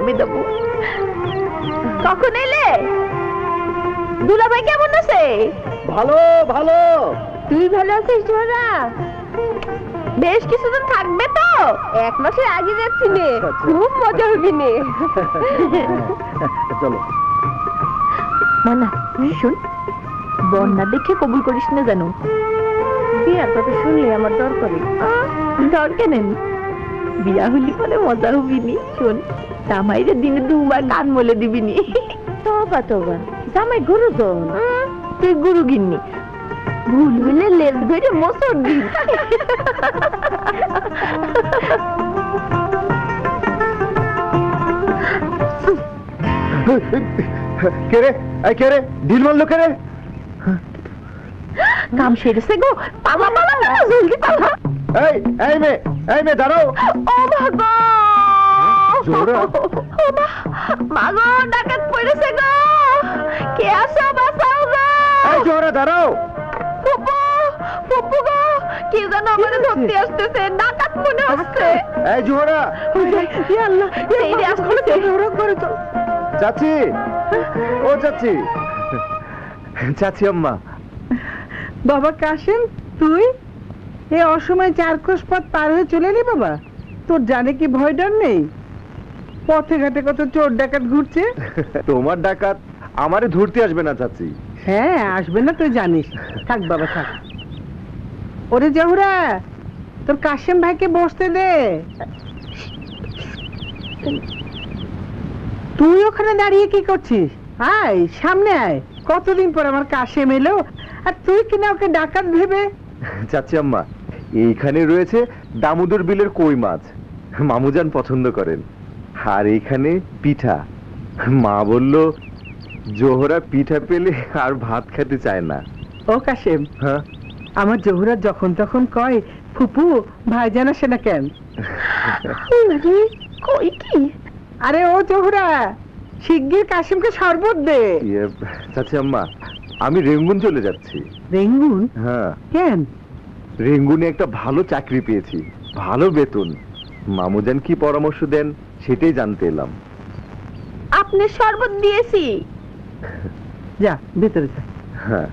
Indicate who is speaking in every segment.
Speaker 1: আমি দেবো। কখন এলে? দুলাভাই কেমন আছে?
Speaker 2: ভালো ভালো।
Speaker 1: তুই ভালো আছিস ঝোরা? বেশ কিছুদিন থাকবে তো? 1 মাসের আগে যাচ্ছি নে, খুব মজা হবে নে।
Speaker 2: চলো।
Speaker 1: মানা শুন, বন্যা দেখে কবুল করিস না জানো। বিয়ার কথা শুনলে আমার দরকারি। দরকার নেই, বিয়া হলি পরে মজা হবিনি। শোন, জামাইরে দিনে 2 বার কান মলে দিবিনি। তবা তবা, জামাই গুরু জন। তুই গুরু গিন্নি, ভুল হইলে লেজ ধরে মোচড় দিন।
Speaker 2: কে রে? এই কে রে? ঢিল মারলো কে রে?
Speaker 1: কাম সেরেছে গো, পালা পালা না, জলদি পালা।
Speaker 2: এই মেয়ে দাঁড়াও।
Speaker 1: ও ভাগো,
Speaker 2: জোহরা।
Speaker 1: ও মা গো, ডাকাত পড়েছে গো, কে আসো বাঁচাও গো।
Speaker 2: এই জোহরা দাঁড়াও।
Speaker 1: ফুপু, ফুপু গো, কি যেন আমারে ধরতে আসতেছে, ডাকাত মনে হচ্ছে।
Speaker 2: এই জোহরা।
Speaker 1: ইয়া আল্লাহ, এই রে আসতেছে। ওরা করে তো।
Speaker 2: চাচি, ও চাচি। চাচি আম্মা।
Speaker 3: বাবা কাশেম, তুই এই অসময়ে 4 কোষ পথ পার হয়ে চলে এলি বাবা? তোর জানে কি ভয় ডর নেই? পথে ঘাটে কত চোর ডাকাত ঘুরছে।
Speaker 2: তোমার ডাকাত আমারে ধরতে আসবে না চাচি।
Speaker 3: হ্যাঁ, আসবে না তুই জানিস। থাক বাবা থাক। ওরে জহুরা, তোর কাশেম ভাইকে বসতে দে। তুই ওখানে দাঁড়িয়ে কি করছিস? আয় সামনে আয়। কতদিন পর আমার কাশেম এলো, আর তুই কিনা ওকে ডাকাত ভেবে।
Speaker 2: চাচি আম্মা, এইখানে রয়েছে দামোদর বিলের কই মাছ, মামুজান পছন্দ করেন। আর এইখানে পিঠা। মা বলল জোহরা পিঠা পেলে আর ভাত খেতে চায় না।
Speaker 3: ও কাশেম,
Speaker 2: হ্যাঁ,
Speaker 3: আমার জহুরা যখন তখন কয় ফুপু ভাইজান আসে না কেন?
Speaker 1: আরে কই কি?
Speaker 3: আরে ও জহুরা, শিগগির কাশেমকে শরবত দে।
Speaker 2: চাচি আম্মা, আমি রেঙ্গুন চলে যাচ্ছি।
Speaker 3: রেঙ্গুন?
Speaker 2: হ্যাঁ।
Speaker 3: কেন?
Speaker 2: রেঙ্গুনে একটা ভালো চাকরি পেয়েছি, ভালো বেতন। মামুজান কি পরামর্শ দেন সেটাই জানতে এলাম।
Speaker 1: আপনি শরবত দিয়েছি।
Speaker 3: যা ভিতরে যা।
Speaker 2: হ্যাঁ।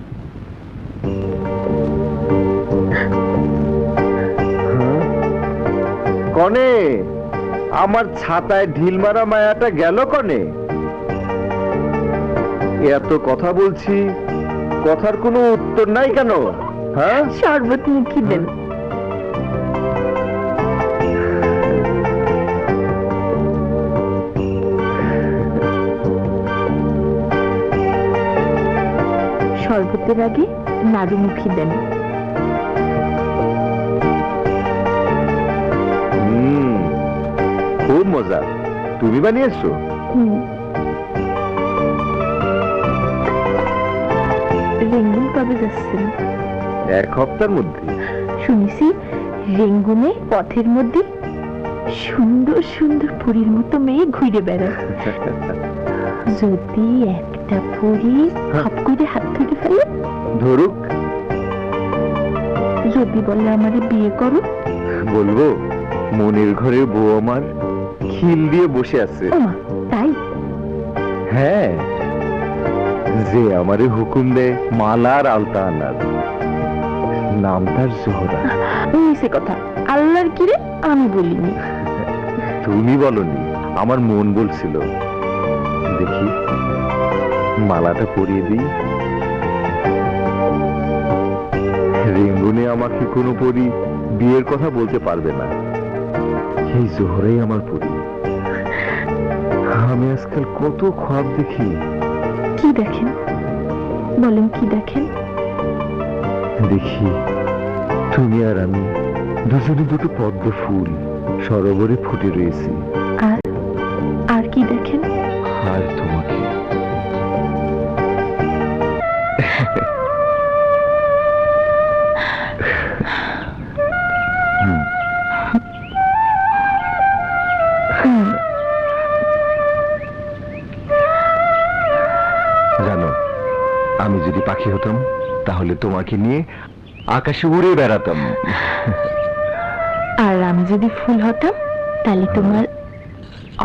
Speaker 2: কনে আমার ছাতায় ঢিল মারা মায়াটা গেল কনে? এত কথা বলছি, কথার কোনো উত্তর নাই কেন? হ্যাঁ,
Speaker 1: শরবত মুখি দেন। শরবতের আগে নাড়ু মুখি দেন।
Speaker 2: খুব মজা। তুমি বানিয়েছো?
Speaker 1: রেঙ্গুন কবে যাচ্ছেন?
Speaker 2: 1 সপ্তাহের মধ্যে।
Speaker 1: শুনেছি রেঙ্গুনে পথের মধ্যে সুন্দর সুন্দর পুরীর মতো মেয়ে ঘুরে বেড়ায়। যদি একটা পুরী হাত করে হাত ধরে ফেলে?
Speaker 2: ধরুক।
Speaker 1: যদি বলে আমারে বিয়ে করো?
Speaker 2: বলবো মনের ঘরের বউ আমার খিল দিয়ে বসে আছে।
Speaker 1: ওমা, তাই?
Speaker 2: হ্যাঁ, যে আমারে হুকুম দেয় মালার আলতা আনার, নাম তার জোহরা।
Speaker 1: মিছে কথা, আল্লাহর কিরে আমি বলিনি।
Speaker 2: তুমি বলনি, আমার মন বলছিল। দেখি মালাটা পরিয়ে দিই। রেঙ্গুনে আমাকে কোনো পরী বিয়ের কথা বলতে পারবে না। এই জোহরাই আমার পরী। আমি আজকাল কত খ্বাব দেখি।
Speaker 1: কি দেখেন বলেন, কি দেখেন?
Speaker 2: দেখি তুমি আর আমি দুজনে দুটো পদ্ম ফুল সরোবরে ফুটে রয়েছি।
Speaker 1: আর আর কি দেখেন?
Speaker 2: আর তোমাকে। জানো, আমি যদি পাখি হতাম তাহলে তোমাকে নিয়ে আকাশে উড়ে বেড়াতাম।
Speaker 1: আর আমি যদি ফুল হতাম তাহলে তোমার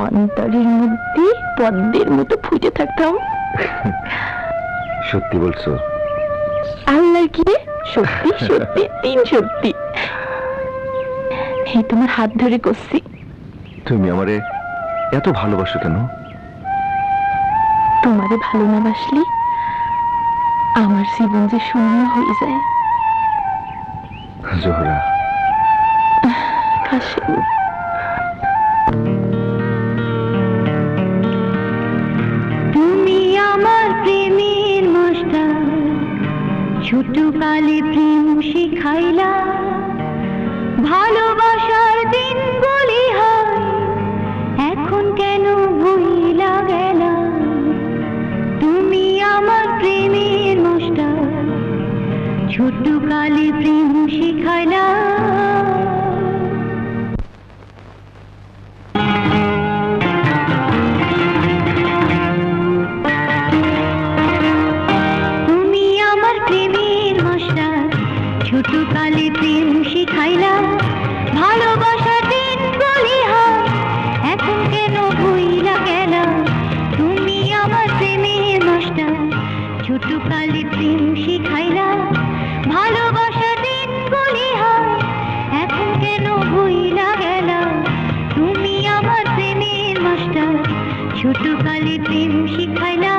Speaker 1: অন্তরের মধ্যে পদ্মের মতো ফুটে থাকতাম।
Speaker 2: সত্যি বলছো?
Speaker 1: আল্লাহ কি রে, সত্যি সত্যি তিন সত্যি। এই তোমার হাত ধরে করছি।
Speaker 2: তুমি আমারে এত ভালোবাসো কেন?
Speaker 1: তোমারে ভালো না বাসলে আমার জীবন যে শূন্য হয়ে যায়।
Speaker 2: জোহরা,
Speaker 1: কাশেম,
Speaker 4: তুমি আমার প্রেমের মাস্টার, ছোট কালে প্রেম শিখাইলা, ভালোবাসার দিন বলি হয় এখন কেন ভুইলা গেলা। তুমি আমার প্রেমের মাস্টার, ছোট কালে প্রেম শিখাইলা। তুমি আমার প্রেমের মাস্টার, ছোট কালে প্রেম শিখাইলা, ভালোবাসার দিন বলি হয় এখন কেন ভুইলা গেলা। তুমি আমার প্রেমের মাস্টার, ছোট কালে প্রেম শিখাইলা, ভালোবাসার দিন বলি হয় এখন কেন ভুইলা গেলা। তুমি আমার প্রেমের মাস্টার, ছোট কালে প্রেম শিখাইলা।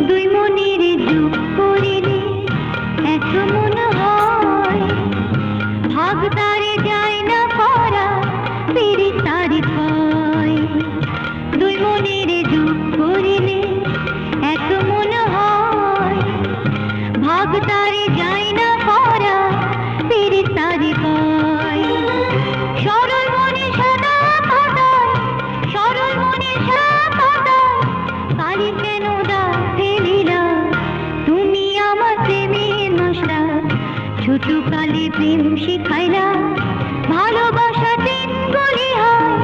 Speaker 4: দুই মনের যোগ করিলে এক মন হয়, ভাগ তারে যায় না করা, পিড়ি তারে পায়। দুই মনের যোগ করিলে এক মন হয়, ভাগ তারে যায় না করা, পিড়ি তারে পায়। সরল মনে সাদা পাতায়, সরল মনে সাদা পাতায়, কালি কেন দাগ ফেলিলা। তুমি আমার প্রেমের মাস্টার, ছোট কালে প্রেম শিখাইলা, ভালোবাসার দিন বলি হয়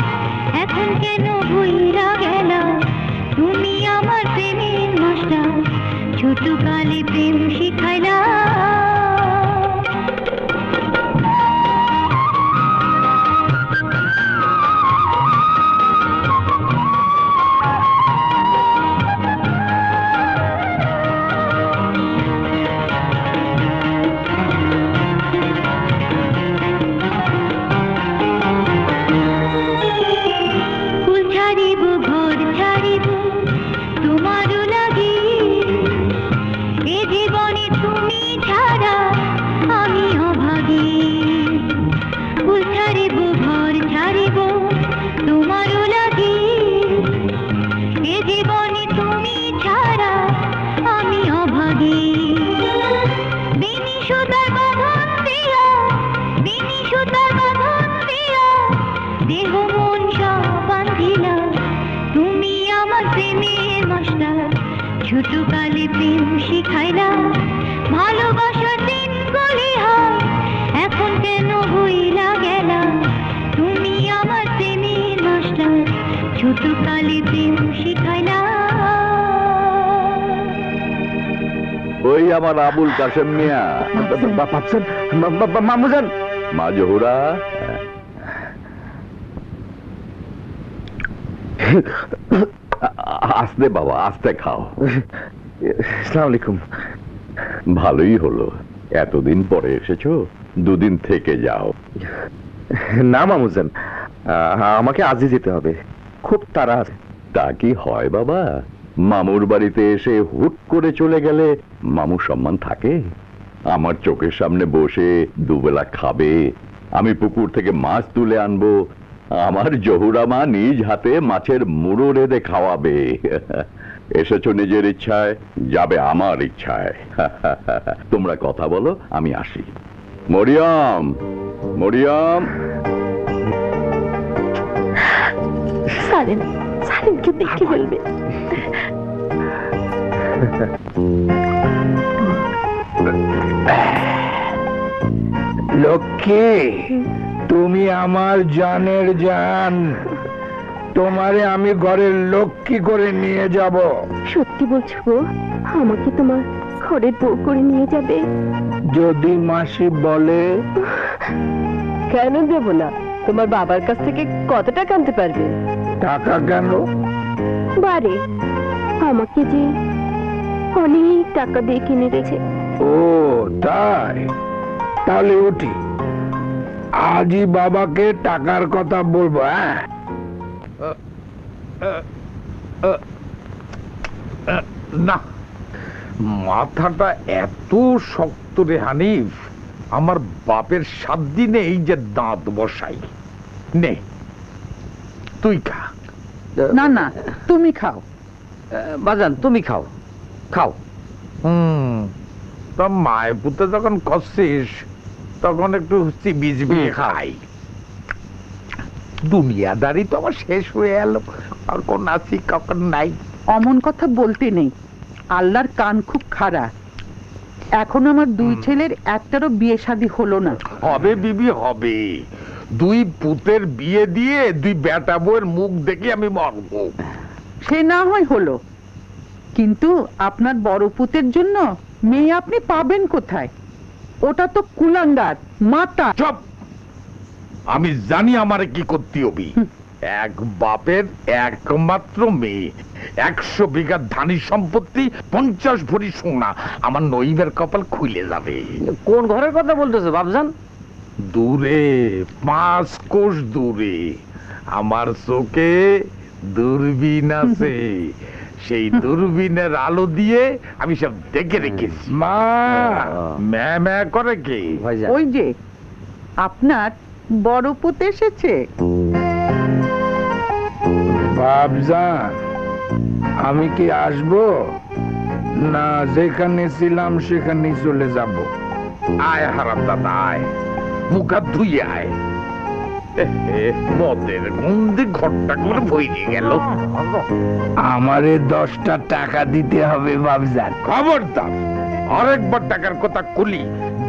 Speaker 4: এখন কেন ভুইলা গেলা। তুমি আমার প্রেমের মাস্টার, ছোট কালে প্রেম শিখাইলা। ফুল ছাড়িব ঘর ছাড়িব তোমারও লাগি, এ জীবনে তুমি ছাড়া আমি অভাগী। ফুল ছাড়িব ঘর ছাড়িব তোমারও লাগি, এ জীবনে তুমি ছাড়া আমি অভাগী। বিনি সুতার বাঁধন দিয়া, বিনি সুতার বাঁধন দিয়া, দেহ মন সব বাঁধিলা। তুমি আমার প্রেমের মাস্টার, ছোট কালে প্রেম শিখাইলা, ভালোবাসার দিন বলি হয় এখন কেন ভুইলা গেলা। তুমি আমার প্রেমের মাস্টার, ছোট কালে প্রেম শিখাইলা।
Speaker 5: ওই আমার আবুল কাশেম মিয়া,
Speaker 2: পাচ্ছেন? মামুজান,
Speaker 5: মা জহুরা, আস্তে বাবা, আস্তে খাও।
Speaker 2: আসসালামু আলাইকুম।
Speaker 5: ভালোই হলো, এতদিন পরে এসেছো, দুদিন থেকে যাও।
Speaker 2: না মামুজান, আমাকে আজই যেতে হবে, খুব তাড়া আছে।
Speaker 5: তা কি হয় বাবা, মামুর বাড়িতে এসে হুট করে চলে গেলে মামুর সম্মান থাকে? আমার চোখের সামনে বসে দুবেলা খাবে, আমি পুকুর থেকে মাছ তুলে আনবো, আমার জহুরা মা নিজ হাতে মাছের মুড়ো রেঁধে খাওয়াবে। এসেছো নিজের ইচ্ছায়, যাবে আমার ইচ্ছায়। তোমরা কথা বলো, আমি আসি। মরিয়ম, মরিয়ম।
Speaker 1: সারেন সারেন, কেউ দেখে ফেলবে।
Speaker 6: লক্ষ্মী, তুমি আমার জানের জান, তোমারে আমি ঘরের লক্ষ্মী করে নিয়ে যাব।
Speaker 1: সত্যি বলছো গো? আমাকে তোমার ঘরের বউ করে নিয়ে যাবে?
Speaker 6: যদি মাসি বলে।
Speaker 1: কেন দেব না? তোমার বাবার কাছ থেকে কত টাকা আনতে পারবে?
Speaker 6: টাকা কেন?
Speaker 1: বারে আমাকে যে অনেক টাকা দিয়ে কিনে দিয়েছে।
Speaker 6: ও তাই? তাহলে উঠি, আজই বাবাকে টাকার কথা বলবো। হ্যাঁ,
Speaker 7: না, মাথাটা এত শক্ত রে হানিফ, আমার বাপের 7 দিনে এই যে দাঁত বসাই। নে তুই খা।
Speaker 3: না না, তুমি খাও।
Speaker 8: বাজান তুমি খাও, খাও।
Speaker 7: তা মায়ের পুতে যখন করছিস তখন একটু চিবি চিবি খাই। দুনিয়াদারি তো আমার শেষ হয়ে এলো, কখন আছি কখন নাই।
Speaker 3: অমন কথা বলতে নেই, আল্লাহর কান খুব খারাপ। এখন আমার 2 ছেলের একটারও বিয়ে শাদী হলো না।
Speaker 7: হবে বিবি হবে, 2 পুতের বিয়ে দিয়ে 2 বেটা বউয়ের মুখ দেখে আমি মরবো।
Speaker 3: সে না হয় হলো, কিন্তু আপনার বড় পুতের জন্য মেয়ে আপনি পাবেন কোথায়? ওটা তো কুলাঙ্গার মাতা।
Speaker 7: চুপ! আমি জানি আমারে কি করতে হবে। এক বাপের একমাত্র মেয়ে, 100 বিঘা ধানি সম্পত্তি, 50 ভরি সোনা, আমার নইবের কপাল খুলে যাবে।
Speaker 8: কোন ঘরের কথা বলতেছো বাবজান?
Speaker 7: দূরে, 5 কোষ দূরে আমার চোখে দূরবীন আছে। সেই দূরবীনের আলো দিয়ে আমি সব দেখে রেখেছি।
Speaker 6: মা,
Speaker 7: ম্যা ম্যা করে কে?
Speaker 8: ভাইজান
Speaker 3: ওই যে আপনার বড় পুত এসেছে।
Speaker 6: বাবজান, আমি কি আসবো না যেখানে ছিলাম সেখানেই চলে যাব?
Speaker 7: আয় হারাম দাদা আয়, মুখ হাত ধুয়ে আয়। মদের গন্ধে ঘরটা করে বইয়ে গেল।
Speaker 6: আমারে 10টা টাকা দিতে হবে বাবজান।
Speaker 7: খবরদার, আরেকবার টাকার কথা খুলি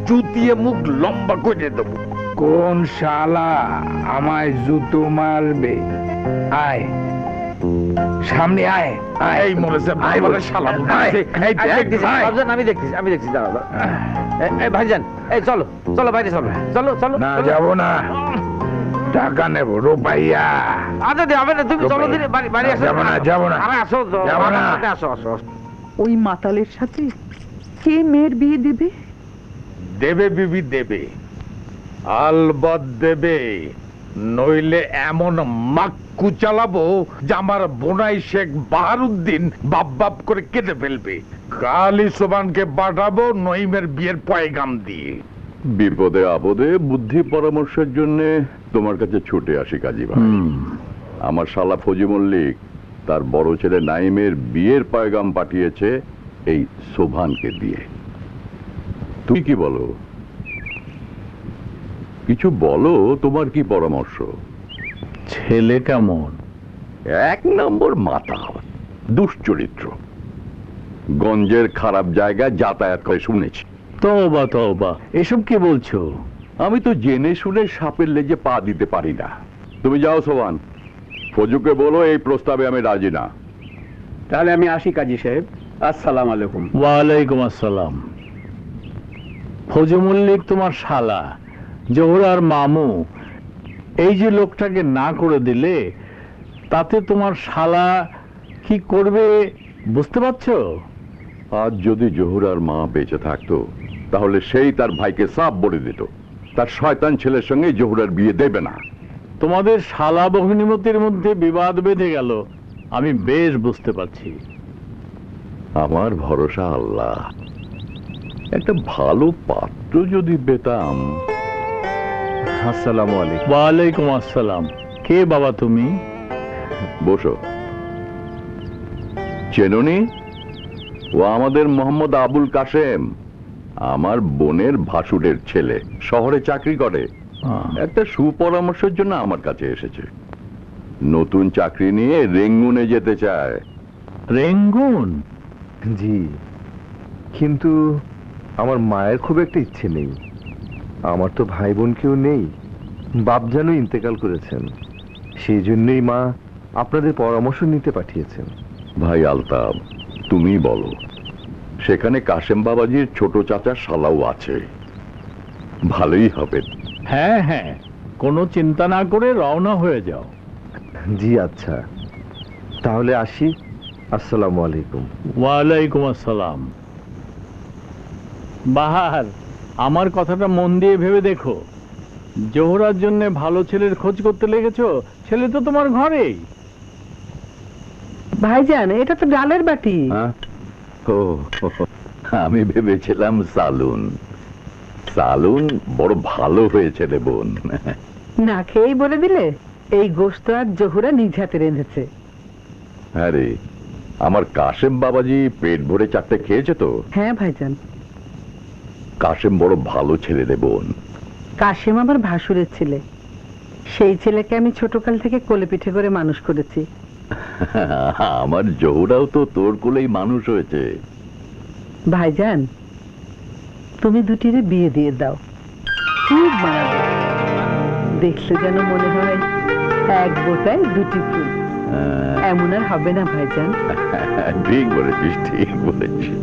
Speaker 7: জুতিয়ে মুখ লম্বা করে দেবো।
Speaker 6: কোন শালা আমায় জুতো মারবে? আয় সামনে আয়। আয়,
Speaker 7: এই মরেছে
Speaker 6: আয়
Speaker 7: বলে
Speaker 6: বলছি।
Speaker 7: শালা
Speaker 6: আয়,
Speaker 7: বলছে। এই
Speaker 8: এই
Speaker 7: দেখ
Speaker 8: দেখতেছি,
Speaker 7: ভাই।
Speaker 8: বাবজান আমি দেখতেছি দাঁড়াও দাঁড়াও। এই ভাইজান, এই চলো চলো বাইরে চলো, চলো চলো
Speaker 6: না
Speaker 8: চলো।
Speaker 6: যাব না, টাকা নেব রুপাইয়া।
Speaker 8: আচ্ছা দে হবে না, তুমি চলো দিনে বাড়ি আসো।
Speaker 6: যাবো না, যাবো না।
Speaker 8: আরে আসো,
Speaker 6: যাবো না।
Speaker 8: আসো আসো আসো।
Speaker 3: ওই মাতালের সাথে কে মেয়ের বিয়ে দেবে?
Speaker 7: দেবে বিবি দেবে, আলবৎ দেবে, নইলে এমন মাক্কু চালাবো যে আমার বোনাই শেখ বাহারুদ্দিন বাপ বাপ করে কেটে ফেলবে। কালি সোবানকে পাঠাবো নইমের বিয়ের পয়গাম দিয়ে।
Speaker 5: বিপদে আপদে বুদ্ধি পরামর্শের জন্য তোমার কাছে ছুটে আসি কাজী ভাই। আমার শালা ফজি মল্লিক তার বড় ছেলে নাইমের বিয়ের পয়গাম পাঠিয়েছে এই শোভানকে দিয়ে। তুমি কি বলো? কিছু বলো, তোমার কি পরামর্শ?
Speaker 9: ছেলে কেমন?
Speaker 5: 1 নম্বর মাথা, দুশ্চরিত্র, গঞ্জের খারাপ জায়গায় যাতায়াত করে শুনেছি।
Speaker 9: তওবা তওবা, এসব কি বলছো?
Speaker 5: আমি তো জেনে শুনে সাপের লেজে পা দিতে পারি না। তুমি যাও সোভান, ফজুকে বলো এই প্রস্তাবে আমি রাজি না।
Speaker 10: তাহলে আমি আসি কাজী সাহেব, আসসালামু আলাইকুম।
Speaker 9: ওয়ালাইকুম আসসালাম। ফজু মল্লিক তোমার শালা, জোহরার মামু, এই যে লোকটাকে না করে দিলে তাতে তোমার শালা কি করবে বুঝতে পারছো?
Speaker 5: আজ যদি জোহরার মা বেঁচে থাকতো তাহলে সেই তার ভাইকে সাফ বলে দিত তার শয়তান ছেলের সঙ্গে জোহরার বিয়ে দেবে না।
Speaker 9: তোমাদের শালা ভগ্নিমতির মধ্যে বিবাদ বেঁধে গেল, আমি বেশ বুঝতে পারছি।
Speaker 5: আমার ভরসা আল্লাহ। একটা ভালো পাত্র যদি পেতাম।
Speaker 2: আসসালামু আলাইকুম।
Speaker 9: ওয়ালাইকুম আসসালাম। কে বাবা তুমি?
Speaker 5: বসো। চেননি? ও আমাদের মোহাম্মদ আবুল কাশেম, আমার বোনের ভাসুরের ছেলে, শহরে চাকরি করে। একটা সুপরামর্শের জন্য আমার কাছে এসেছে। নতুন চাকরি নিয়ে রেঙ্গুনে যেতে চায়।
Speaker 9: রেঙ্গুন?
Speaker 2: জি, কিন্তু আমার মায়ের খুব একটা ইচ্ছে নেই। আমার তো ভাই বোন কেউ নেই, বাপ যেন ইন্তেকাল করেছেন, সেই জন্যই মা আপনাদের পরামর্শ নিতে পাঠিয়েছেন।
Speaker 5: ভাই আলতাব, তুমি বলো, সেখানে কাশেম বাবাজির ছোট চাচার শালাও আছে, ভালোই হবে।
Speaker 9: হ্যাঁ হ্যাঁ, কোনো চিন্তা না করে রওনা হয়ে যাও।
Speaker 2: জি আচ্ছা, তাহলে আসি। আসসালামু আলাইকুম।
Speaker 9: ওয়ালাইকুম আসসালাম। বাহার, আমার কথাটা মন দিয়ে ভেবে দেখো, জোহরার জন্য ভালো ছেলের খোঁজ করতে লেগেছো, ছেলে তো তোমার ঘরেই।
Speaker 3: ভাইজান, এটা তো ডালের বাটি।
Speaker 5: হ্যাঁ? ও, আমি ভেবেছিলাম সালুন। সালুন বড় ভালো হয়েছে রে বোন।
Speaker 3: না খেয়েই বলে দিলে, এই গোশত আর জহুরা নিজ হাতে রেঁধেছে।
Speaker 5: হ্যাঁ রে, আমার কাশেম বাবাজি পেট ভরে 4টে খেয়েছে তো।
Speaker 3: হ্যাঁ ভাইজান।
Speaker 5: কাশেম বড় ভালো ছেলে রে বোন।
Speaker 3: কাশেম আমার ভাসুরের ছেলে, সেই ছেলেকে আমি ছোটকাল থেকে কোলে পিঠে করে মানুষ করেছি।
Speaker 5: আমার জহুরাও তো তোর কোলেই মানুষ হয়েছে।
Speaker 3: ভাইজান, তুমি দুটিরে বিয়ে দিয়ে দাও, খুব মানাবে। দেখলে যেন মনে হয় এক বোতায় দুটি ফুল। এমন আর হবে না ভাইজান।
Speaker 5: ঠিক বলেছিস, ঠিক বলেছিস।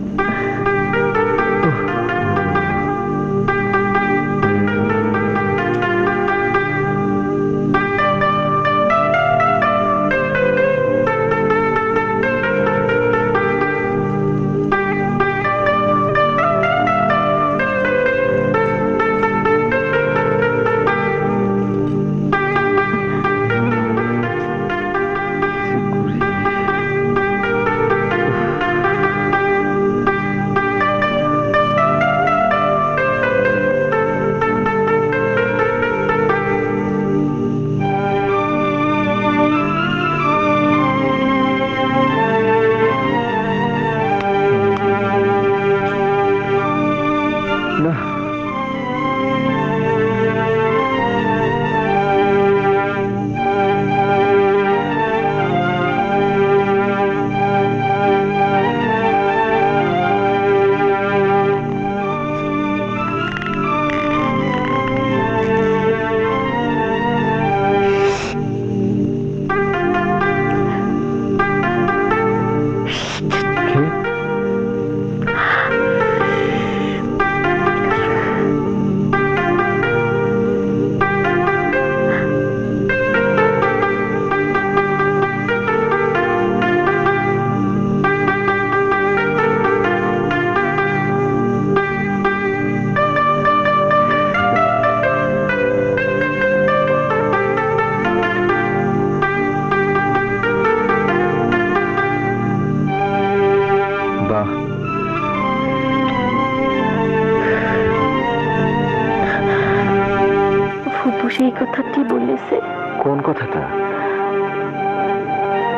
Speaker 1: সেই কথাটি বলেছে।
Speaker 2: কোন কথাটা?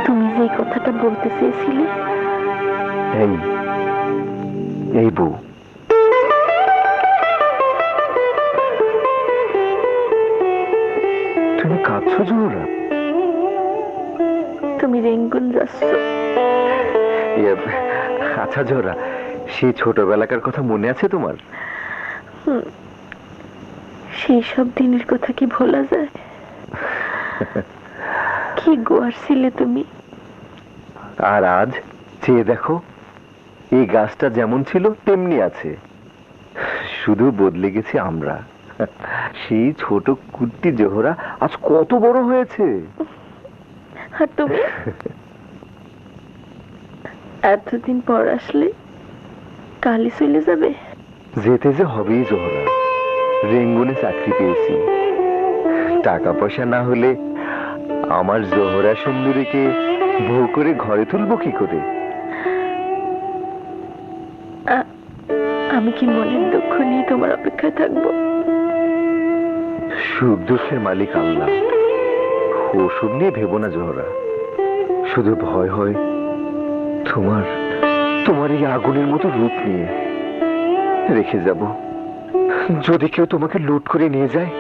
Speaker 1: তুমি যে কথাটা বলতে চেয়েছিলে।
Speaker 2: এই বউ, তুমি কাঁদছো জোহরা?
Speaker 1: তুমি রেঙ্গুন যাচ্ছ।
Speaker 2: আচ্ছা জোহরা, সেই ছোটবেলাকার কথা মনে আছে তোমার?
Speaker 1: সেই সব দিনের কথা কি ভোলা যায়? কি গোয়ার ছিলে তুমি।
Speaker 2: আর আজ চেয়ে দেখো, এই গাছটা যেমন ছিল তেমনি আছে, শুধু বদলে গেছি আমরা। সেই ছোট কুট্টি জোহরা আজ কত বড় হয়েছে।
Speaker 1: আর তুমি এতদিন পর আসলে কালই চলে যাবে?
Speaker 2: যেতে যে হবেই জোহরা, রেঙ্গুনে চাকরি পেয়েছি। টাকা পয়সা না হলে আমার জোহরা সুন্দরীকে বউ করে ঘরে তুলবো কি করে?
Speaker 1: আমি কি মনের দুঃখ নিয়ে তোমার অপেক্ষায় থাকবো?
Speaker 2: সুখ দুঃখের মালিক আল্লাহ, ওসব নিয়ে ভেবো না জোহরা। শুধু ভয় হয় তোমার এই আগুনের মতো রূপ নিয়ে রেখে যাব, যদি কেউ তোমাকে লুট করে নিয়ে যায়।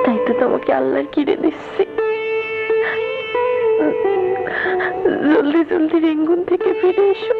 Speaker 1: তাই তো তোমাকে আল্লাহর কিনে দিচ্ছি, জলদি জলদি রেঙ্গুন থেকে ফিরে এসো।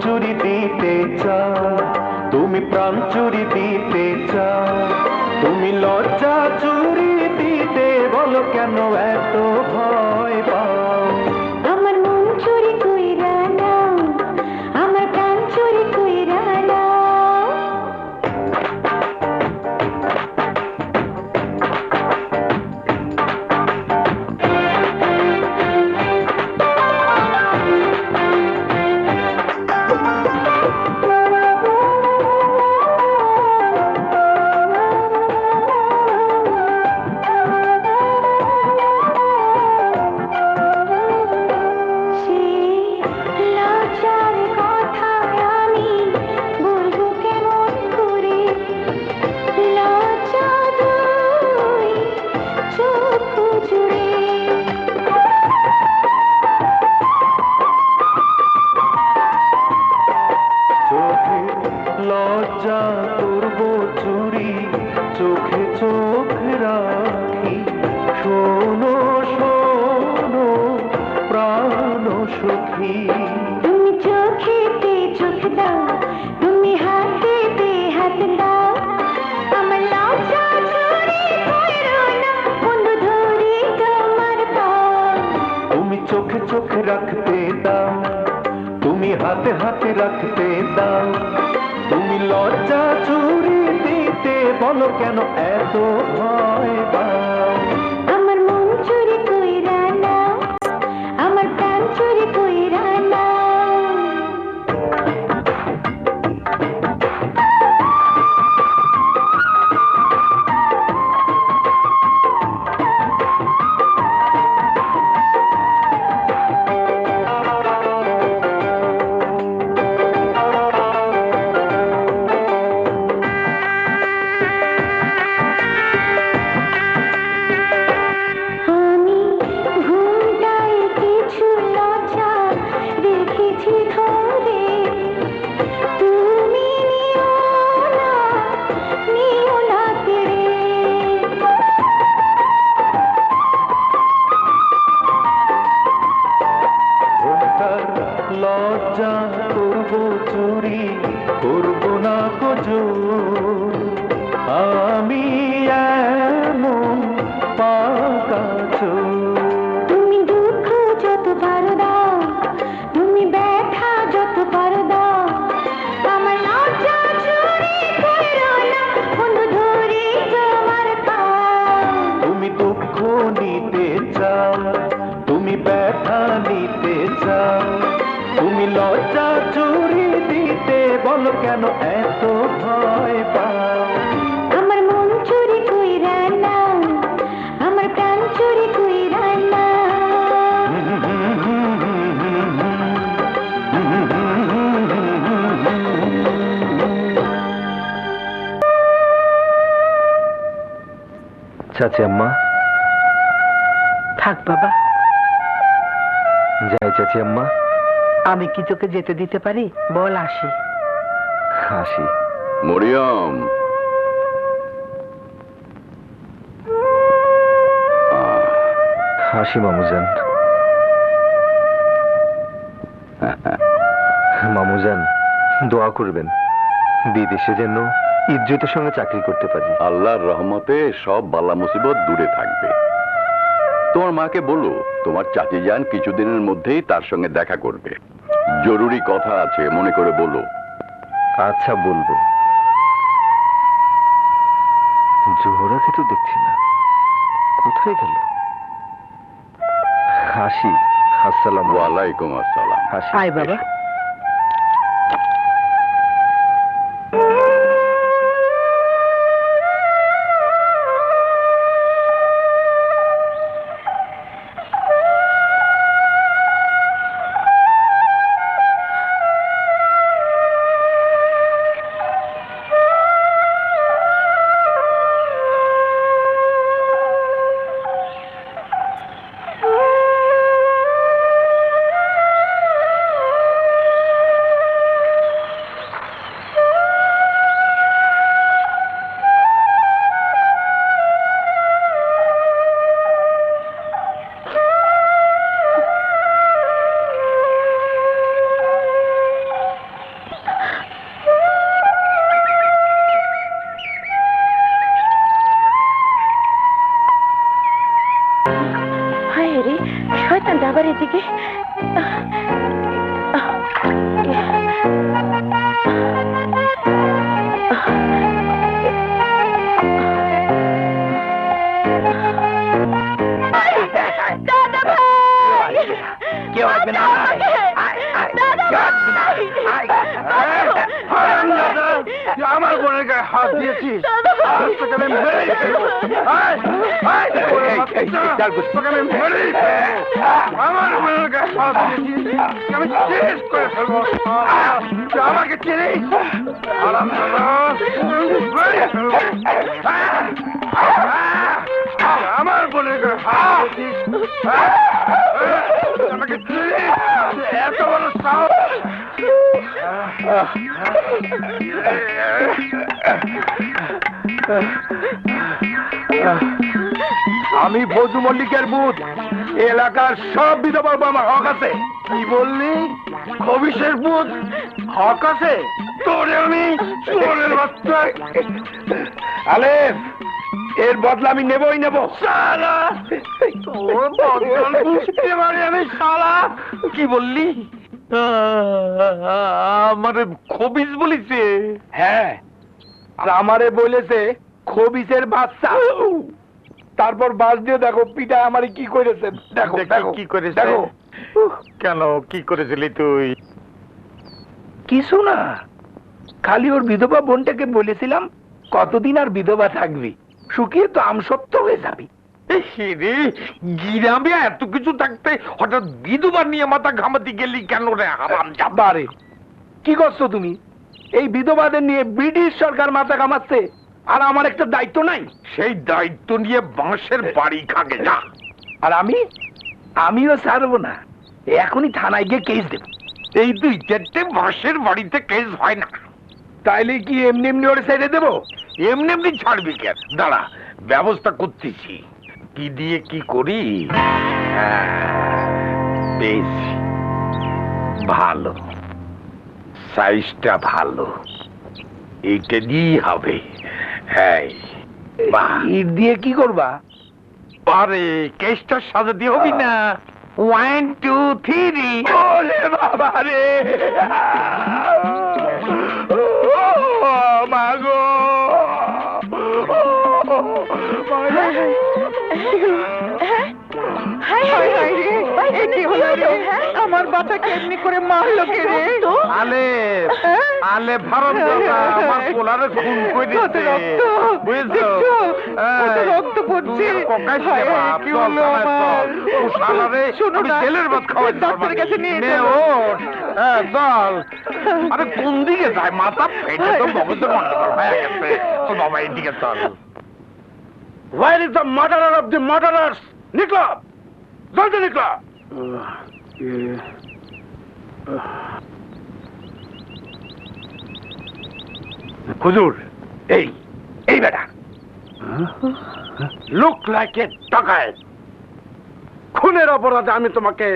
Speaker 2: চুরি দিতে চাও, তুমি প্রাণ চুরি দিতে চাও, তুমি লজ্জা চুরি দিতে বলো কেন এত ভয় পাও?
Speaker 4: আমার মন চুরি কইরা নাও, আমার প্রাণ চুরি কইরা নাও।
Speaker 2: লজ্জা করব চুরি, চোখে চোখ রাখি, শোনো শোনো প্রাণ সখী।
Speaker 4: তুমি চোখেতে চোখ দাও, তুমি হাতেতে হাত দাও, আমার লজ্জা চুরি করো না, বন্ধু ধরি তোমার পাও।
Speaker 2: তুমি চোখে চোখে রাখতে দাও, তুমি হাতে হাতে রাখতে দাও, তুমি লজ্জা চুরি দিতে বলো কেন এত ভয় পাও?
Speaker 4: আমার মন চুরি কইরা নাও, আমার প্রাণ চুরি কইরা নাও। আমি ঘুমটায় কিছু লজ্জা রেখেছি ধরে, তুমি নিও না কেড়ে।
Speaker 2: ঘোমটার লজ্জা করব চুরি, করব না গোজর, আমি এমন পাকা চোর।
Speaker 4: তুমি দুঃখ যত পারো দাও, তুমি ব্যথা যত পারো দাও, আমার লজ্জা চুরি করো না, বন্ধু ধরি তোমার পাও।
Speaker 2: তুমি দুঃখ নিতে চাও, তুমি ব্যথা নিতে চাও, তুমি লজ্জা চুরি দিতে বলো কেন এত ভয় পাও?
Speaker 4: আমার মন চুরি কইরা নাও, আমার প্রাণ চুরি কইরা নাও।
Speaker 2: চাচি আম্মা,
Speaker 3: থাক বাবা,
Speaker 2: যাই চাচি আম্মা,
Speaker 3: আমি কি তোকে যেতে দিতে পারি? বল আসি।
Speaker 2: হাসি।
Speaker 5: মরিয়ম,
Speaker 2: হাসি মামুজান। মামুজান, দোয়া করবেন বিদেশে যেন ইজ্জতের সঙ্গে চাকরি করতে পারি।
Speaker 5: আল্লাহর রহমতে সব বালা মুসিবত দূরে থাকবে। তোমার মাকে বলো তোমার চাচি যান কিছুদিনের মধ্যেই তার সঙ্গে দেখা করবে, জরুরি কথা আছে, মনে করে বলো।
Speaker 2: আচ্ছা বলবো। জোহরাকে তো দেখছি না, কোথায় গেল? হাসি। আসসালাম।
Speaker 5: ওয়ালাইকুম আসসালাম।
Speaker 2: হাসি।
Speaker 3: আয় বাবা।
Speaker 6: আমার বোনের গায়ে হাত দিয়েছিস তোকে আমি মেরেই ফেলবো। তোকে আমি মেরেই ফেলবো। আমার বোনের গায়ে হাত দিয়েছিস আমি শেষ করে ফেলবো। তুই আমাকে চিনিস? আমার বোনের গায়ে হাত দিয়েছিস আমাকে চিনিস? এত বড় সাহস! আমি ফৌজু মল্লিকের ভূত। এলাকার সব বিধবার আমার হক আছে। কি বললি? খবিশের ভূত হক আছে? তোরে আমি চোরের বাচ্চা। আলেফ, এর বদলা আমি নেবই নেব। শালা তোর বদল বুঝতে পারি আমি। শালা কি বললি?
Speaker 7: আমারে খবিস বলিছে?
Speaker 6: হ্যাঁ, আর আমারে বলেছে খবিসের বাচ্চা। তারপর বাস দিয়ে দেখো পিটা আমারে কি করেছে। দেখো দেখো
Speaker 7: কি করেছে?
Speaker 6: দেখো।
Speaker 7: কেন কি করেছিলি তুই?
Speaker 6: কিছু না, খালি ওর বিধবা বোনটাকে বলেছিলাম কতদিন আর বিধবা থাকবি, শুকিয়ে তো আমসত্ব হয়ে যাবি।
Speaker 7: গিরামে এত কিছু থাকতে হঠাৎ বিধবা নিয়ে মাথা ঘামাতে গেলি কেন রে হারাম
Speaker 6: বারে কি করছো তুমি? এই বিধবাদের নিয়ে ব্রিটিশ সরকার মাথা ঘামাচ্ছে, আর আমার একটা দায়িত্ব নাই?
Speaker 7: সেই দায়িত্ব নিয়ে বাঁশের বাড়ি খাগে যা।
Speaker 6: আর আমিও ছাড়বো না, এখনই থানায় গিয়ে কেস দেব।
Speaker 7: এই 2-4টে বাঁশের বাড়িতে কেস হয় না।
Speaker 6: তাইলে কি এমনি এমনি ওরে ছেড়ে দেবো?
Speaker 7: এমনি এমনি ছাড়বি কেন? দাঁড়া, ব্যবস্থা করতেছি। কি দিয়ে কি করি? বেশ ভালো, সাইজটা ভালো, এইটা দিয়েই হবে। হ্যাঁ,
Speaker 6: ইট দিয়ে কি করবা?
Speaker 7: আরে কেসটা সাজাতে হবি না? 1 2 3।
Speaker 6: ওরে বাবা রে, মাগো
Speaker 3: আমার বাচ্চাকে এমনি করে মারলো কে রে?
Speaker 7: আলেফ, আলেফ হারামজাদা আমার পোলারে খুন করে দিচ্ছে। বুঝছো?
Speaker 3: রক্ত পড়ছে। কি হলো আমার? শোনো না,
Speaker 7: জেলের ভাত খাওয়াই
Speaker 3: ডাক্তারের কাছে নিয়ে
Speaker 7: নে
Speaker 3: চলো।
Speaker 7: ওঠ। চল। আরে কোন দিকে যায়? মাথা ফেটে তো মগজের গন্ডগোল হয়ে গেছে। ও বাবা এইদিকে চল।
Speaker 6: Where is the murderer of the murderers? নিকলো, জলদি নিকলো। হুজুর, এই বেটা লুক লাইক এ ডাকাত। খুনের অপরাধে আমি তোমাকে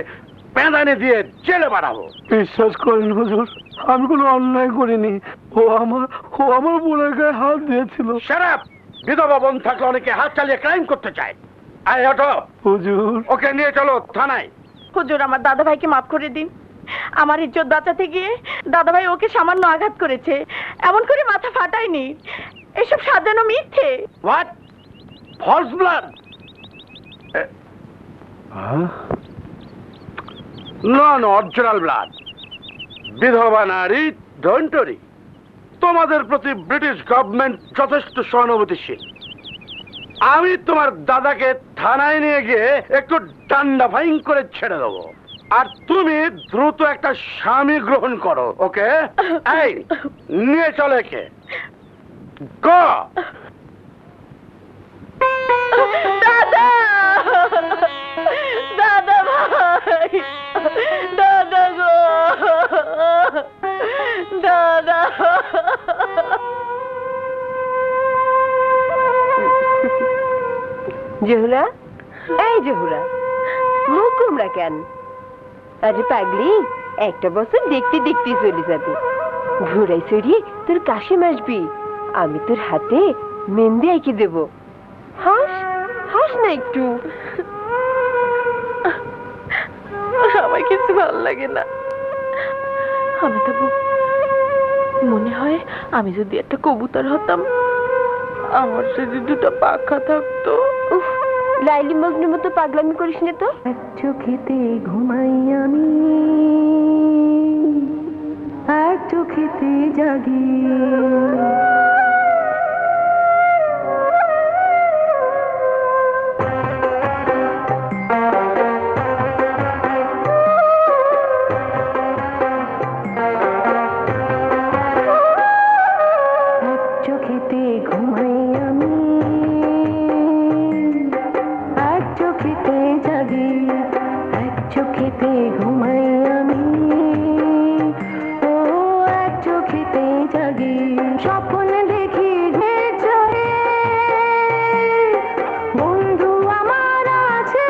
Speaker 6: পেঁদানি দিয়ে জেলে বাড়াবো। বিশ্বাস করেন হুজুর, আমি কোনো অন্যায় করিনি। ও আমার বোনের গায়ে হাত দিয়েছিল। শারাপ, বিধবা বোন থাকলে অনেকে হাত চালিয়ে ক্রাইম করতে চায়। আয় হটো হুজুর, ওকে নিয়ে চলো থানায়।
Speaker 1: হুজুর, আমার দাদা ভাইকে মাফ করে দিন। আমার ইজ্জত বাঁচাতে গিয়ে দাদা ভাই ওকে সামান্য আঘাত করেছে, এমন করে মাথা ফাটায়নি। এসব সাজানো মিথ্যে।
Speaker 6: হোয়াট? False blood? না, অরিজিনাল ব্লাড। বিধবা নারী ধনটরি। তোমাদের প্রতি ব্রিটিশ গভর্নমেন্ট যথেষ্ট সহানুভূতিশীল। আমি তোমার দাদাকে থানায় নিয়ে গিয়ে একটু ডান্ডা ফাইং করে ছেড়ে দেবো, আর তুমি দ্রুত একটা স্বামী গ্রহণ করো। ওকে? এই নিয়ে চলে কে গো।
Speaker 1: দাদা, দাদা ভাই, দাদা গো, দাদা।
Speaker 11: জহুরা, এই জহুরা, মুখ কুমড়া কেন? আরে পাগলি, একটা বছর দেখতে দেখতে চলে যাবে। ঘুরাই চড়িয়ে তোর কাশিম আসবি, আমি তোর হাতে মেহেন্দি এঁকে দেব। হাস হাস না একটু।
Speaker 1: আমার কিছু ভালো লাগে না। আমি তো মনে হয় আমি যদি একটা কবুতর হতাম, আমার যদি দুটো পাখা থাকতো।
Speaker 11: লাইলি মগ্নের মতো পাগলামি করিস না তো।
Speaker 4: চোখেতে ঘুমাই আমি, চোখেতে জাগি চোখেতে ঘুমাই আমি এক চোখেতে জাগি এক চোখেতে ঘুমাই আমি ও এক চোখেতে জাগি স্বপ্ন দেখি চোখে বন্ধু আমার আছে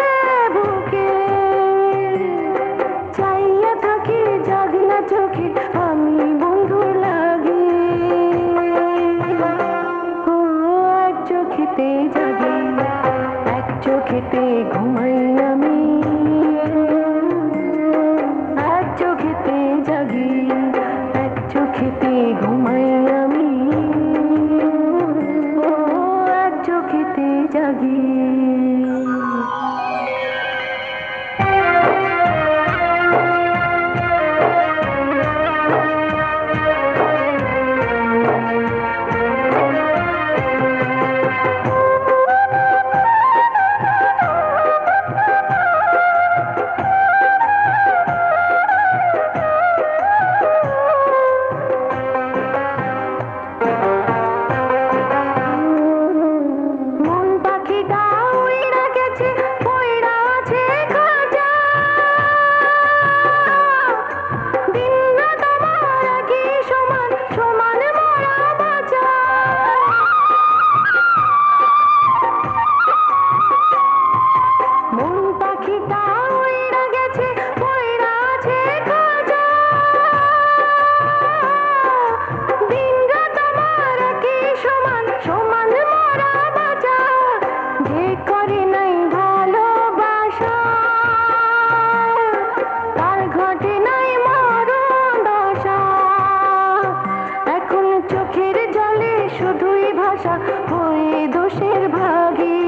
Speaker 4: বুকে চাইয়া থাকি জাগি না চোখে আমি বন্ধু লাগি ও এক চোখেতে জাগি এক চোখেতে ঘুমাই আমি এক চোখেতে জাগি এক চোখেতে ঘুমাই আমি ও এক চোখেতে জাগি মন পাখিটা উইড়া গেছে পয়রা আছে খাজা দিন রাত আমার কি সমান সমান মরা বাঁচা মন পাখিটা উইড়া গেছে পয়রা আছে খাজা দিন রাত আমার কি সমান সমান মরা বাঁচা যে করে নাই ভালোবাসা তার ঘটে নাই মরণ দশা এখন চোখের জলে শুধুই ভাষা হয়ে দোষের ভাগী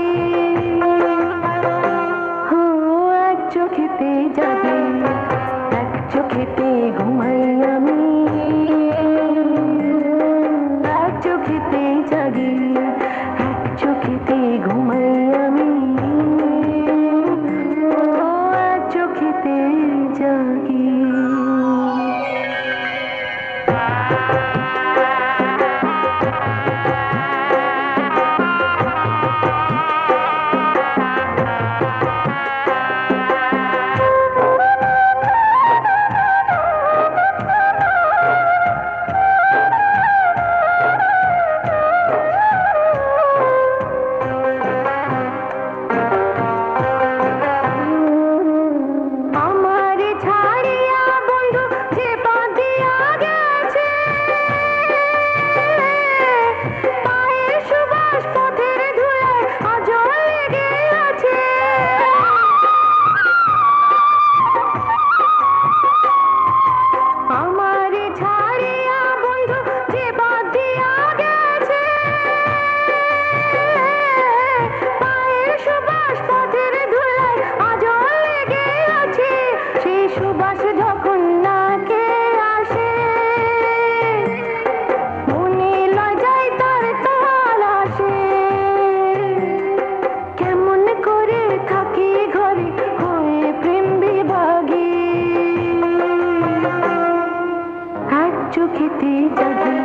Speaker 4: ও এক চোখেতে জাগি এক চোখেতে ঘুমাই আমি এক চোখেতে জাগি এক চোখেতে ঘুমাই আমি ও এক চোখেতে জাগি আমার ছাড়িয়া বন্ধু যে পাদিয়া গেছে পায়ের সুবাস পথের ধুলায় আজও লেগে আছে আমার ছাড়িয়া বন্ধু যে পাদিয়া গেছে পায়ের সুবাস পথের ধুলায় আজও লেগে আছে সেই সুবাস যখন নাকে আসে মনে লজায় তার তাল আসে কেমন করে থাকি ঘরে হয়ে প্রেম বিভাগী এক চোখেতে জাগি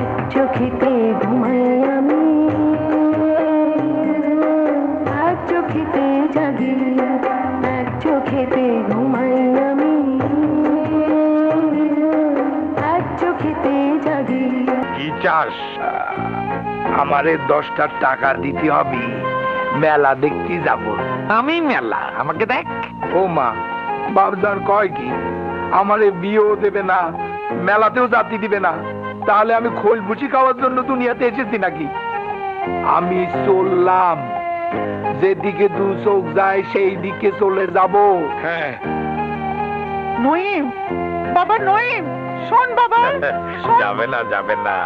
Speaker 4: এক চোখেতে ঘুমাই আমি এক চোখেতে জাগি এক চোখেতে ঘুমাই আমি এক চোখেতে জাগি
Speaker 6: কি চাস আমারে 10টা টাকা দিতে হবে মেলা দেখতে যাব আমি মেলা আমাকে দেখ ও মা বাবজান কয় কি আমারে বিয়েও দেবে না মেলাতেও জাতি দিবে না তাহলে আমি খোল বুঝি খাওয়ার জন্য দুনিয়াতে এসেছি নাকি আমি চললাম যেদিকে দু চোখ যায় সেই দিকে চলে যাব হ্যাঁ
Speaker 1: নইম বাবা নইম শোন বাবা
Speaker 6: যাবে না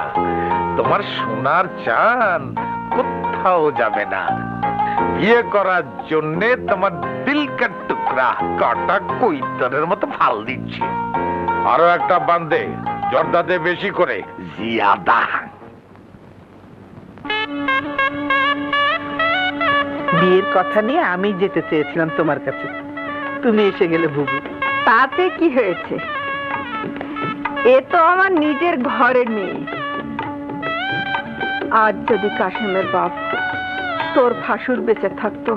Speaker 6: তোমার সোনার চান কোথাও যাবে না বিয়ে করার জন্য তোমার দিল কা টুকরা
Speaker 7: লোকরা কাটা কৈতরের মতো ফাল দিচ্ছে। আরো একটা বান্দে জর্দাতে বেশি করে জিয়াদা।
Speaker 3: বিয়ের কথা নিয়ে আমি যেতে চেয়েছিলাম তোমার কাছে, তুমি এসে গেলে বুবু।
Speaker 1: তাতে কি হয়েছে? এ তো আমার নিজের ঘরের মেয়ে। আজ যদি কাশেমের বাপ তোর ভাসুর বেঁচে থাকতো,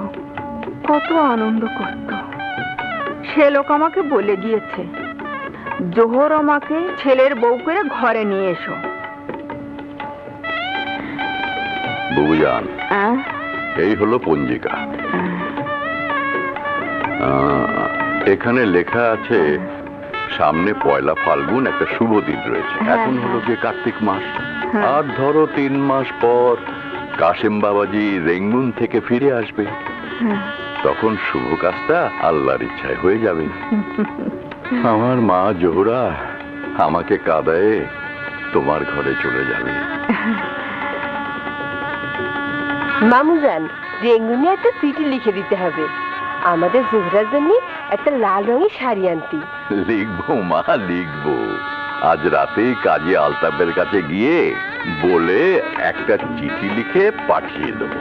Speaker 1: কত আনন্দ করত। সে লোক আমাকে বলে গিয়েছে, জোহর আমাকে ছেলের বউ করে ঘরে নিয়ে এসো।
Speaker 5: বুবুজান, এই হলো পঞ্জিকা। এখানে লেখা আছে সামনে পয়লা ফাল্গুন, একটা শুভ দিন রয়েছে। এখন হলো যে কার্তিক মাস, আর ধরো 3 মাস পর কাশেম বাবাজি রেঙ্গুন থেকে ফিরে আসবে। তখন শুভ কাজটা আল্লাহর ইচ্ছায় হয়ে যাবে। আমার মা জোহরা আমাকে কাঁদায়ে তোমার ঘরে চলে যাবে।
Speaker 11: মামুজান, রেঙ্গুনে একটা চিঠি লিখে দিতে হবে, আমাদের জোহরার জন্য একটা লাল রঙের শাড়ি আনতি।
Speaker 5: লিখবো মা, লিখবো। আজ রাতেই কাজী আলতাফের কাছে গিয়ে বলে একটা চিঠি লিখে পাঠিয়ে দেবো।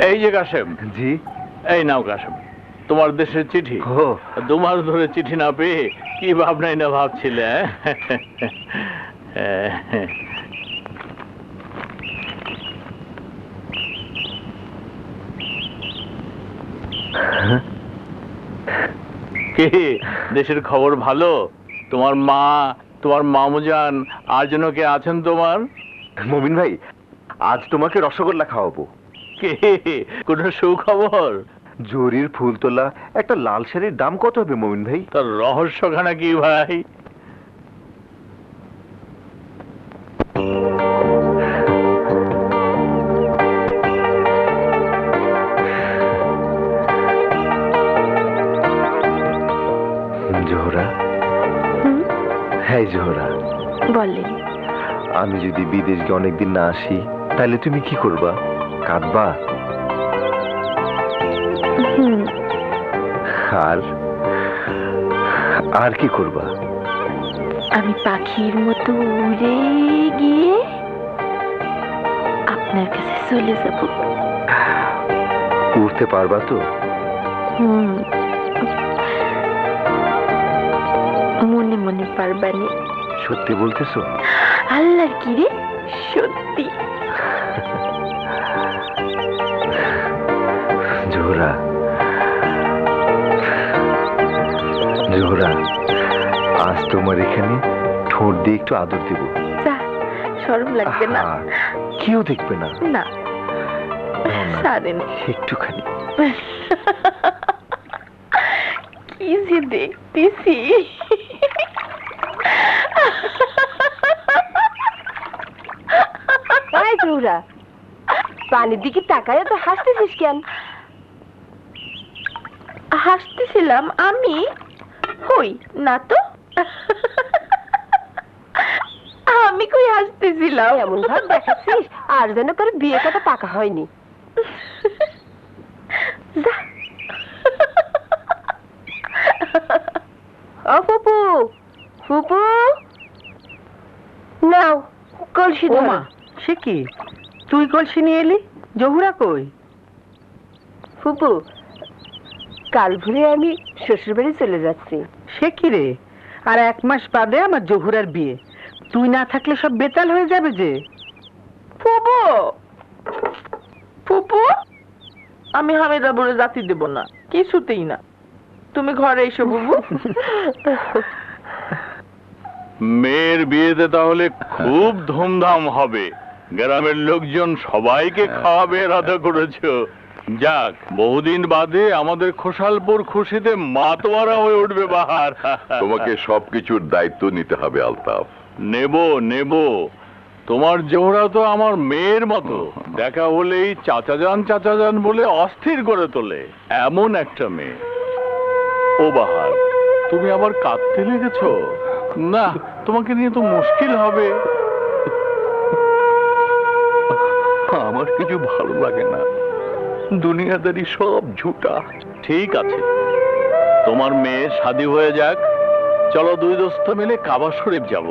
Speaker 9: এই যে কাশেম।
Speaker 2: জি।
Speaker 9: এই নাও কাশেম, তোমার দেশের চিঠি। 2 মাস ধরে চিঠি না পেয়ে কি ভাবনাই না ভাবছিলে। কি দেশের খবর ভালো? তোমার মা, তোমার মামুজান আর যেন কে আছেন তোমার?
Speaker 2: মমিন ভাই, আজ তোমাকে রসগোল্লা খাওয়াবো।
Speaker 9: কে, কোনো সুখবর?
Speaker 2: জরির ফুল তোলা একটা লাল শাড়ির দাম কত হবে মমিন ভাই?
Speaker 9: তার রহস্যখানা কি ভাই?
Speaker 2: জোহরা, হ্যাঁ জোহরা
Speaker 1: বলেন।
Speaker 2: আমি যদি বিদেশ গিয়ে অনেকদিন না আসি, তাহলে তুমি কি করবা? কাঁদবা? আর কি করবা?
Speaker 1: আমি পাখির মতো উড়ে গিয়ে আপনার কাছে চলে যাব।
Speaker 2: উড়তে পারবা তো?
Speaker 1: মনে মনে পারবানি।
Speaker 2: সত্যি বলতেছো?
Speaker 1: আল্লাহর কি রে, সত্যি।
Speaker 2: জোহরা, জোহরা, আজ তোমার এখানে ঠোঁট দিয়ে একটু আদর দেব।
Speaker 1: শরম লাগবে না?
Speaker 2: কেউ দেখবে না।
Speaker 1: না, সারেন
Speaker 2: একটুখানি।
Speaker 1: কি যে দেখতেছি।
Speaker 11: জোহরা, পানির দিকে তাকায় তো হাসতেছিস কেন?
Speaker 1: হাসতেছিলাম আমি? হই না তো। আমি কই হাসতেছিলাম?
Speaker 11: এমন ভাব দেখাচ্ছিস আর যেন তোর বিয়ে কথা পাকা হয়নি। ও ফুপু, ফুপু নাও কলসি ধরো।
Speaker 3: সে কি, তুই কলসি নিয়ে এলি? জহুরা কই?
Speaker 11: ফুপু, কাল ভোরে আমি শ্বশুর বাড়ি চলে যাচ্ছি।
Speaker 3: সে কি রে, আর 1 মাস বাদে আমার জহুরার বিয়ে, তুই না থাকলে সব বেতাল হয়ে যাবে যে।
Speaker 1: ফুপু, ফুপু, আমি হামেদা বলে জাতি দেব না, কিছুতেই না। তুমি ঘরে এসো বুবু।
Speaker 9: মেয়ের বিয়েতে তাহলে খুব ধুমধাম হবে, গ্রামের লোকজন সবাইকে খাওয়াবে রাধা করেছো। যাক, বহুদিন বাদে আমাদের খোসালপুর খুশিতে মাতোয়ারা হয়ে উঠবে বাহার।
Speaker 5: তোমাকে সবকিছুর দায়িত্ব নিতে হবে আলতাফ।
Speaker 9: নেব নেব, তোমার জোহরা তো আমার মেয়ের মতো, দেখা হলেই চাচা যান বলে অস্থির করে তোলে, এমন একটা মেয়ে। ও বাহার, তুমি আবার কাঁদতে লেগেছো? না, তোমাকে নিয়ে তো মুশকিল হবে।
Speaker 5: আমার কিছু ভালো লাগে না, দুনিয়াদারি সব ঝুটা।
Speaker 9: ঠিক আছে, তোমার মেয়ে শাদী হয়ে যাক, চলো দুই দোস্ত মিলে কাবা শরীফ যাব,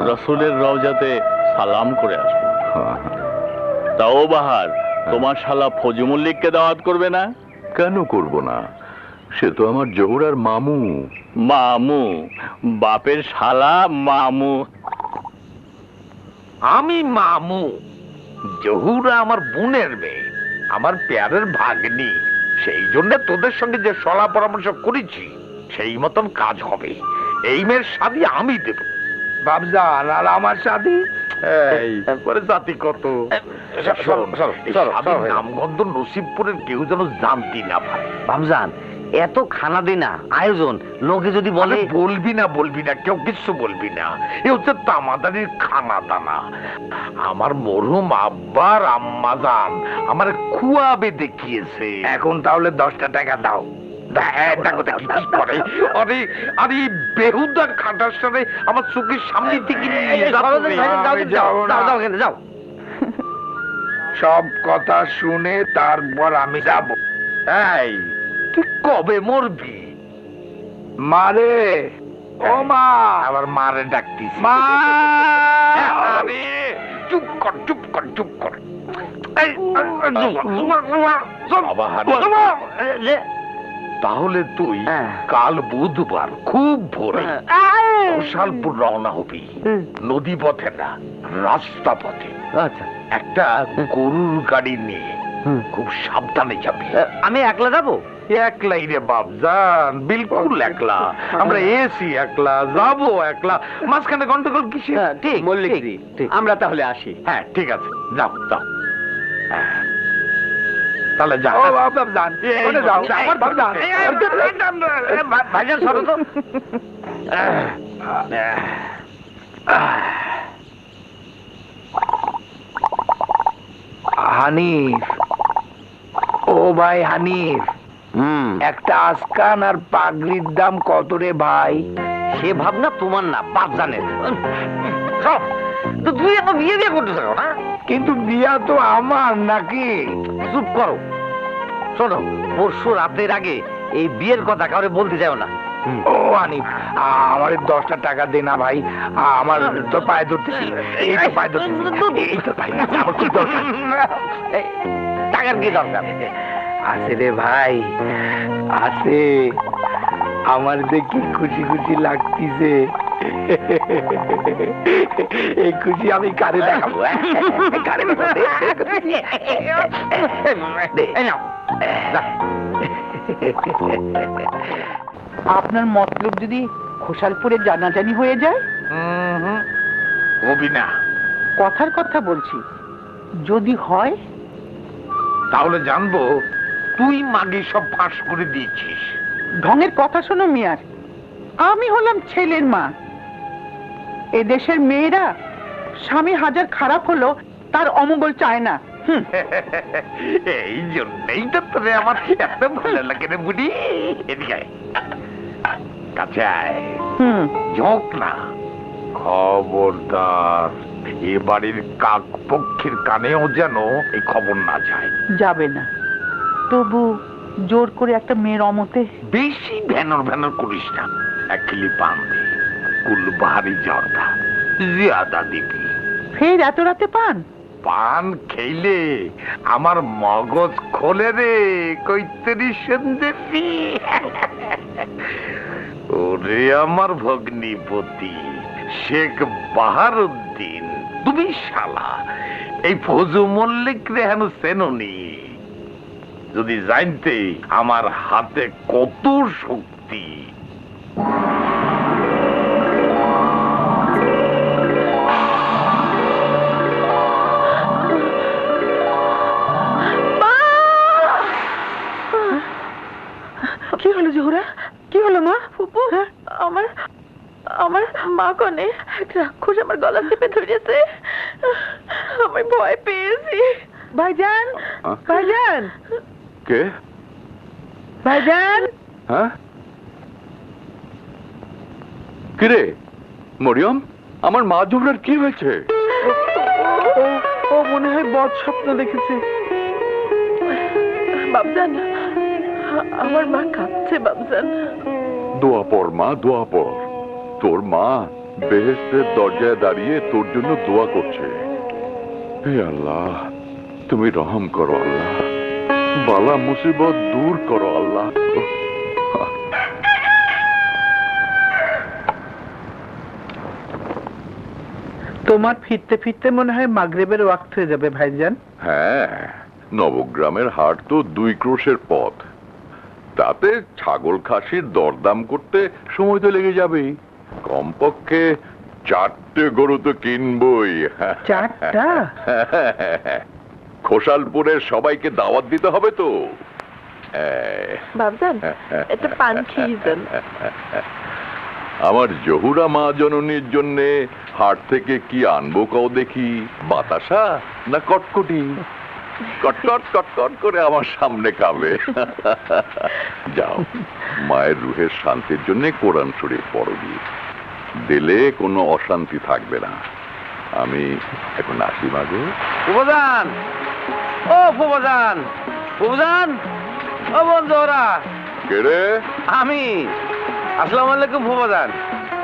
Speaker 9: রসুলের রওজাতে সালাম করে আসবো। তাও বাহার, তোমার শালা ফজু মল্লিককে দাওয়াত করবে না?
Speaker 5: কেন করব না? সে তো আমার জহুরার মামু।
Speaker 9: মামু? বাপের শালা মামু?
Speaker 7: আমি মামু, জহুরা আমার বোনের মেয়ে, আমার পেয়ারের ভাগ্নি। সেই জন্য তোদের সঙ্গে যে সলা পরামর্শ করেছি সেই মতন কাজ হবে। এই মেয়ের শাদী আমি দেব। বাবজান, আর আমার শাদী জাতি কত নামগন্ধ নসিবপুরের কেউ যেন জানতি না ভাই।
Speaker 8: বামজান, এত খানা দিনা আয়োজন, লোকে যদি বলে।
Speaker 7: বলবি না, কেউ কিছু বলবি না। এ হচ্ছে তামাদারির খানা দানা। আমার মরহুম আব্বার আম্মাজান আমার খুয়াবে দেখিয়েছে। এখন তাহলে 10টা টাকা দাও। বেহুদা খাটার সাথে আমার চোখের সামনে থেকে
Speaker 8: যাও।
Speaker 7: সব কথা শুনে তারপর আমি যাব। এই, তুই কবে মরবি? মারে, ও মা, আবার মারে ডাকতিস। মা, আরে চুপ কর। তাহলে তুই কাল বুধবার খুব ভোরে ঘোষালপুর রওনা হবি। নদী পথে না, রাস্তা পথে।
Speaker 8: আচ্ছা,
Speaker 7: একটা গরুর গাড়ি নিয়ে খুব সাবধানে যাবি।
Speaker 8: আমি একলা যাবো?
Speaker 7: একলাই রে বাপজান, বিলকুল একলা। আমরা এসি একলা, যাবো একলা, মাঝখানে গন্ডগোল কিসে?
Speaker 8: ঠিক মল্লিক, আমরা তাহলে আসি।
Speaker 7: হ্যাঁ, ঠিক আছে, যাও। তাহলে যা।
Speaker 8: ভাইজান সরো তো।
Speaker 7: হানিফ, ও ভাই হানিফ, একটা আসকান আর পাগড়ির দাম কত রে ভাই?
Speaker 8: সে ভাবনা তোমার না, বাপ জানে। তো তুই এত বিয়ে করতে চাও না?
Speaker 7: কিন্তু বিয়া তো আমার নাকি?
Speaker 8: চুপ করো। শোনো, পরশু রাতের আগে এই বিয়ের কথা কাউরে বলতে যাও না।
Speaker 7: ও হানিফ, আমার 10টা টাকা দে না ভাই। আমার তো পায়ে ধরতেছি, এই তো পায়ে ধরতেছি।
Speaker 8: টাকার কি দরকার?
Speaker 7: আছে রে ভাই, আছে। আমার দেখি খুশি খুশি লাগতিছে। এই খুশি আমি কারে দেখাবো?
Speaker 3: আপনার মতলব যদি খোসালপুরে জানাজানি হয়ে যায়?
Speaker 7: হবি না।
Speaker 3: কথার কথা বলছি, যদি হয়
Speaker 7: তাহলে জানবো তুই মাগে সব ফাঁস করে দিয়েছিস।
Speaker 3: ঢঙের কথা শোনো মিয়ার, আমি হলাম ছেলের মা। এদেশের মেয়েরা স্বামী হাজার খারাপ হলো তার অমঙ্গল চায় না।
Speaker 7: এই জন্যই তো তোরে আমার এত ভালো লাগে রে বুড়ি। এদিকে কাছে আয়, ঝোঁক না। খবরদার, এ বাড়ির কাক পক্ষীর কানেও যেন এই খবর না যায়।
Speaker 3: যাবে না, তবু জোর করে একটা মেয়ের অমতে।
Speaker 7: বেশি ভ্যানর করিস না। একলি পান দে, কুলবাহারি জর্দা জিয়াদা দিবি।
Speaker 3: ফের এত রাতে পান?
Speaker 7: পান খেলে আমার মগজ খোলে রে, কৈতরি সন্দেশি। ওরে আমার ভগ্নিপতি শেখ বাহারুদ্দিন, তুমি শালা এই ফজু মল্লিক রে হেন সেননি? যদি জানতে আমার হাতে কত শক্তি।
Speaker 1: কি হলো জোহরা? কি হলো মা? ফুপু, আমার আমার মা কনে রাক্ষস আমার গলা চেপে ধরেছে। আমি ভয় পেয়েছি।
Speaker 3: ভাইজান, ভাইজান,
Speaker 5: কে?
Speaker 3: ভাইজান।
Speaker 5: হ্যাঁ, কিরে মরিয়ম, আমার মা জোহরার কি হয়েছে?
Speaker 6: ও মনে হয় বদ স্বপ্ন দেখেছে।
Speaker 1: বাবজান, আমার মা কাঁদছে বাবজান।
Speaker 5: দোয়া পড় মা, দোয়া পড়। তোর মা বেহেশতের দরজায় দাঁড়িয়ে তোর জন্য দোয়া করছে। হে আল্লাহ, তুমি রহম করো আল্লাহ, বালা মুসিবত দূর করো আল্লাহ।
Speaker 6: তোমার ফিরতে ফিরতে মনে হয় মাগরিবের ওয়াক্ত হয়ে যাবে ভাইজান।
Speaker 5: হ্যাঁ, নবগ্রামের হাট তো 2 ক্রোশের পথ, তাতে ছাগল খাসির দরদাম করতে সময় তো লেগে যাবেই। কমপক্ষে 4টে গরু তো কিনবই।
Speaker 6: 4টা?
Speaker 5: খোসালপুরের সবাইকে দাওয়াত দিতে হবে তো।
Speaker 1: বাবজান, একটা পান খেয়ে যান।
Speaker 5: আমার জহুরা মা জননীর জন্য হাট থেকে কি আনবো কও দেখি? বাতাসা না কটকটি? কটকট কটকট করে আমার সামনে খাবে। যাও, মায়ের রুহের শান্তির জন্য কোরআন শরীফ পড়ো, দিলে কোনো অশান্তি থাকবে না। আমি এখন আসি মাগো।
Speaker 8: ফুফাজান, ও ফুফাজান, ফুফাজান, ও বোন জোহরা।
Speaker 5: কে রে?
Speaker 8: আমি। আসসালামু আলাইকুম ফুফাজান।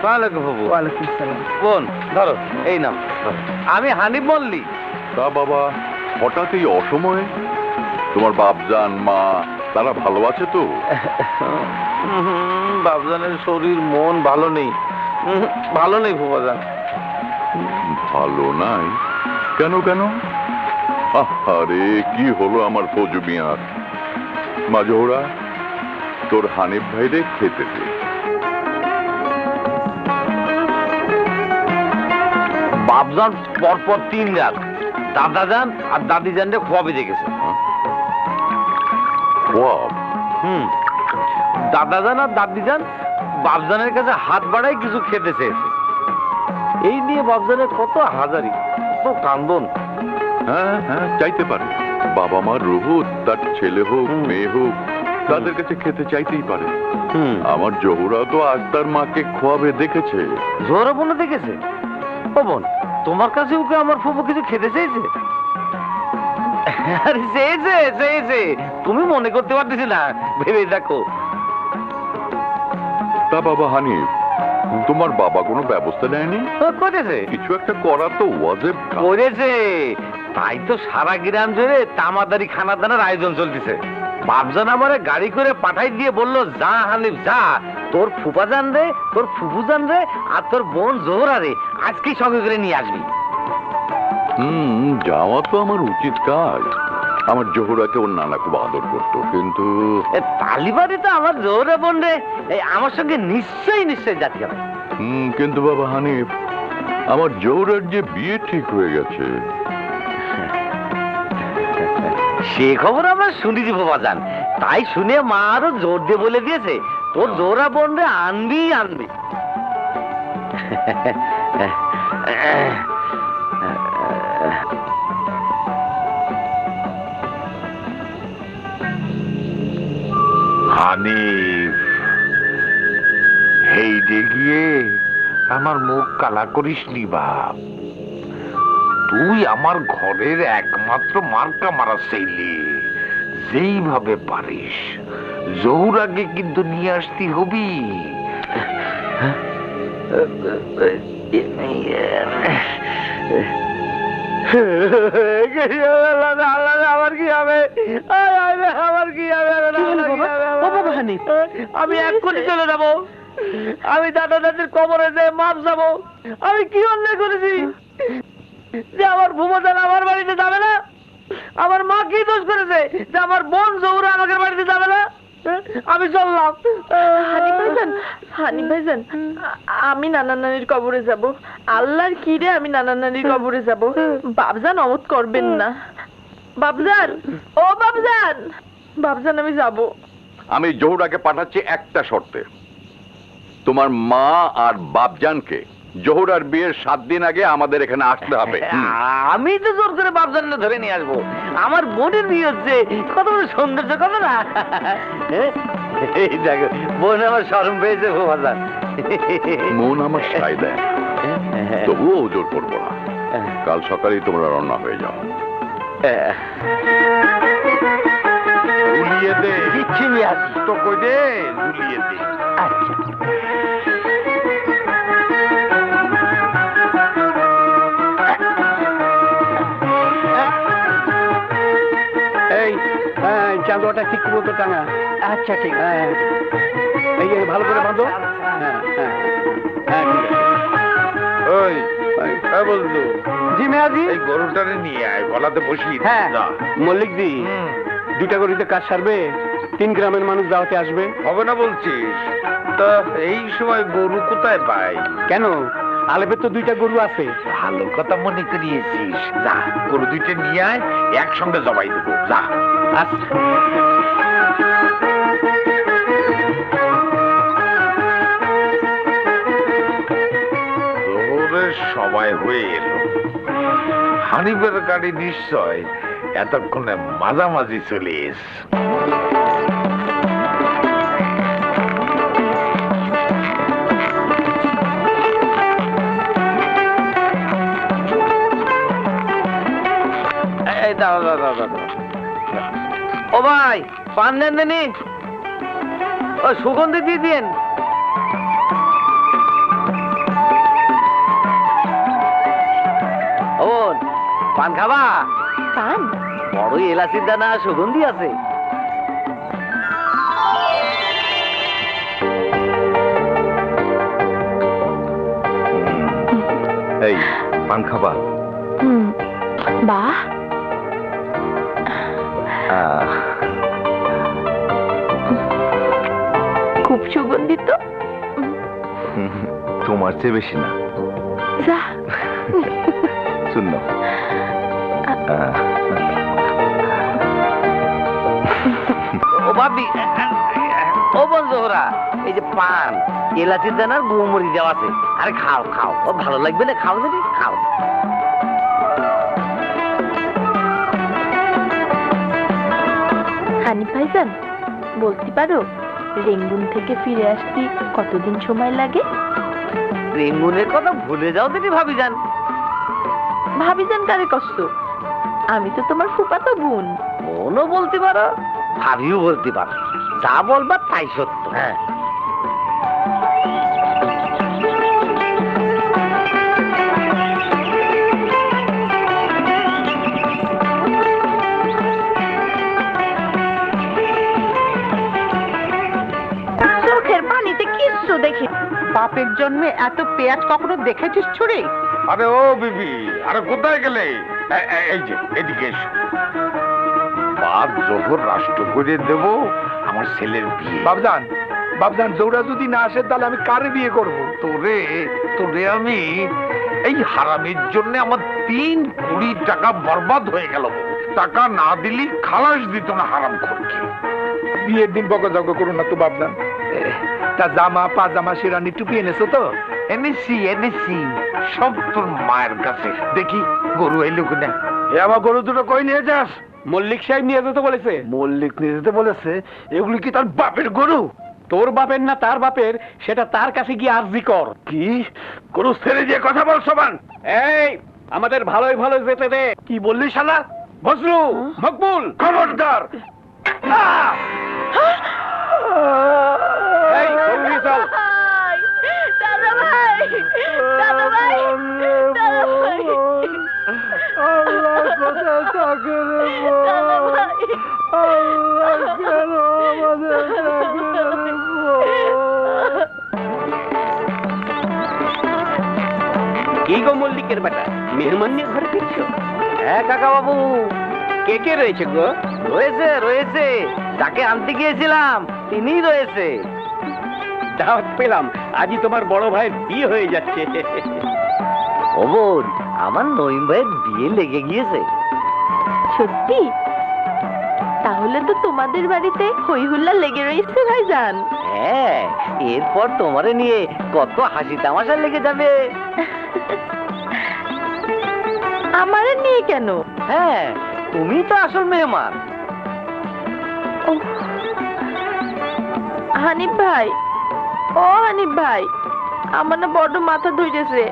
Speaker 8: ওয়ালাইকুম ফুফু।
Speaker 6: ওয়ালাইকুম সালাম।
Speaker 8: বোন ধরো, এই নাও। আমি হানিফ মল্লিক।
Speaker 5: তা বাবা, হঠাৎ এই অসময়ে? তোমার বাপজান মা তারা ভালো আছে তো?
Speaker 8: বাপজানের শরীর মন ভালো নেই। ভালো নেই ফুফাজান।
Speaker 5: ভালো নাই? কেন কেন? আরে কি হলো আমার ফজু মিয়ার? মা জোহরা, তোর হানিফ ভাইরে খেতে দে।
Speaker 8: বাপজান পরপর 3 রাত দাদা যান আর দাদি যান রে খোয়াবে দেখেছে। দাদা যান আর দাদি যান বাপজানের কাছে হাত বাড়াই কিছু খেতে চেয়েছে। এই নিয়ে বাপজানের কত হাজারি, কত কান্দন।
Speaker 5: হ্যাঁ হ্যাঁ, চাইতে পারে। বাবা মার রুহ, তার ছেলে হোক মেয়ে হোক, তাদের কাছে খেতে চাইতেই পারে। আমার জহুরা তো আজ তার মাকে খোয়াবে দেখেছে।
Speaker 8: জোহরা বোন দেখেছে? ও বোন, তোমার কাছে ওকে আমার ফুফু কিছু খেতে চেয়েছে? আরে চেয়েছে চেয়েছে, তুমি মনে করতে পারতেছি না, ভেবে দেখো।
Speaker 5: তা বাবা হানিফ, তোমার বাবা কোনো ব্যবস্থা নেয়নি?
Speaker 8: করেছে,
Speaker 5: কিছু একটা করা তো ওয়াজিব।
Speaker 8: করেছে, তাই তো সারা গ্রাম জুড়ে তামাদারি খানাদানার আয়োজন চলতেছে। বাপজান আমারে গাড়ি করে পাঠাই দিয়ে বললো, যা হানিফ যা, তোর ফুফাজান রে, তোর ফুফুজান রে আর তোর বোন জোহরা রে আজকেই সঙ্গে করে নিয়ে আসবি।
Speaker 5: যাওয়া তো আমার উচিত কাজ। আমার জহুরাকে ওর নানা খুব আদর করতো, কিন্তু
Speaker 8: তালিবাড়ি তো আমার জোহরা বোন রে আমার সঙ্গে নিশ্চয়ই নিশ্চয়ই জাতি হবে।
Speaker 5: কিন্তু বাবা হানিফ, আমার জহুরার যে বিয়ে ঠিক হয়ে গেছে।
Speaker 8: সে খবর আমরা শুনেছি বাবাজান, তাই শুনে মা আরো জোর দিয়ে বলে দিয়েছে, তোর জোহরা বোন রে আনবি আনবি।
Speaker 6: হানিফ, হেইডে গিয়ে আমার মুখ কালা করিস নি বাপ। তুই আমার ঘরের একমাত্র মার্কা মারা ছেলে, যেইভাবে পারিস জহুরাকে কিন্তু নিয়ে আসতে হবি। আমার কি হবে, আমার কি হবে? আমি এক্ষুনি চলে যাবো, আমি দাদা দাদির কবরে যে মাপ যাবো। আমি কি অন্যায় করেছি যে আমার ভুবজান আমার বাড়িতে যাবে না? আমার মা কি দোষ করেছে যে আমার বোন জহুরা আমাদের বাড়িতে যাবে না? আমি চললাম।
Speaker 1: হানিফ ভাইজান, আমি নানা নানির কবরে যাব। আল্লাহর কি রে, আমি নানা নানির কবরে যাব। বাবজান অমত করবেন না। বাবজান, ও বাবজান, বাবজান আমি যাব।
Speaker 5: আমি জহুরাকে পাঠাচ্ছি একটা শর্তে। তোমার মা আর বাপজানকে জহুরার বিয়ের 7 দিন আগে আমাদের এখানে আসতে হবে।
Speaker 8: আমি তো জোর করে বাপজানকে ধরে নিয়ে আসবো। আমার বোনের বিয়ে হচ্ছে, কত বড় সৌন্দর্য, কত না। এই দেখো, বোন আমার শরম পেয়েছে বাপজান।
Speaker 5: মন আমার সায় দেয়। তবুও জোর করবো না। কাল সকালেই তোমরা রওনা হয়ে যাও।
Speaker 7: ঝুলিয়ে দে
Speaker 8: দিচ্ছি মিয়াজি।
Speaker 7: তো কই দে, ঝুলিয়ে দে।
Speaker 8: আচ্ছা
Speaker 10: এই চাঁদোয়াটা ঠিক মতো টাঙা।
Speaker 8: আচ্ছা ঠিক
Speaker 10: হ্যাঁ, এই যে ভালো করে বাঁধো। হ্যাঁ হ্যাঁ হ্যাঁ, ঠিক আছে।
Speaker 7: ওই হ্যাঁ বলতো,
Speaker 10: জি মেয়াজি।
Speaker 7: এই গরুটারে নিয়ে আয়, গলাতে বসিয়ে দে।
Speaker 10: হ্যাঁ
Speaker 7: যা।
Speaker 10: মল্লিক দি,
Speaker 7: হুম,
Speaker 10: 2টা গরুতে কাজ সারবে, 3 গ্রামের মানুষ দাওয়াতে আসবে।
Speaker 7: হবে না বলছিস? তা এই সময় গরু কোথায় পাই?
Speaker 10: কেন, আলেপের তো 2টা গরু আছে।
Speaker 7: ভালো কথা মনে করিয়েছিস। যা, গরু 2টা নিয়ে আয়, একসঙ্গে জবাই দেবো। যা।
Speaker 10: আচ্ছা।
Speaker 7: জোহরের সময় হয়ে এলো। হানিফের গাড়ি নিশ্চয় এতক্ষণে মাঝামাঝি চলে এস।
Speaker 8: এই দাও দাও দাও দাও। ও ভাই, পান দেন দেনি, ও সুগন্ধি দিয়ে দিন। ও পান খাবা?
Speaker 1: পান?
Speaker 8: বড়ই এলাচির দানা সুগন্ধি আছে।
Speaker 2: এই পান খাবা?
Speaker 1: বাহ, খুব সুগন্ধিত।
Speaker 2: তোমার চেয়ে বেশি না।
Speaker 1: যা,
Speaker 2: শূন্য।
Speaker 8: ও ভাবি, ও বন্ধুরা, এই যে পান, এলাচির দানার গুমরি দেওয়া আছে। আরে খাও খাও, ও ভালো লাগবে না, খাও যদি খাও।
Speaker 1: হানিফ ভাইজান, বলতে পারো রেঙ্গুন থেকে ফিরে আসতে কতদিন সময় লাগে?
Speaker 8: রেঙ্গুনের কথা ভুলে যাও দিদি ভাবিজান।
Speaker 1: ভাবিজান কারে কষ্ট? আমি তো তোমার ফুফাতো বোন।
Speaker 8: বোনও বলতে পারো, ভাবিও বলতে পারো, যা বলবা তাই সত্য। হ্যাঁ,
Speaker 1: চোখের পানিতে কিচ্ছু দেখি। বাপের জন্মে এত পেঁয়াজ কখনো দেখেছিস ছুরি?
Speaker 7: আরে ও বিবি, আরে কোথায় গেলে? এই যে এদিকে এসো। বাদ জোহর রাষ্ট্র করে দেব আমার ছেলের বিয়ে।
Speaker 6: বাবজান, বাবজান, জোহরা যদি না আসে তাহলে আমি কারে বিয়ে করব?
Speaker 7: তোরে তোরে আমি এই হারামির জন্য আমার 3 কোটি টাকা বরবাদ হয়ে গেল। টাকা না দিলি খালাস দিত না হারাম খোরকে।
Speaker 6: বিয়ের দিন বকাঝকা করুন না তো বাবজান। তা জামা পাজামা শিরানি টুপি এনেছো তো?
Speaker 7: এনেছি এনেছি, সব তোর মায়ের কাছে। দেখি গরু এলো কিনা।
Speaker 6: এ আমার গরু দুটো কই নিয়ে যাস?
Speaker 10: মল্লিক সাহেব নিয়ে যেতে বলেছে।
Speaker 6: মল্লিক নিয়ে যেতে বলেছে? এগুলি কি তার বাপের গরু?
Speaker 10: তোর বাপের না তার বাপের, সেটা তার কাছে গিয়ে আরজি কর।
Speaker 6: কি গরু ছেড়ে দিয়ে কথা বল সবান?
Speaker 10: এই, আমাদের ভালোই ভালো যেতে দে।
Speaker 6: কি বললি শালা?
Speaker 10: বজলু, মকবুল,
Speaker 6: খবরদার!
Speaker 10: এই গরু নিয়ে চল।
Speaker 1: দাদা ভাই, দাদা ভাই, দাদা ভাই,
Speaker 6: আল্লাহ কোথায় থাকে রে বল?
Speaker 1: দাদা ভাই,
Speaker 6: আল্লাহ কেন আমাদের থাকে রে বল?
Speaker 10: কি গো মল্লিকের বেটা, মেহমান নিয়ে ঘরে ফিরছো?
Speaker 8: হ্যাঁ কাকা বাবু,
Speaker 10: কে কে রয়েছে গো?
Speaker 8: রয়েছে রয়েছে, যাকে আনতে গিয়েছিলাম তিনিই রয়েছে।
Speaker 10: দাওয়াত পেলাম, আজই তোমার বড় ভাইয়ের বিয়ে হয়ে যাচ্ছে।
Speaker 8: ও বোন, আমার নইম ভাইয়ের বিয়ে লেগে গিয়েছে।
Speaker 1: সত্যি? তাহলে তো তোমাদের বাড়িতে হই হুল্লা লেগে রয়েছে ভাইজান।
Speaker 8: হ্যাঁ, এরপর তোমারে নিয়ে কত হাসি তামাশা লেগে যাবে।
Speaker 1: আমারে নিয়ে কেন?
Speaker 8: হ্যাঁ, তুমি তো আসল মেহমান।
Speaker 1: ওহ, হানিফ ভাই, ও হানিফ ভাই, আমার না বড্ড মাথা ধরেছে।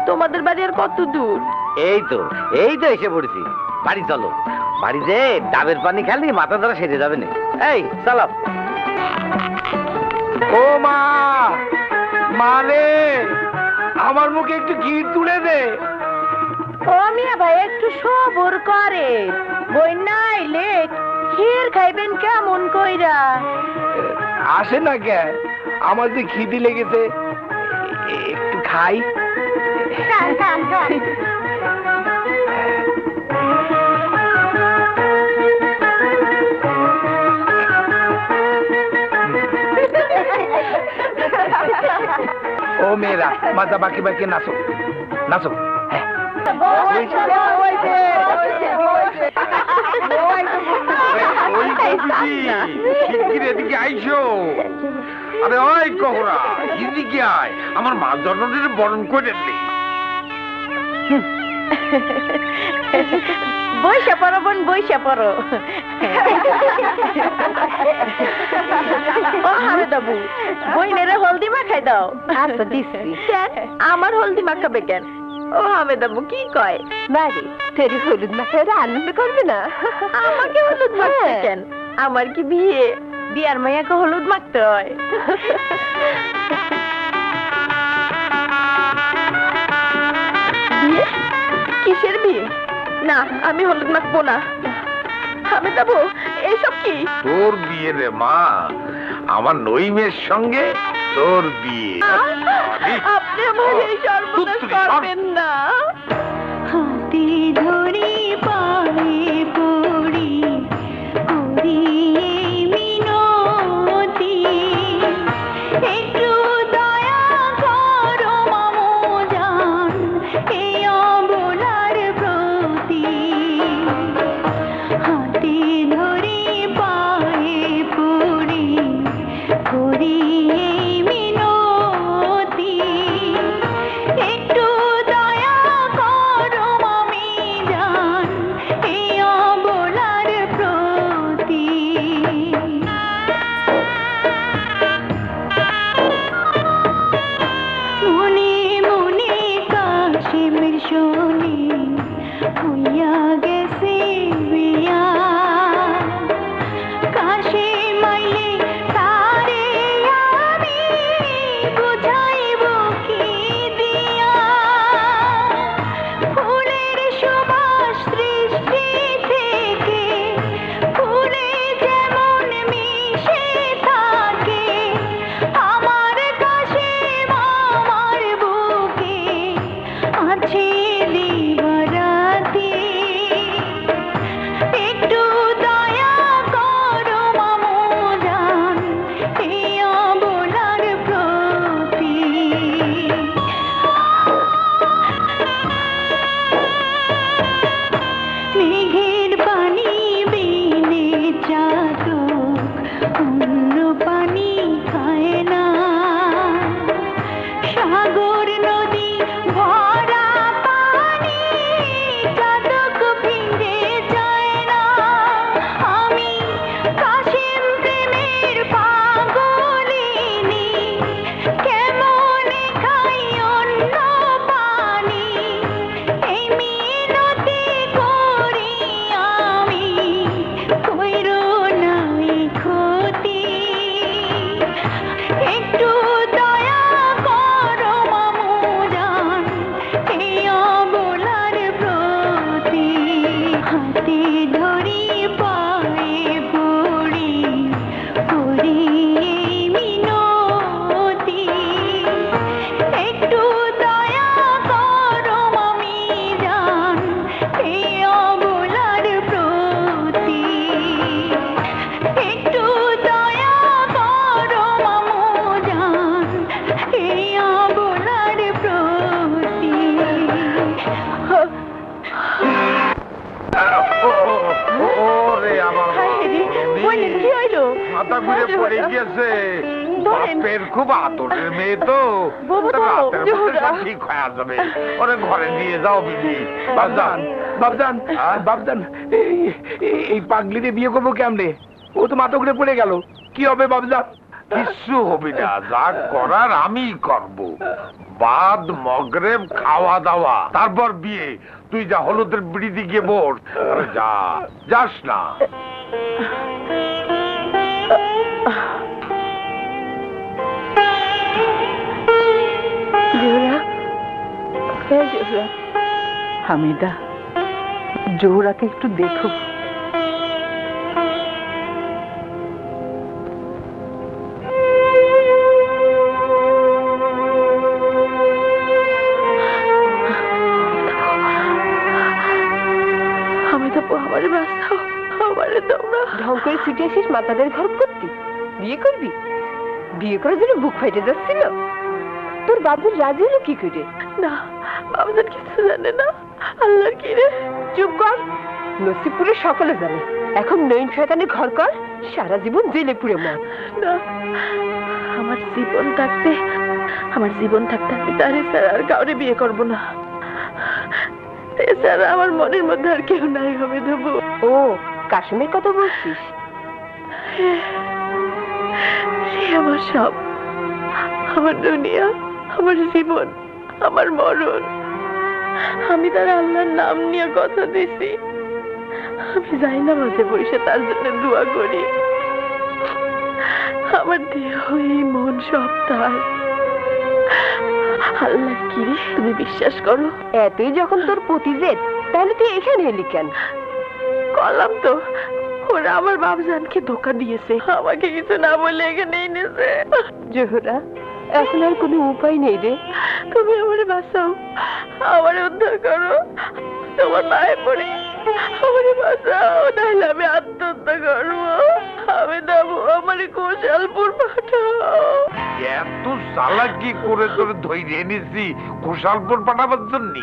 Speaker 1: তোমাদের বাড়ি আর কত দূর?
Speaker 8: এই তো এসে পড়েছি। বাড়ি চলো, বাড়িতে ডাবের পানি খালি মাথা ধরা সেরে যাবে না। এই চলো।
Speaker 6: ও মা, মানে আমার মুখে একটু ঘি তুলে দে।
Speaker 1: ও মিয়া ভাই একটু সবর করে, বই নাইলে ক্ষীর খাইবেন কেমন কইরা?
Speaker 6: আসে না কে, আমার যে খিদি লেগেছে, একটু খাই। ও মেয়েরা, মাজা বাকি বাকি নাচো নাচো। এদিকে আইসো। আরে ওই কহরা, এদিকে আয়, আমার মা জন্মদিনে বরণ করে দে।
Speaker 1: বইসা পড়ো বোন, বইসা পড়ো। ও হামেদাবু, বইনেরে হলদি মাখাই দাও।
Speaker 11: আচ্ছা দিচ্ছি।
Speaker 1: কেন আমার হলদি মাখাবে কেন? ও হামেদাবু কি কয়?
Speaker 11: বাড়ি তোর হলুদ মাখায় ওরা আনন্দ করবে না?
Speaker 1: আমাকে হলুদ মাখতে কেন? আমার কি বিয়ে? বিয়ার মাইয়াকে হলুদ মাখতে হয়? বিয়ে? কিসের বিয়ে? না, আমি হলুদ মাখবো না। হামেদাবু, এইসব কি?
Speaker 6: তোর বিয়ে রে মা, আমার নইমের সঙ্গে তোর বিয়ে।
Speaker 1: আপনি আমার এই সর্বনাশ করবেন না।
Speaker 4: হাতে ধরে পায়ে পড়ি করি মিনতি, একটু দয়া করো মামু জান এই অবলার প্রতি। হাতে ধরে পায়ে পড়ি করি মিনতি, একটু দয়া করো মামি জান এই অবলার প্রতি। মনে মনে কাশিমের শোনে হইয়া গেছে বিয়া, কাশিম আইলে তারে আমি বুঝাইব কি দিয়া। ফুলের সুবাস সৃষ্টি থেকে ফুলে যেমন মিশে থাকে, আমার কাশিম আমার বুকে আছে দিবারাতি। একটু দয়া করো মামু জান এই অবলার প্রতি। মেঘের পানি বিনে চাতক অন্য পানি খায় না, সাগর নদী ভরা পানি চাতক ফিরে যায় না। আমি কাশিম প্রেমের পাগলিনী, কেমনে খাই অন্য পানি, এই মিনতি করি আমি কইরো নাই ক্ষতি। একটু দয়া করো মামু জান এই অবলার প্রতি। হাতে ধরি পায়ে পড়ি করি মিনতি, একটু দয়া করো মামি জান এই অবলার প্রতি। একটু দয়া করো মামু জান এই অবলার প্রতি।
Speaker 6: ওরে আমার
Speaker 1: বইনের কি হইলো?
Speaker 6: মাথা ঘুরে পড়ে গেছে। বাপের খুব আদরের মেয়ে তো,
Speaker 1: বাবু তো,
Speaker 6: রাতের মধ্যে
Speaker 1: জহুরা।
Speaker 6: সব ঠিক হয়ে যাবে। ওরে ঘরে নিয়ে যাও বিবি। বাবজান, বাবজান, বাবজান, এই পাগলিতে বিয়ে করবো কেমনে? ও তো মাথা ঘুরে পড়ে গেল, কি হবে বাবজান?
Speaker 7: কিচ্ছু হবে না, যা করার আমি করব। বাদ মগরেব খাওয়া দাওয়া, তারপর বিয়ে। তুই যা হলুদের বিড়িতে গিয়ে বস। আরে যা, যাস না।
Speaker 3: হামিদা, জোহরাকে একটু দেখো।
Speaker 11: ঢং করে ছুটে আসিস মাতাদের ঘর করতি? বিয়ে করবি? বিয়ে করার জন্য বুক ফাইটে যাচ্ছিল? তোর বাবুর রাজি হলো কি করে?
Speaker 1: না, বাবুজান কিছু জানে না। আল্লাহর কি রে?
Speaker 11: চুপ কর। নসিবপুরে সকলে জানে। এখন নইন শয়তানের ঘর কর, সারা জীবন জেলে পুড়ে মর।
Speaker 1: না, আমার জীবন থাকতে আমি তারে ছাড়া আর কাউরে বিয়ে করবো না। এছাড়া আমার মনের মধ্যে আর কেউ নাই হবে দেবো।
Speaker 11: ও, কাশিমের কথা বলছিস?
Speaker 1: সে আমার সব, আমার দুনিয়া, আমার জীবন, আমার মরণ। আমি তার আল্লাহর নাম নিয়ে কথা দিছি। আমি যাই না মাঝে বসে তার জন্য দোয়া করি। আমার দেহ, এই মন সব তার। আল্লাহ কি রে, তুমি বিশ্বাস করো?
Speaker 11: এতই যখন তোর পতি জেদ, তাহলে তুই এখানে এলি কেন?
Speaker 1: করলাম তো, ওরা আমার বাবজানকে ধোকা দিয়েছে, আমাকে কিছু না বলে এখানে এনেছে।
Speaker 11: জোহরা, এখন আর কোনো উপায় নেই রে।
Speaker 1: তুমি আমারে বাঁচাও, আমারে উদ্ধার করো, তোমার পায়ে পড়ে আমারে বাঁচাও, নাহলে আমি আত্মহত্যা করবো। আমি দেবো, আমারে কোশালপুর পাঠাও।
Speaker 7: এত চালাকি করে তোর ধৈর্য এনেছি কোশালপুর পাঠাবার জন্য?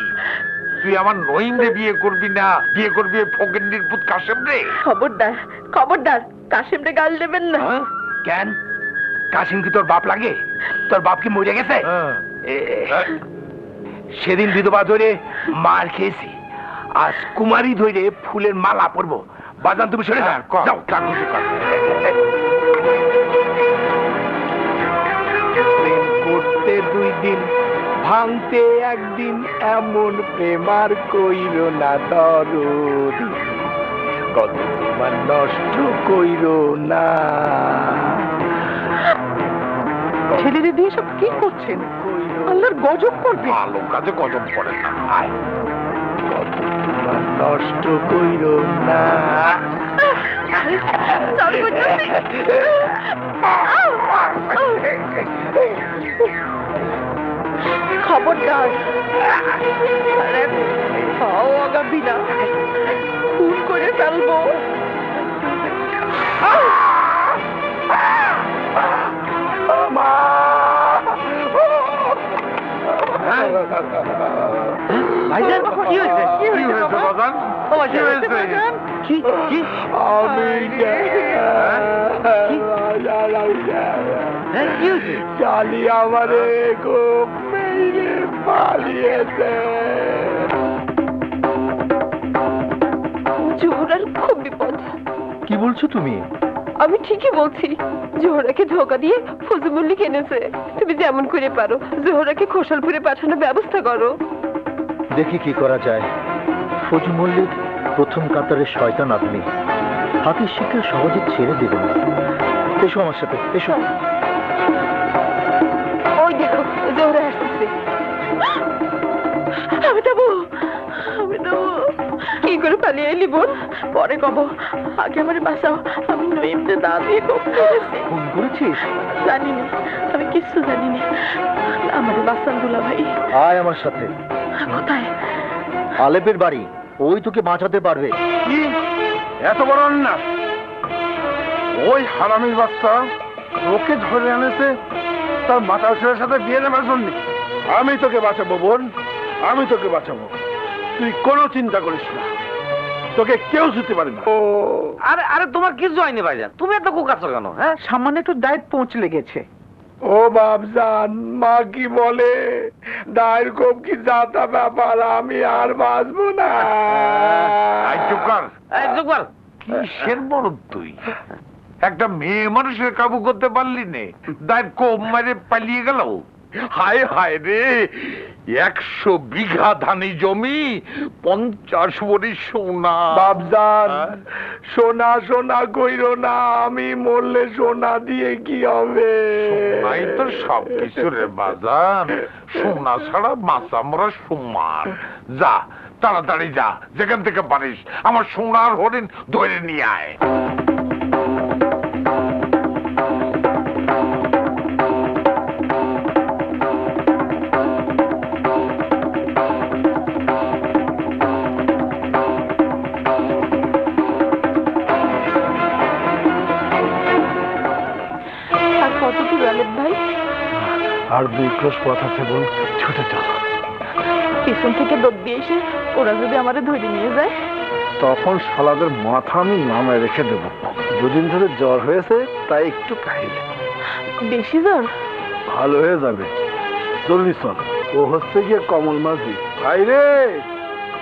Speaker 7: তুই আমার নইমরে বিয়ে করবি না, বিয়ে করবি ফকিন্নির পুত কাশেম রে?
Speaker 1: খবরদার, খবরদার, কাশিম রে গাল দেবেন না।
Speaker 6: কেন? কাশিম কি তোর বাপ লাগে? তোর বাপ কি মরে গেছে? সেদিন বিধবা ধরে মার খেয়েছি, আজ কুমারী ধরে ফুলের মালা পরবো। বাজান তুমি সরে যাও। প্রেম করতে 2 দিন, ভাঙতে 1 দিন, এমন প্রেমার কইর না দরদি, কত তোমার নষ্ট কইর না।
Speaker 3: ছেলেদের দিয়ে সব কি করছেন? আল্লাহর গজব করবে।
Speaker 7: ভালো কাজে গজব করে না। আয়,
Speaker 6: কত তোমার নষ্ট কইর না।
Speaker 1: খবরদার, খাও আগাবি না, খুন করে ফেলবো।
Speaker 6: ভাইজান, কি হয়েছে?
Speaker 7: কি হয়েছে বাজান? কি হয়েছে?
Speaker 6: চালি আমারে খুব মেরে পালিয়েছে।
Speaker 11: জোহরার খুব বিপদ।
Speaker 2: কি বলছো তুমি?
Speaker 11: আমি ঠিকই বলছি। জোহরাকে ধোকা দিয়ে ফজু মল্লিক এনেছে। তুমি যেমন করে পারো জোহরাকে খোসালপুরে পাঠানোর ব্যবস্থা করো।
Speaker 2: দেখি কি করা যায়। ফজু মল্লিক প্রথম কাতারের শয়তান আদমি, হাতের শিক্ষা সহজে ছেড়ে দেবে না। এসো আমার সাথে, এসো।
Speaker 11: ওই দেখো, জোহরা আসতেছে।
Speaker 1: আমি দেবো, আমি দেবো।
Speaker 11: কি করে পালিয়ে এলি বোন?
Speaker 1: পরে কব, আগে আমার বাঁচাও। আমি নইমদের দা দিয়ে খুব করেছি।
Speaker 2: ফোন করেছিস?
Speaker 1: জানি না, আমি কিচ্ছু জানি না। আমার বাঁচান দুলা ভাই।
Speaker 2: আয় আমার সাথে।
Speaker 1: কোথায়?
Speaker 2: আলেপের বাড়ি, ওই তোকে বাঁচাতে পারবে।
Speaker 6: কি এত বড় না? ওই হারামির বাচ্চা ওকে ধরে এনেছে তার মাতাল ছেলের সাথে বিয়ে নেবার জন্য। আমি তোকে বাঁচাবো বোন, আমি তোকে বাঁচাবো। তুই কোনো চিন্তা করিস না, তোকে কেউ ছুতে পারে না।
Speaker 8: আরে আরে, তোমার কিছু হয়নি ভাইজান, তুমি এত কুকাচ্ছ কেন? হ্যাঁ,
Speaker 3: সামান্য একটু দায়িত পৌঁছে লেগেছে।
Speaker 6: ও বাপজান, মা কি বলে, দায়ের খুব কি জাতা ব্যাপার, আমি আর বাঁচবো না।
Speaker 7: চুপ কর।
Speaker 8: চুপ কর।
Speaker 7: কিসের বড় তুই? একটা মেয়ে মানুষের কাবু করতে পারলি নে, দায় কোপ মারে পালিয়ে গেল। হায় হায় রে, 100 বিঘা ধানি জমি, 50 ভরি সোনা।
Speaker 6: বাপজান, সোনা সোনা কইরো না, আমি মরলে সোনা দিয়ে কি হবে?
Speaker 7: সোনাই তো সবকিছু রে বাজান, সোনা ছাড়া মাথা মরা সমান। যা তাড়াতাড়ি যা, যেখান থেকে পারিস আমার সোনার হরিণ ধরে নিয়ে আয়।
Speaker 1: আর কত দূর আলেপ ভাই?
Speaker 6: আর 2 ক্রোশ পথ আছে বোন, ছুটে চল।
Speaker 1: পিছন থেকে দৌড় দিয়ে এসে ওরা যদি আমারে ধরে নিয়ে যায়?
Speaker 6: তখন শালাদের মাথা আমি নামায় রেখে দেব। 2 দিন ধরে জ্বর হয়েছে, তাই একটু কাহিল।
Speaker 1: বেশি জ্বর?
Speaker 6: ভালো হয়ে যাবে, জলদি চল। ও হচ্ছে গিয়ে কমল মাঝি। ভাই রে,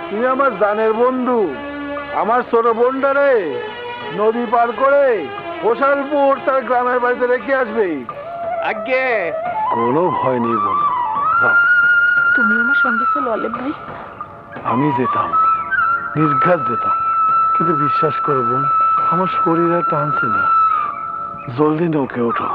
Speaker 6: তুমি আমার জানের বন্ধু, আমার ছোট বোনটা রে নদী পার করে হোসালপুর তার গ্রামের বাড়িতে রেখে আসবে।
Speaker 10: আগে
Speaker 6: কোনো ভয় নেই বোন,
Speaker 1: তুমি আমার সঙ্গে চলো আলেপ ভাই।
Speaker 6: আমি যেতাম, নির্ঘাত যেতাম, কিন্তু বিশ্বাস করো বোন, আমার শরীর আর টানছে না। জলদি নৌকে ওঠো।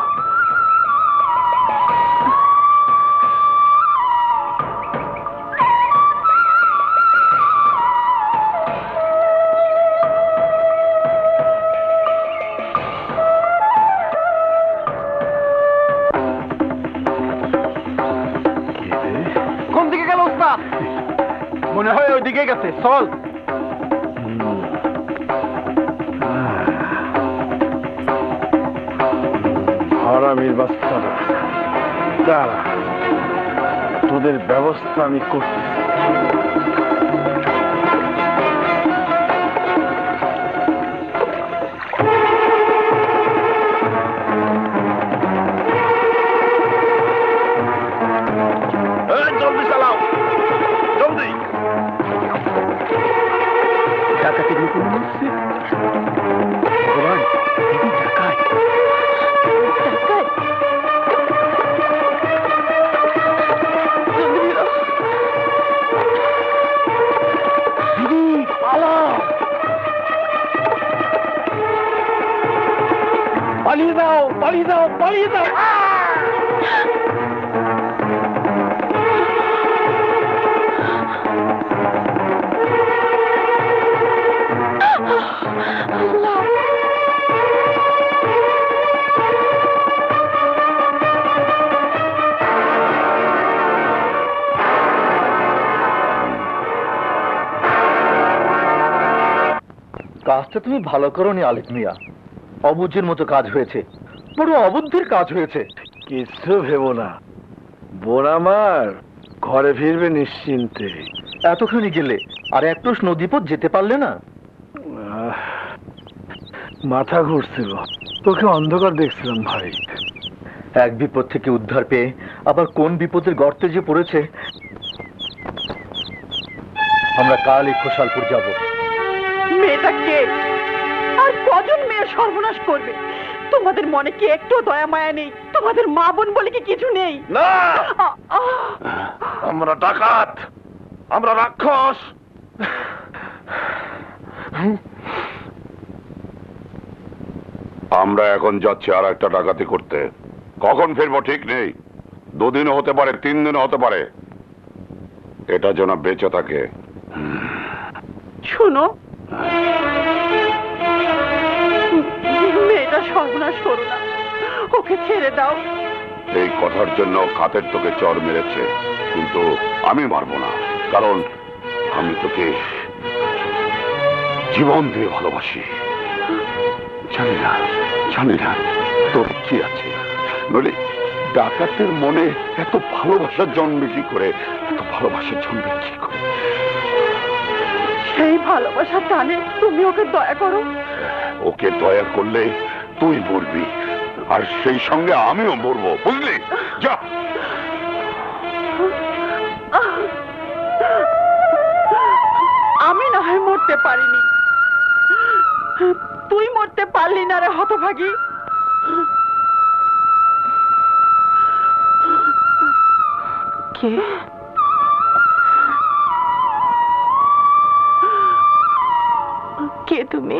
Speaker 10: কোন দিকে গেল ওস্তাদ? মনে হয় ওই দিকে গেছে, চল।
Speaker 6: হারামির বাচ্চারা, দাঁড়া, তোদের ব্যবস্থা আমি করতেছি।
Speaker 10: জলদি চালাও, জলদি। ডাকাতি নতুন হচ্ছে ভগবান, ডাকাত। দিদি পালাও, পালিয়ে যাও, পালিয়ে যাও, পালিয়ে যাও।
Speaker 2: কাজটা তুমি ভালো করোনি আলিফ মিয়া, অবুঝের মতো কাজ হয়েছে, বড় অবুদ্ধির কাজ হয়েছে।
Speaker 6: কিছু ভেবো না বোন, আমার ঘরে ফিরবে নিশ্চিন্তে।
Speaker 2: এতখানি গেলে আর এক ক্রোশ নদীপথ যেতে পারলে না?
Speaker 6: মাথা ঘুরছিল, তোকে অন্ধকার দেখছিলাম ভাই।
Speaker 2: এক বিপদ থেকে উদ্ধার পেয়ে আবার কোন বিপদের গর্তে যে পড়েছে। আমরা কালই খোসালপুর যাব।
Speaker 1: মেয়েটা কে? আর কজন মেয়ে সর্বনাশ করবে? তোমাদের মনে কি একটু দয়া মায়া নেই? তোমাদের মা বোন বলে কি কিছু নেই?
Speaker 6: না, আমরা ডাকাত, আমরা রাক্ষস।
Speaker 5: আমরা এখন যাচ্ছি আর একটা ডাকাতি করতে। কখন ফিরবো ঠিক নেই, 2 দিনও হতে পারে, 3 দিনও হতে পারে। এটা যেন বেঁচে থাকে।
Speaker 1: শোনো, মেয়েটা সর্বনাশ করো না, ওকে ছেড়ে দাও।
Speaker 5: এই কথার জন্য কাতের তোকে চর মেরেছে, কিন্তু আমি মারবো না, কারণ আমি তোকে জীবন দিয়ে ভালোবাসি। জানি না তোর কি আছে, নইলে ডাকাতের মনে এত ভালোবাসা জন্মে কি করে, এত ভালোবাসা জন্মে কি করে?
Speaker 1: সেই ভালোবাসার টানে তুমি ওকে দয়া করো।
Speaker 5: ওকে দয়া করলে তুই মরবি, আর সেই সঙ্গে আমিও মরবো, বুঝলি? যা।
Speaker 1: আমি না হয় মরতে পারিনি, তুই মরতে পারলি না রে হতভাগী। কে? কে তুমি?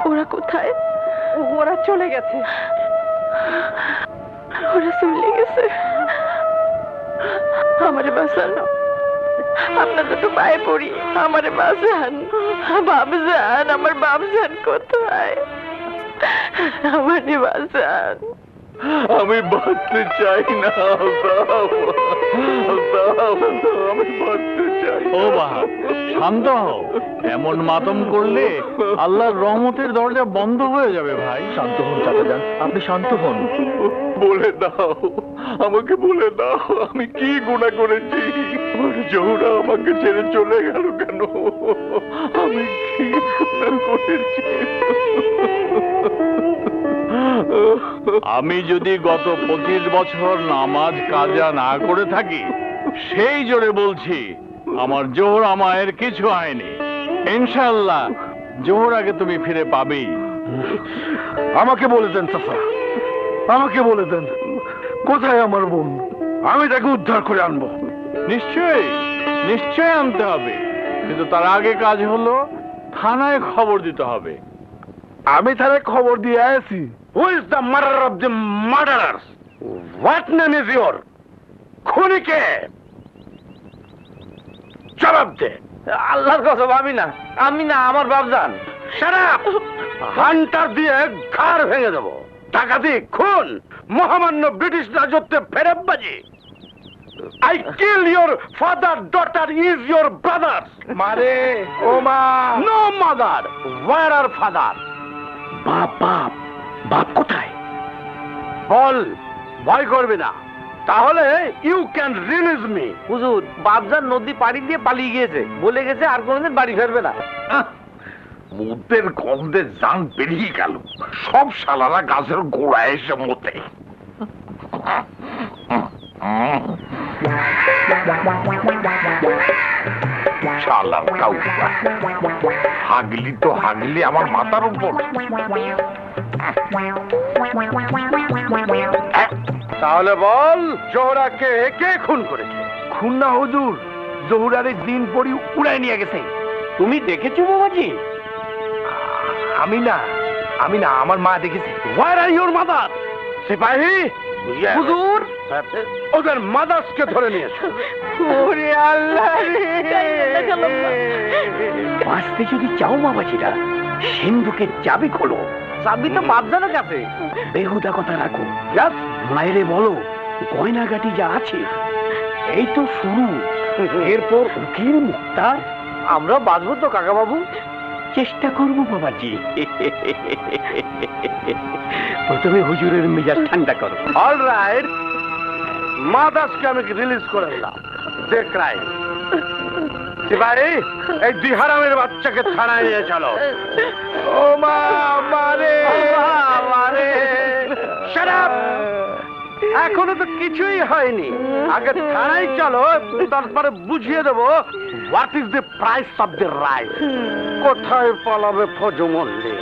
Speaker 1: ওরা কোথায়? ওরা চলে গেছে। ওরা চলে গেছে। আমারে বাঁচানো, আপনাদের তো পায়ে পড়ি, আমারে বাঁচান। বাবজান, আমার বাবজান কোথায়? আমারে বাঁচান।
Speaker 5: আমি বাঁচতে চাই না, আমি বাঁচতে চাই।
Speaker 9: ও বাবা, শান্ত হও। এমন মাতম করলে আল্লাহর রহমতের দরজা বন্ধ হয়ে যাবে ভাই।
Speaker 10: শান্ত হন চাচাজান, আপনি শান্ত হন।
Speaker 5: বলে দাও, আমাকে বলে দাও, আমি কি গুনাহ করেছি? আমার জহুরা আমাকে ছেড়ে চলে গেল কেন? আমি কি গুনাহ করেছি?
Speaker 9: আমি যদি গত 25 বছর নামাজ কাজা না করে থাকি, সেই জোরে বলছি আমার জোহরা মায়ের কিছু হয়নি। ইনশাআল্লাহ জোহরাকে তুমি ফিরে পাবেই।
Speaker 6: আমাকে বলে দেন চাচা, আমাকে বলে দেন কোথায় আমার বোন, আমি তাকে উদ্ধার করে আনবো।
Speaker 9: নিশ্চয়ই নিশ্চয়ই আনতে হবে, কিন্তু তার আগে কাজ হলো থানায় খবর দিতে হবে।
Speaker 6: আমি তাহলে খবর দিয়ে আছি। Who is the murder of the murderers? What name is your? খুনিকে জবাব দে।
Speaker 8: আল্লাহর কসম আমি না, আমি না, আমার বাপজান।
Speaker 6: Shut up! হান্টার দিয়ে ঘাড় ভেঙে দেবো। ডাকাতি, খুন, মহামান্য ব্রিটিশ রাজত্বে ফেরতবাজি। I kill your father, daughter is your brother.
Speaker 10: মারে ও মা,
Speaker 6: No mother. Where are father?
Speaker 10: বাপ বাপ বাপ কোথায়?
Speaker 6: বল, ভয় করবি না, তাহলে ইউ ক্যান রিলিজ মি।
Speaker 8: হুজুর, বাপজান নদী পাড়ি দিয়ে পালিয়ে গিয়েছে, বলে গেছে আর কোনোদিন বাড়ি ফিরবে না।
Speaker 7: মুতের গন্ধে জান বেরিয়ে গেল। সব শালারা গাছের গোড়ায় এসে মতে। শালার কাউয়া, হাগলি তো হাগলি আমার মাথার উপর।
Speaker 6: তাহলে বল, জোহরাকে কে খুন করেছে?
Speaker 10: খুন না হুজুর, জহুরারে দিন পরি উড়াই নিয়ে গেছে।
Speaker 8: তুমি দেখেছো বাবাজি?
Speaker 10: আমি না, আমি না, আমার মা দেখেছে।
Speaker 6: Where are your mother? সিপাহী,
Speaker 8: হুজুর,
Speaker 6: ওদের মাদার্সকে ধরে নিয়েছে।
Speaker 1: ওরে আল্লাহ রে!
Speaker 10: বাঁচতে যদি চাও বাবাজিরা, সিন্ধুকের চাবি খোলো।
Speaker 8: চাবি তো বাপজানের কাছে।
Speaker 10: বেহুদা কথা রাখো। মায়েরে বলো গয়নাগাটি যা আছে এই তো শুরু, এরপর উকিল মুক্তার।
Speaker 8: আমরা বাঁচবো তো কাকা বাবু?
Speaker 10: চেষ্টা করবো বাবাজি। প্রথমে হুজুরের মেজাজ ঠান্ডা করো।
Speaker 6: অল রাইট, মাদার্সকে আমি রিলিজ করে দিলাম। দেখ রাই সিপাহী, এই দিহারামের বাচ্চাকে থানায় নিয়ে চলো।
Speaker 10: ও মা, মারে
Speaker 6: মারে! Shut up! এখনো তো কিছুই হয়নি, আগে থানায় চলো, তারপরে বুঝিয়ে দেবো what is the price of the right. কোথায় পালাবে Fazu Mallick?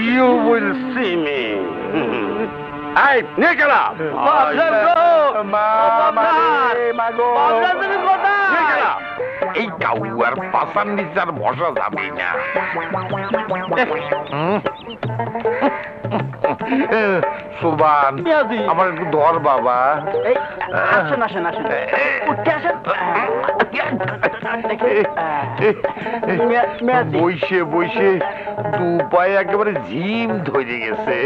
Speaker 6: You will see me. এই নিয়ে গেলাম।
Speaker 7: এই কাউয়ার পাশার নিচে আর বসা যাবে না। সুবান, আমার একটু ধর বাবা।
Speaker 10: আসেন আসেন আসেন, উঠতে আসেন।
Speaker 7: বইসে বইসে দু পায়ে একেবারে ঝিম ধরে গেছে।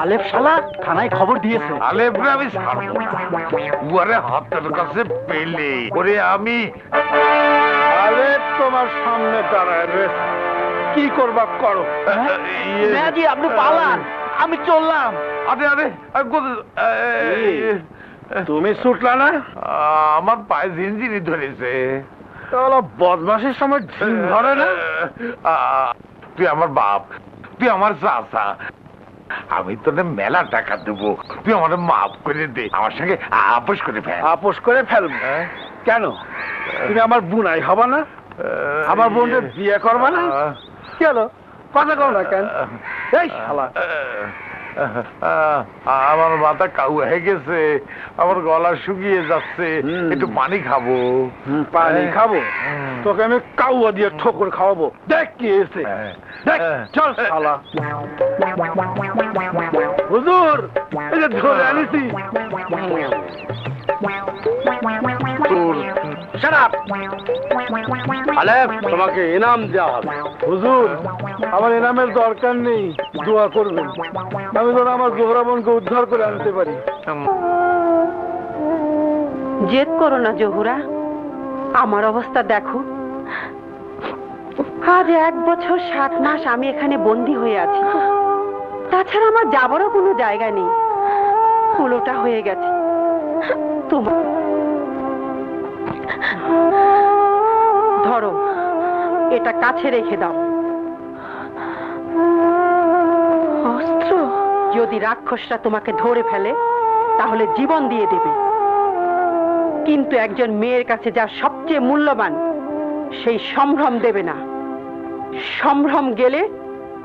Speaker 10: আলেপ শালা থানায় খবর দিয়েছে।
Speaker 7: আলেপরে আমি ছাড়বো না, উয়ারে হাতের কাছে পেলে ওরে আমি।
Speaker 6: আরে তোমার সামনে দাঁড়ায় রে, কি করবা করো।
Speaker 10: মেয়াজি আপনি পালান, আমি চললাম।
Speaker 7: আরে আরে
Speaker 6: তুমি ছুটলা না?
Speaker 7: আমার পায়ে ঝিনঝিনি ধরেছে।
Speaker 6: তাহলে বদমাসের সময় ঝিম ধরে না?
Speaker 7: তুই আমার বাপ, তুই আমার চাচা, আমি তোকে মেলা টাকা দেবো, তুই আমার মাফ করে দে, আমার সঙ্গে আপোষ করে ফেল।
Speaker 6: আপোষ করে ফেলবো? কেন, তুমি আমার বুনাই হবা না? আমার বোনকে বিয়ে করবা না? কি হলো, কথা কও না কেন? এই শালা,
Speaker 7: আমার মাথা কাউ হয়ে গেছে, আমার গলা শুকিয়ে যাচ্ছে, একটু পানি খাবো।
Speaker 6: পানি খাবো? তোকে আমি কাউয়া দিয়ে ঠোকর খাওয়াবো, দেখ কি হয়েছে। দেখ, চল শালা। হুজুর, এই যে ধরে আনিছি। তোমাকে ইনাম দেওয়া হবে। হুজুর, আমার ইনামের দরকার নেই, দোয়া করবেন, আমি যেন আমার জোহরা বোনকে উদ্ধার করে আনতে পারি।
Speaker 12: জেদ করো না জহুরা, আমার অবস্থা দেখো। আজ 1 বছর 7 মাস আমি এখানে বন্দী হয়ে আছি। তাছাড়া আমার যাবারও কোনো জায়গা নেই, উলোটা হয়ে গেছে। তোমার ধরো, এটা কাছে রেখে দাও। অস্ত্র? যদি রাক্ষসরা তোমাকে ধরে ফেলে তাহলে জীবন দিয়ে দেবে, কিন্তু একজন মেয়ের কাছে যা সবচেয়ে মূল্যবান সেই সম্ভ্রম দেবে না। সম্ভ্রম গেলে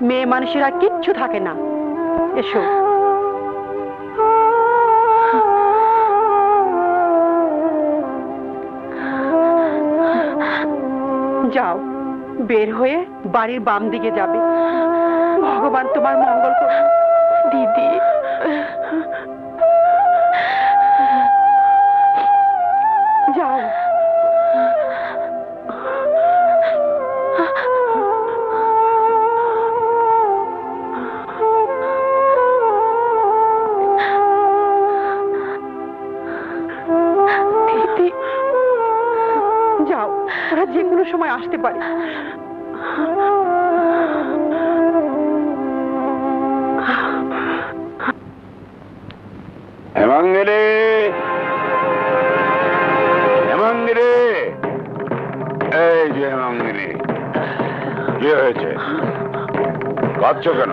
Speaker 12: মেয়ে মানুষেরা কিচ্ছু থাকে না। এসো। যাও, বের হয়ে বাড়ির বাম দিকে যাবে। ভগবান তোমার মঙ্গল করুন। দিদি, যাও। দিদি, যাও, ওরা যে কোনো সময় আসতে পারে।
Speaker 6: হেমাঙ্গিনী, হেমাঙ্গিনী, এই যে হেমাঙ্গিনী, কি হয়েছে? কাঁদছো কেন?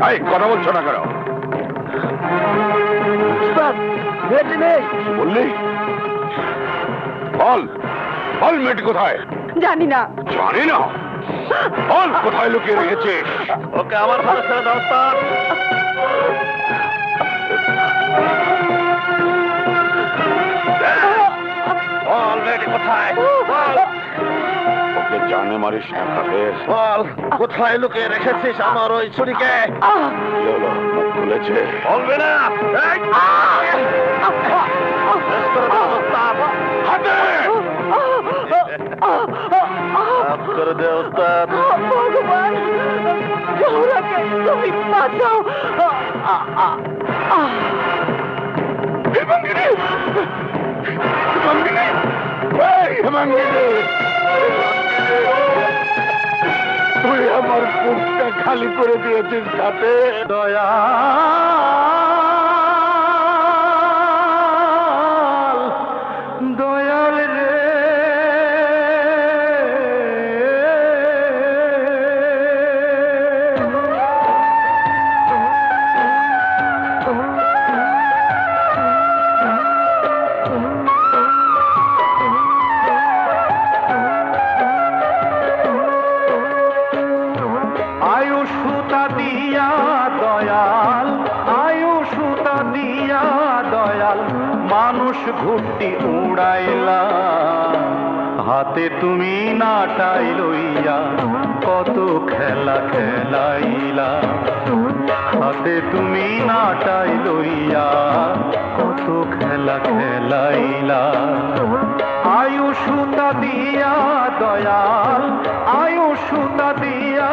Speaker 6: এই কথা বলছো না কেন? বললি বল, বল মেয়েটি কোথায়?
Speaker 12: জানি না।
Speaker 6: জানি না? বল কোথায় লুকিয়ে রেখেছে?
Speaker 8: ওকে আমার ভালো ছেড়ে দাও ওস্তাদ। বল মেয়েটি কোথায়? বল। ওকে জানে মারিস না খাবের। বল কোথায় লুকিয়ে রেখেছিস আমার ওই ছুরিকে? কি হলো, মুখ খুলেছে? বলবে না? করে দে ওস্তাদ।
Speaker 12: ভগবান, জহুরাকে তুমি বাঁচাও।
Speaker 6: হেমাঙ্গিনী, হেমাঙ্গিনী, এই হেমাঙ্গিনী, তুই আমার বুকটা খালি করে দিয়েছিস সাথে। দয়া দয়াল রে, আয়ুষুতা দিয়া দয়াল, আয়ুষুতা দিয়া দয়াল, মানুষ ঘুরতি উড়াইলা, হাতে তুমি নাটাই লইয়া কত খেলা খেলাইলা, হাতে তুমি নাটাই লইয়া কত খেলা খেলাইলা। আয়ুষুতা দিয়া দয়াল, আয়ুষুতা দিয়া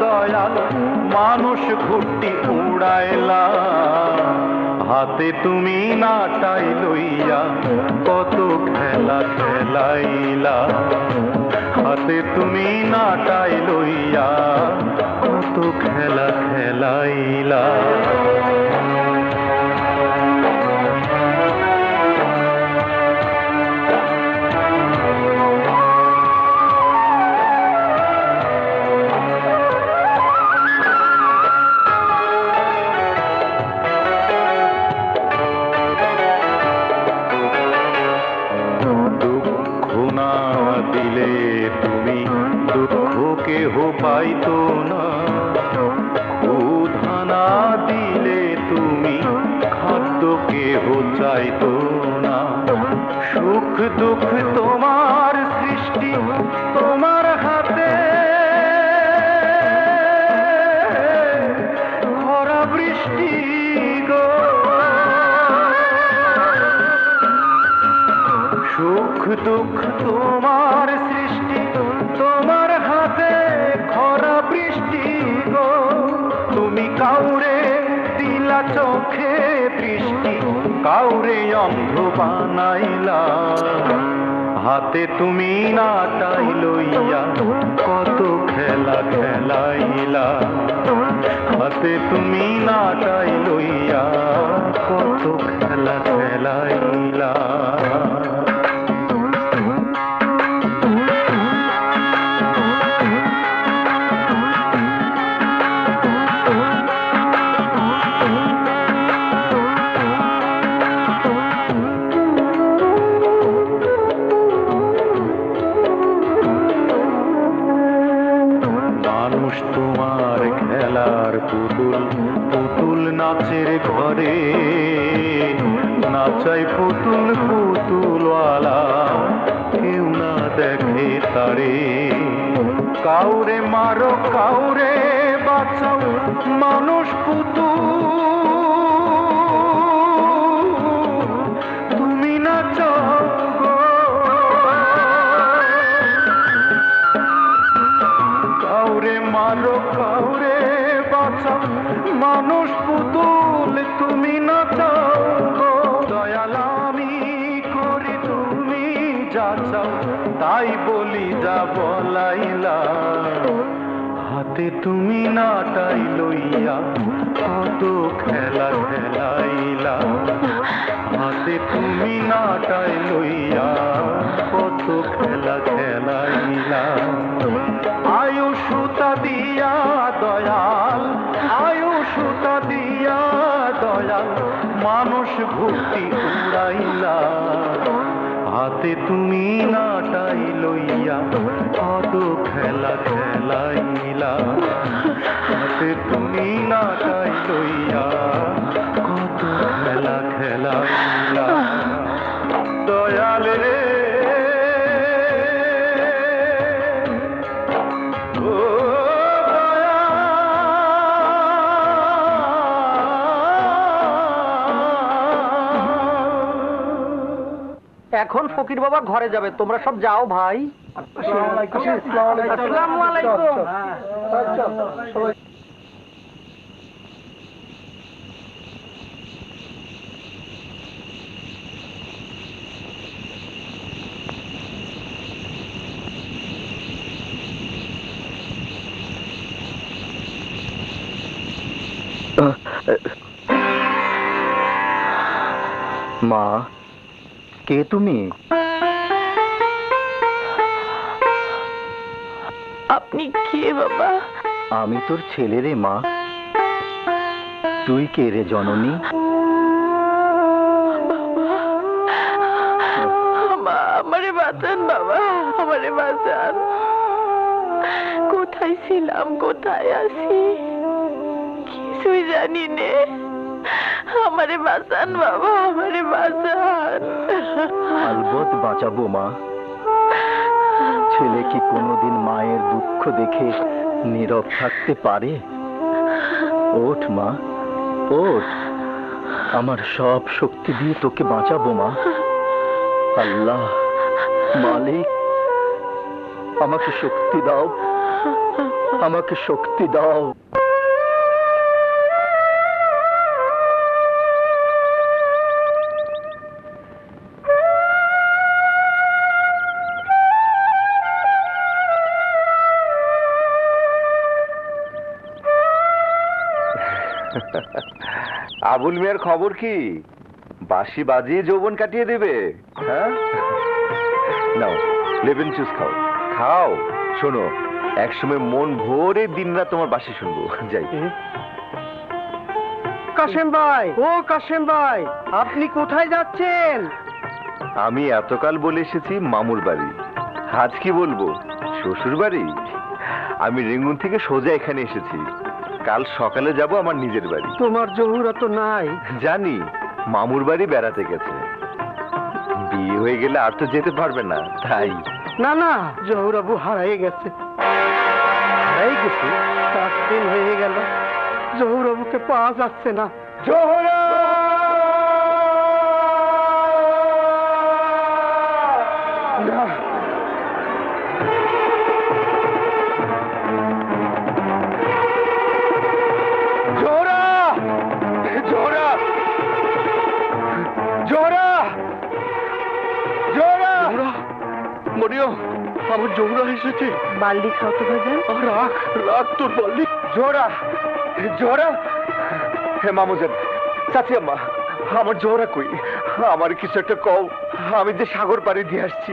Speaker 6: দয়াল, মানুষ ঘুরতি উড়াইলা, হাতে তুমি নাটাই লইয়া কত খেলা খেলাইলা, হাতে তুমি নাটাই লইয়া কত খেলা খেলাইলা।
Speaker 2: দুঃখ কেহ পাইতো না, ক্ষুধা না দিলে তুমি খাদ্য কেহ চাইতো না। সুখ দুঃখ তোমার সৃষ্টি, তোমার হাতে খরা বৃষ্টি গো। সুখ দুঃখ তোমার সৃষ্টি, তোমার হাতে খরা বৃষ্টি গো। তুমি কাউরে দিলা চোখে দৃষ্টি, কাউরে অন্ধ বানাইলা। হাতে তুমি নাটাই লইয়া কত খেলা খেলাইলা। হাতে তুমি নাটাই লইয়া কত খেলা খেলাইলা। পুতুল নাচের ঘরে নাচাই পুতুল পুতুলওয়ালা, কেউ না দেখে তারে। কাউরে মারো কাউরে বাঁচাও, মানুষ পুতুল তুমি নাচাও গো। কাউরে মারো কাউরে বাঁচাও, মানুষ পুতুল তুমি নাচাও গো। দয়াল আমি করি তুমি যা চাও, তাই বলি যা বলাইলা। হাতে তুমি নাটাই লইয়া কত খেলা খেলাইলা। হাতে তুমি নাটাই লইয়া কত খেলা খেলাইলা। আয়ু সুতা দিয়া দয়াল, আয়ু সুতা দিয়া দয়াল, মানুষ ভক্তি উড়াইলা। হাতে তুমি নাটাই লইয়া কত খেলা খেলাইলা। হাতে তুমি নাটাই লইয়া কত খেলা খেলাইলা। দয়াল রে
Speaker 13: এখন ফকির বাবা ঘরে যাবে, তোমরা সব যাও ভাই। আসসালামু আলাইকুম।
Speaker 2: মা, কে তুমি?
Speaker 1: আপনি কে বাবা?
Speaker 2: আমি তোর ছেলে রে মা। তুই কে রে জননী?
Speaker 1: আমারে বাঁচান বাবা, আমারে বাঁচান। কোথায় ছিলাম, কোথায় আছি কিছুই জানি নে। আমারে বাঁচান বাবা, আমারে বাঁচান।
Speaker 2: আলবত বাঁচাবো মা। ছেলে কি কোনোদিন মায়ের দুঃখ দেখে নীরব থাকতে পারে? ওঠ মা, ওঠ। আমার সব শক্তি দিয়ে তোকে বাঁচাবো মা। আল্লাহ মালিক, আমাকে শক্তি দাও, আমাকে শক্তি দাও। আবুল মিয়ার খবর কি? বাঁশি বাজিয়ে যৌবন কাটিয়ে দেবে? হ্যাঁ, নাও লেমন জুস খাও, খাও। শোনো, একসময় মন ভরে দিনরাত তোমার বাঁশি শুনবো। যাই।
Speaker 13: কাশেম ভাই, ও কাশেম ভাই, আপনি কোথায় যাচ্ছেন?
Speaker 2: আমি এতকাল বলে এসেছি মামুর বাড়ি। আজ কি বলবো, শ্বশুর বাড়ি? আমি রেঙ্গুন থেকে সোজা এখানে এসেছি। কাল সকালে যাব আমার নিজের বাড়ি।
Speaker 13: তোমার জহুরা তো নাই।
Speaker 2: জানি, মামুর বাড়ি বেড়াতে গেছে। বিয়ে হয়ে গেলে আর তো যেতে পারবে না, তাই।
Speaker 13: না না, জহুরাবু হারাই গেছে।
Speaker 2: হারাই গেছে?
Speaker 13: 7 দিন হয়ে গেল, জহুরাবুকে পাওয়া যাচ্ছে না।
Speaker 2: জোহরা!
Speaker 6: আমার জোহরা এসেছে।
Speaker 12: বালদি খাও তো ভাইজান।
Speaker 6: রাখ রাখ তোর বালদি।
Speaker 2: জোহরা! জোহরা! হে মামুজান, চাচি আম্মা, আমার জোহরা কই? আমার কিছু একটা কও। আমি যে সাগর পাড়ি দিয়ে আসছি,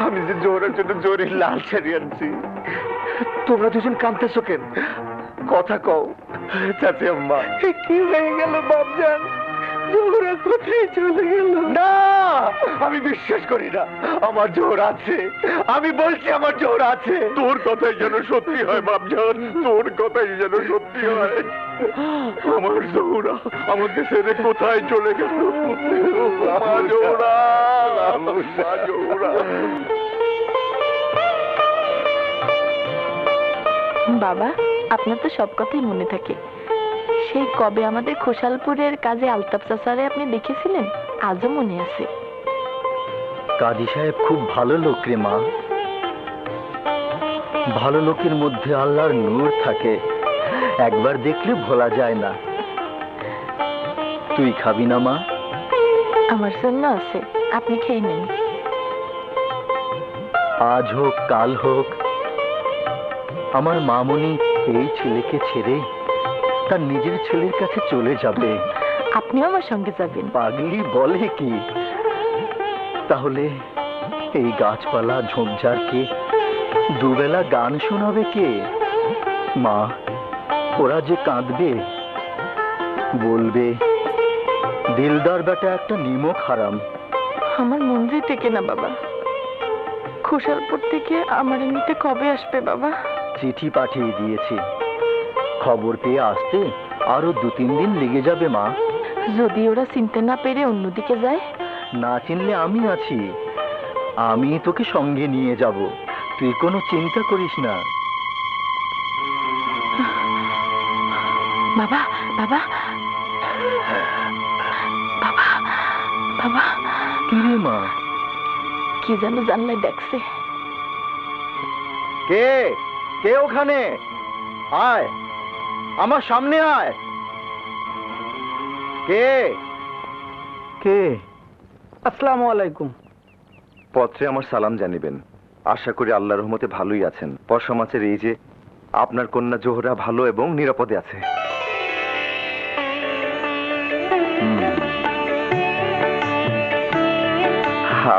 Speaker 2: আমি যে জোহরার জন্য জোরে লাল শাড়ি আনছি। তোমরা দুজন কাঁদতেছো কেন? কথা কও চাচি আম্মা।
Speaker 13: কি হয়ে গেল বাপজান? জহুরা কোথায় চলে গেল?
Speaker 2: না, আমি বিশ্বাস করি না আমার জোহরা আছে। আমি বলছি আমার জোহরা আছে।
Speaker 6: তোর কথাই যেন সত্যি হয় বাপজান, তোর কথাই যেন সত্যি হয়। আমার জোহরা আমাকে ছেড়ে কোথায় চলে গেল? মা জোহরা, মা জোহরা।
Speaker 1: বাবা, আপনার তো সব কথাই মনে থাকে। সেই কবে আমাদের খোসালপুরের কাজে আলতাফ চাচারে আপনি দেখেছিলেন, আজও মনে আছে।
Speaker 13: কাজী সাহেব খুব ভালো লোক রে মা। ভালো লোকের মধ্যে আল্লাহর নূর থাকে, একবার দেখলে ভোলা যায় না। তুই খাবি না মা?
Speaker 1: আমার জন্য আছে, আপনি খেয়ে নিন।
Speaker 13: আজ হোক কাল হোক, আমার মামুনি এই ছেলেকে ছেড়ে তার নিজের ছেলের কাছে চলে যাবে।
Speaker 1: আপনিও আমার সঙ্গে যাবেন?
Speaker 13: পাগলি বলে কি? তাহলে এই গাছপালা ঝোপঝাড়কে দুবেলা গান শোনাবে কে? মা, ওরা যে কাঁদবে, বলবে দিলদার বেটা একটা নিমক হারাম।
Speaker 1: আমার মন্দির থেকে না বাবা, খোসালপুর থেকে আমার এমনিতে কবে আসবে বাবা?
Speaker 13: চিঠি পাঠিয়ে দিয়েছি, খবর পেয়ে আসতে আরো 2-3 দিন লেগে যাবে মা।
Speaker 1: যদি ওরা চিনতে না পেরে অন্যদিকে যায়?
Speaker 13: না চিনলে আমি আছি, আমি তোকে সঙ্গে নিয়ে যাব, তুই কোনো চিন্তা করিস না।
Speaker 1: বাবা বাবা বাবা বাবা,
Speaker 13: কি রে মা?
Speaker 1: কি যেন জানলায় দেখছে।
Speaker 13: কে কে ওখানে? আয়, আমার সামনে আয়। কে কে? আসসালামু আলাইকুম।
Speaker 2: পত্রে আমার সালাম জানিবেন। আশা করি আল্লাহর রহমতে ভালোই আছেন। পরশা মাছের এই যে আপনার কন্যা জোহরা ভালো এবং নিরাপদে আছে।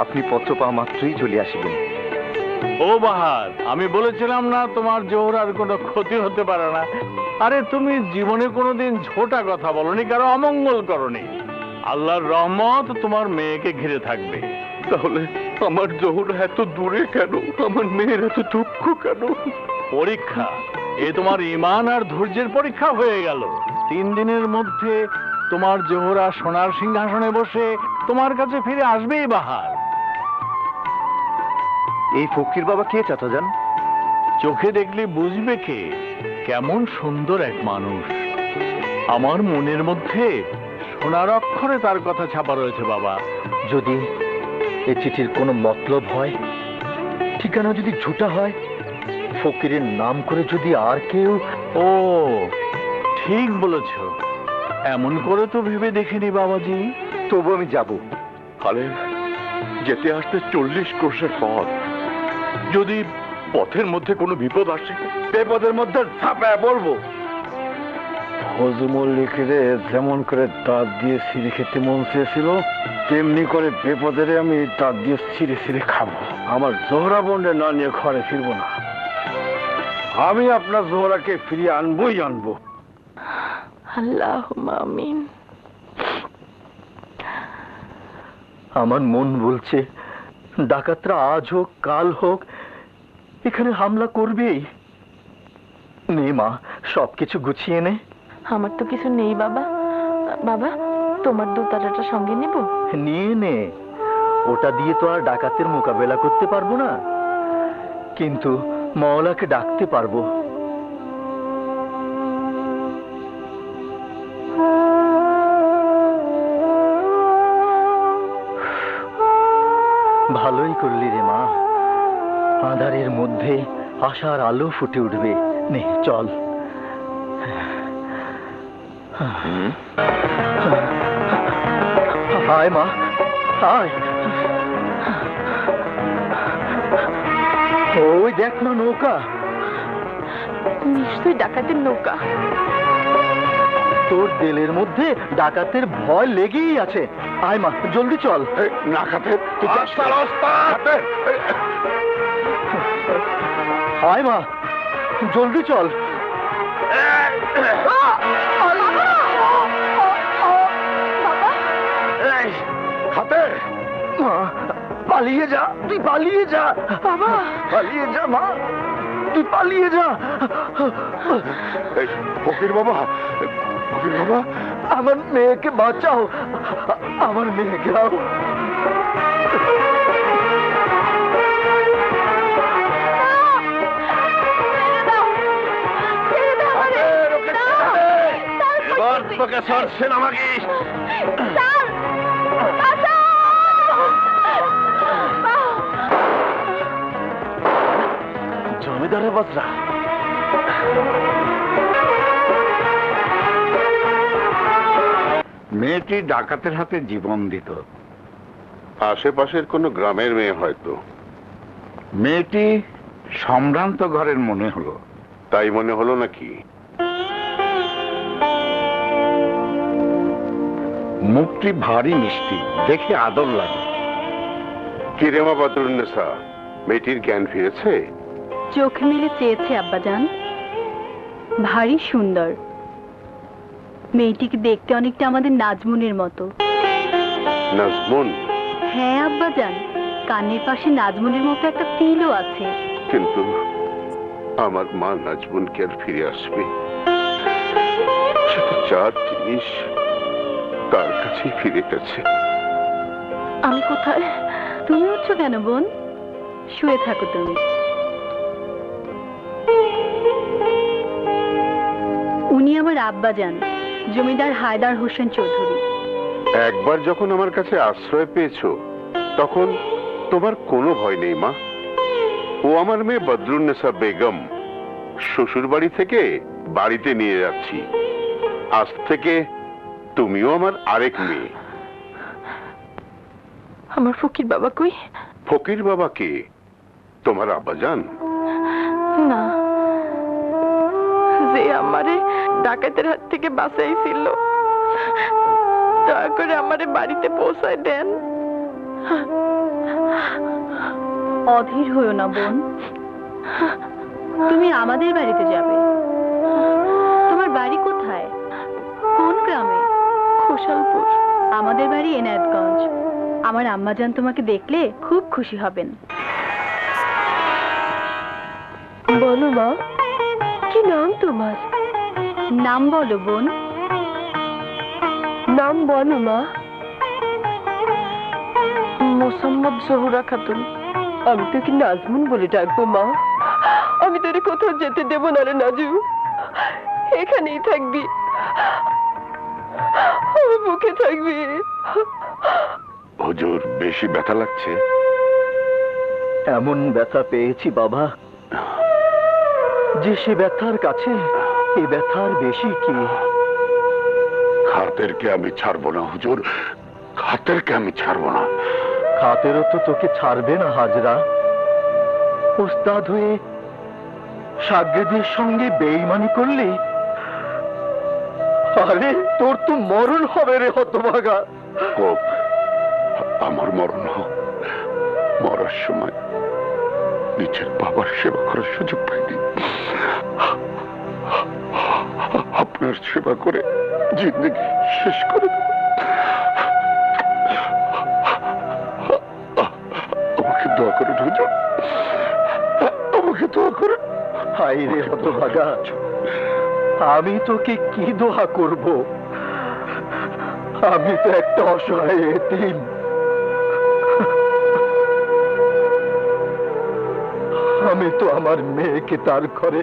Speaker 2: আপনি পত্র পাওয়া মাত্রই চলে আসবেন।
Speaker 9: ও বাহার, আমি বলেছিলাম না তোমার জোহরার কোনো ক্ষতি হতে পারে না? আরে তুমি জীবনে কোনোদিন ছোটা কথা বলনি, কারো অমঙ্গল করনি। আল্লাহর রহমত তোমার মেয়েকে ঘিরে থাকবে।
Speaker 6: তাহলে আমার জোহরা এত দূরে কেন? আমার মেয়ের এত দুঃখ কেন?
Speaker 9: পরীক্ষা, এ তোমার ঈমান আর ধৈর্যের পরীক্ষা হয়ে গেল। 3 দিনের মধ্যে তোমার জোহরা সোনার সিংহাসনে বসে তোমার কাছে ফিরে আসবেই বাহার।
Speaker 2: এই ফকির বাবা কে চাচাজান?
Speaker 9: চোখে দেখলে বুঝবে কে, কেমন সুন্দর এক মানুষ। আমার মনের মধ্যে সোনার অক্ষরে তার কথা ছাপা রয়েছে বাবা।
Speaker 13: যদি এই চিঠির কোনো মতলব হয়, ঠিকানা যদি ঝুটা হয়, ফকিরের নাম করে যদি আর কেউ...
Speaker 9: ও ঠিক বলেছ, এমন করে তো ভেবে দেখিনি বাবাজি।
Speaker 2: তবু আমি যাব।
Speaker 6: আরে যেতে আসতে 40 ক্রোশের পথ। যদি পথের মধ্যে কোনো বিপদ আসে, বিপদের মধ্যে ঝাঁপায় বলবো।
Speaker 7: ফজমল্লিকের যেমন করে দাঁত দিয়ে ছিঁড়ে খেতে মন চেয়েছিল, তেমনি করে বিপদের আমি দাঁত দিয়ে ছিঁড়ে ছিঁড়ে খাবো। আমার জোহরা বোনরে না নিয়ে ঘরে ফিরবো না। আমি আপনার জোহরাকে ফিরিয়ে আনবোই আনবো।
Speaker 1: আল্লাহুম্মা আমিন।
Speaker 13: আমার মন বলছে ডাকাতরা আজ হোক কাল হোক এখানে হামলা করবেই। নে মা, সবকিছু গুছিয়ে নে।
Speaker 1: আমার তো কিছু নেই বাবা। বাবা, তোমার দোতারাটা সঙ্গে নেব?
Speaker 13: নিয়ে নে, ওটা দিয়ে তো আর ডাকাতের মোকাবেলা করতে পারবো না, কিন্তু মওলাকে ডাকতে পারবো। ভালোই করলি রে মা, আঁধারের মধ্যে আশার আলো ফুটে উঠবে। নে চল। হায় মা, হায়। ওই দেখ না নৌকা।
Speaker 1: নিশ্চয়ই ডাকাতের নৌকা।
Speaker 13: তোর দিলের মধ্যে ডাকাতের ভয় লেগেই আছে। আয় মা, জলদি চল। আয় মা, জলদি চল। পালিয়ে যা, তুই পালিয়ে যা বাবা, পালিয়ে যা মা, তুই পালিয়ে যা।
Speaker 7: ফকির বাবা, ফকির বাবা,
Speaker 13: আমার মেয়েকে বাঁচাও, আমার মেয়েকে দাও।
Speaker 6: এবার তোকে ছাড়ছেন আমাকে।
Speaker 13: জমিদারের বাচ্চা।
Speaker 7: মেয়েটি ডাকাতের হাতে জীবন দিত।
Speaker 6: আশেপাশের কোনো গ্রামের মেয়ে হয়তো।
Speaker 7: মেয়েটি সম্ভ্রান্ত ঘরের মনে হলো।
Speaker 6: তাই মনে হলো নাকি?
Speaker 7: মুখটি ভারী মিষ্টি, দেখে আদর লাগে।
Speaker 6: কিরেমা বদরুন্নেসা, মেয়েটির জ্ঞান ফিরেছে?
Speaker 1: চোখ মেলে চেয়েছে আব্বাজান। ভারী সুন্দর। মেয়েটিকে দেখতে অনেকটা আমাদের নাজমুনের মতো।
Speaker 6: নাজমুন?
Speaker 1: হ্যাঁ আব্বাজান, কানের পাশে নাজমুনের মতো একটা তিলও আছে।
Speaker 6: কিন্তু আমার মা নাজমুন কে আর ফিরে আসবে? সে তো চার জিনিস তার কাছেই ফিরে গেছে।
Speaker 1: আমি কোথায়? তুমি উঠছো কেন বোন? শুয়ে থাকো তুমি। উনি আমার আব্বাজান, জমিদার হায়দার হোসেন চৌধুরী।
Speaker 6: একবার যখন আমার কাছে আশ্রয় পেয়েছো তখন তোমার কোনো ভয় নেই মা। ও আমার মেয়ে বদরুন্নেসা বেগম। শ্বশুর বাড়ি থেকে বাড়িতে নিয়ে যাচ্ছি। আজ থেকে তুমিও আমার আরেক মেয়ে।
Speaker 1: আমার ফকির বাবা কই?
Speaker 6: ফকির বাবা কে? তোমার আব্বাজান?
Speaker 1: না, যে আমারে ডাকাতের হাত থেকে বাঁচাইছিল। দয়া করে আমারে বাড়িতে পৌঁছায় দেন। অধীর হইও না বোন, তুমি আমাদের বাড়িতে যাবে। তোমার বাড়ি কোথায়? কোন গ্রামে? খোসালপুর। আমাদের বাড়ি এনায়েতগঞ্জ। আমার আম্মাজান তোমাকে দেখলে খুব খুশি হবেন।
Speaker 11: বলো মা, কি নাম তোমার?
Speaker 1: নাম বলো বোন।
Speaker 11: নাম বলো মা।
Speaker 1: মোসাম্মদ জহুরা খাতুন।
Speaker 11: আমি তোকে নাজমুন বলে ডাকবো মা। আমি তোরে কোথাও যেতে দেব না রে নাজু, এখানেই থাকবি, আমার বুকে থাকবি।
Speaker 6: হুজুর, বেশি ব্যথা লাগছে?
Speaker 13: এমন ব্যথা পেয়েছি বাবা যে সে ব্যথার কাছে এই ব্যথার বেশি কি।
Speaker 6: খাতেরকে আমি ছাড়বো না হুজুর, খাতেরকে আমি ছাড়বো না।
Speaker 13: খাতেরও তো তোকে ছাড়বে না হাজরা। উস্তাদ হয়ে সাগরেদের সঙ্গে বেঈমানি করলি, আরে তোর তো মরণ হবে রে হতভাগা।
Speaker 6: হোক, আমার মরণ হোক। মরার সময় নিজের বাবার সেবা করার সুযোগ পাইনি। আপনার সেবা করে জিন্দগি শেষ করে দেব।
Speaker 13: করুন হুজুর, আমাকে দোয়া করুন। হাই রে হতভাগা, আমি তোকে কি দোয়া করব? আমি তো একটা অসহায় এতিম। আমি তো আমার মেয়েকে তার ঘরে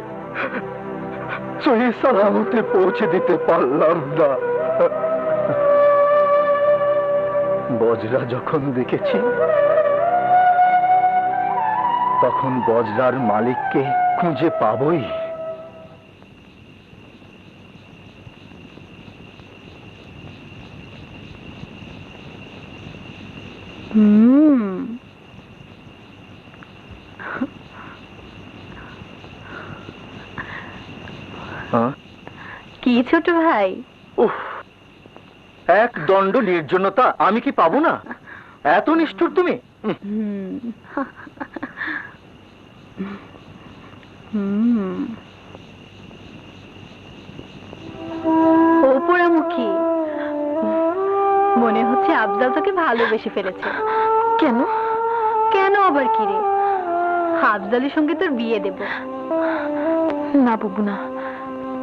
Speaker 13: সহি সালামতে পৌঁছে দিতে পারলাম না। বজরা যখন দেখেছি, তখন বজরার মালিককে খুঁজে পাবই।
Speaker 1: কি ছোট ভাই?
Speaker 13: উফ, এক দণ্ড নির্জনতা আমি কি পাবো না? এত নিষ্ঠুর তুমি?
Speaker 1: ওপরামুখী, মনে হচ্ছে আফজাল তোকে ভালোবেসে ফেলেছে। কেন? কেন আবার কি রে? আফজালের সঙ্গে তোর বিয়ে দেব।
Speaker 14: না বুবু না,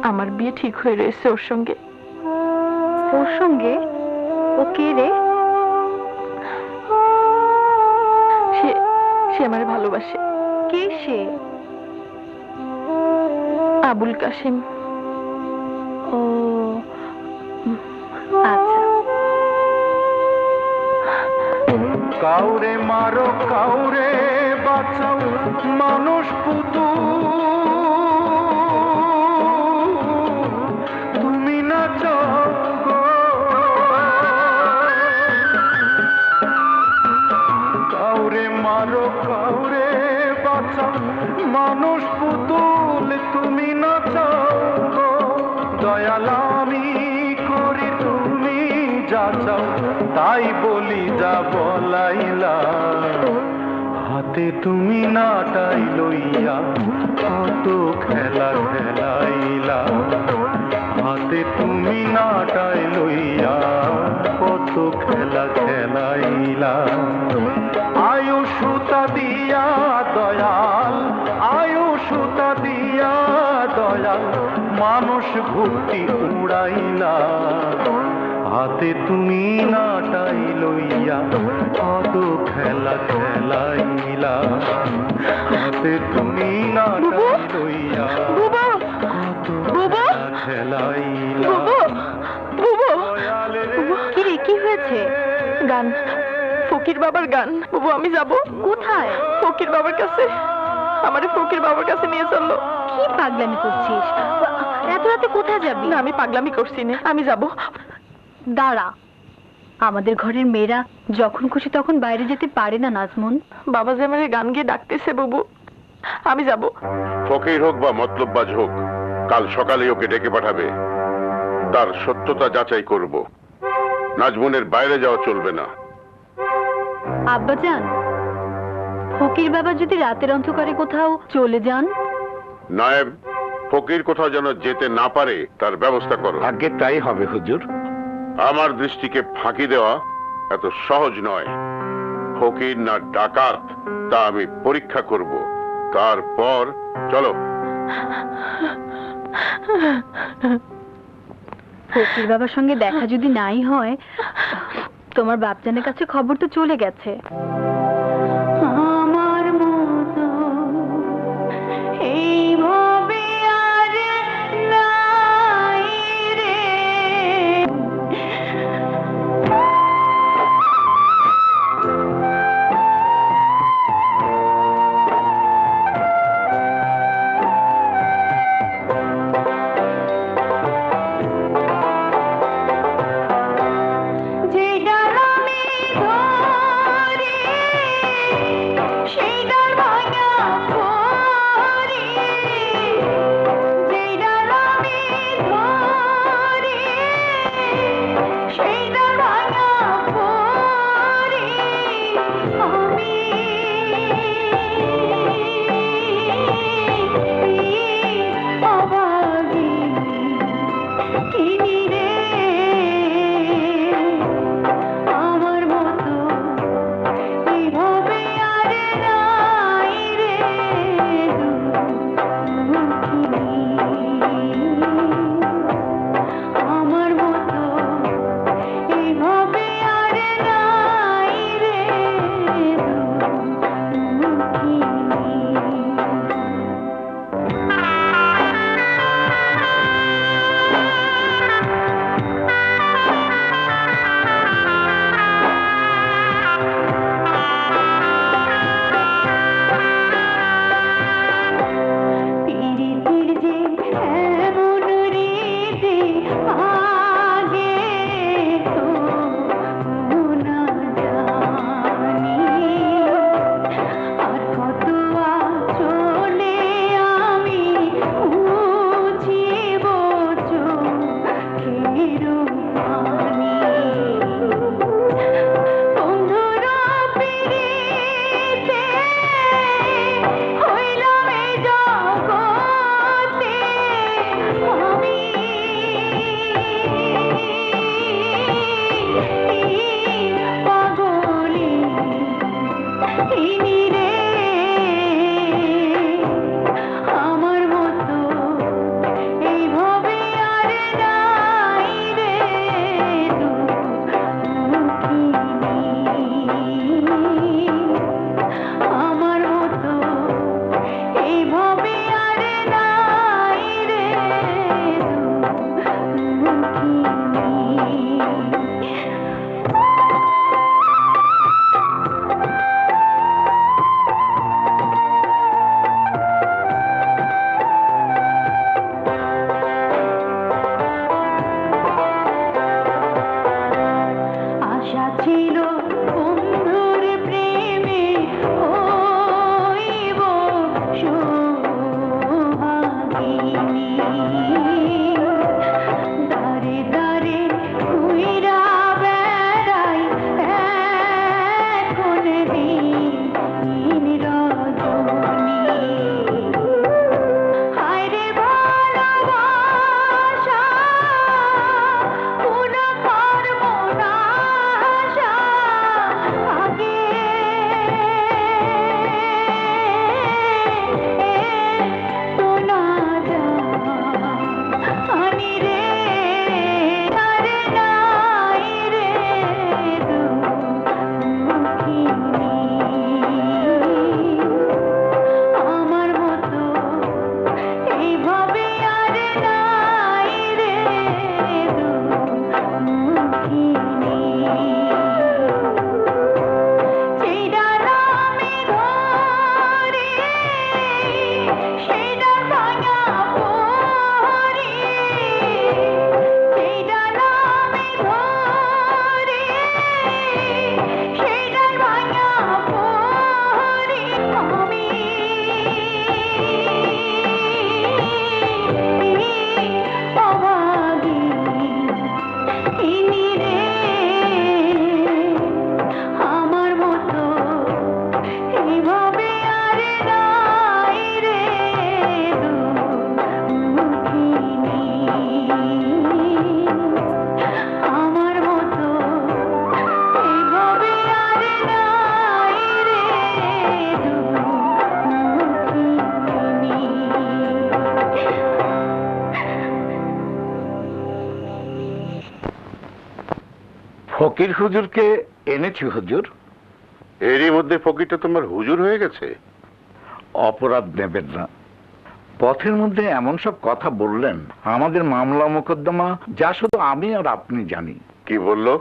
Speaker 14: আমার বিয়ে ঠিক হয়ে রয়েছে ওর সঙ্গে।
Speaker 1: ওর সঙ্গে? ও কে রে?
Speaker 14: সে আমারে ভালোবাসে।
Speaker 1: কে সে?
Speaker 14: আবুল কাসিম।
Speaker 1: ও আচ্ছা।
Speaker 15: কাউরে মারো কাউরে বাঁচাও, মানুষ পুতু তুমি না চাও গো। কাউরে মারো কাউরে বাঁচাও, মানুষ পুতুল তুমি না চাও গো। দয়াল আমি করি তুমি যা চাও, তাই বলি যা বলাইলা। হাতে তুমি নাটাই লইয়া কত খেলা খেলাইলা। হাতে তুমি নাটাই লইয়া কত খেলা খেলাইলা। আয়ু সুতা দিয়া দয়াল, আয়ু সুতা দিয়া দয়াল, মানুষ ভক্তি উড়াইলা। হাতে তুমি নাটাই লইয়া কত খেলা খেলাইলা। হাতে তুমি নাটাই লইয়া কত খেলা খেলাইলা।
Speaker 1: কি রে, কি হয়েছে?
Speaker 14: গান, ফকির বাবার গান। বুবু আমি যাব।
Speaker 1: কোথায়?
Speaker 14: ফকির বাবার কাছে। আমারে ফকির বাবার কাছে নিয়ে চললো।
Speaker 1: কি পাগলামি করছিস? এত রাতে কোথায় যাবি?
Speaker 14: না, আমি পাগলামি করছি না, আমি যাব।
Speaker 1: দাঁড়া, আমাদের ঘরের মেয়েরা যখন খুশি তখন বাইরে যেতে পারে না নাজমুন।
Speaker 14: বাবা যে আমারে গান গিয়ে ডাকতেছে বুবু, আমি যাব।
Speaker 6: ফকির হোক বা মতলববাজ হোক, কাল সকালে ওকে ডেকে পাঠাবে। তার সত্যতা যাচাই করব। নাজমুনের বাইরে যাওয়া চলবে না।
Speaker 1: আব্বাজান, ফকির বাবা যদি রাতের অন্ধকারে কোথাও চলে যান?
Speaker 6: নায়েব, ফকির কোথাও যেন যেতে না পারে তার ব্যবস্থা করো।
Speaker 7: আগে তাই হবে হুজুর।
Speaker 6: আমার দৃষ্টিকে ফাঁকি দেওয়া এত সহজ নয়। ফকির না ডাকাত তা আমি পরীক্ষা করব। তারপর চলো।
Speaker 1: ফকির বাবার সঙ্গে দেখা যদি নাই হয়, তোমার বাপজানের কাছে খবর তো চলে গেছে। আমার মতো এইভাবে আর নাই রে। যে ডাল আমি ধরে
Speaker 4: ইনি রে আমার মতো এইভাবে আর নাই রে আমার মতো এইভাবে আর নাই রে আশা ছিল বন্ধুর প্রেমে হইব সোহাগিনী দারে দারে ঘুইরা বেড়াই এখন দিন রজনী হায়রে ভালোবাসা কোন কর্ম না আশা আগে শোনা জানি রে আরে নাই রে আমার মতো এইভাবে আর নাই রে যেটা নামে ধরে সেটা ভাঙা পড়ে যেটা নামে ধরে সেটা ভাঙা পড়ে আমি ইনি রে আমার মতো এইভাবে আর নাই রে আমার মতো এইভাবে আর নাই রে
Speaker 6: ফকির হুজুরকে এনেছি হুজুর। এরই মধ্যে ফকিরটা তোমার হুজুর হয়ে গেছে। অপরাধ নেবেন না, পথের মধ্যে এমন সব কথা বললেন আমাদের মামলা মোকদ্দমা যা শুধু আমি আর আপনি জানি। কি বললো?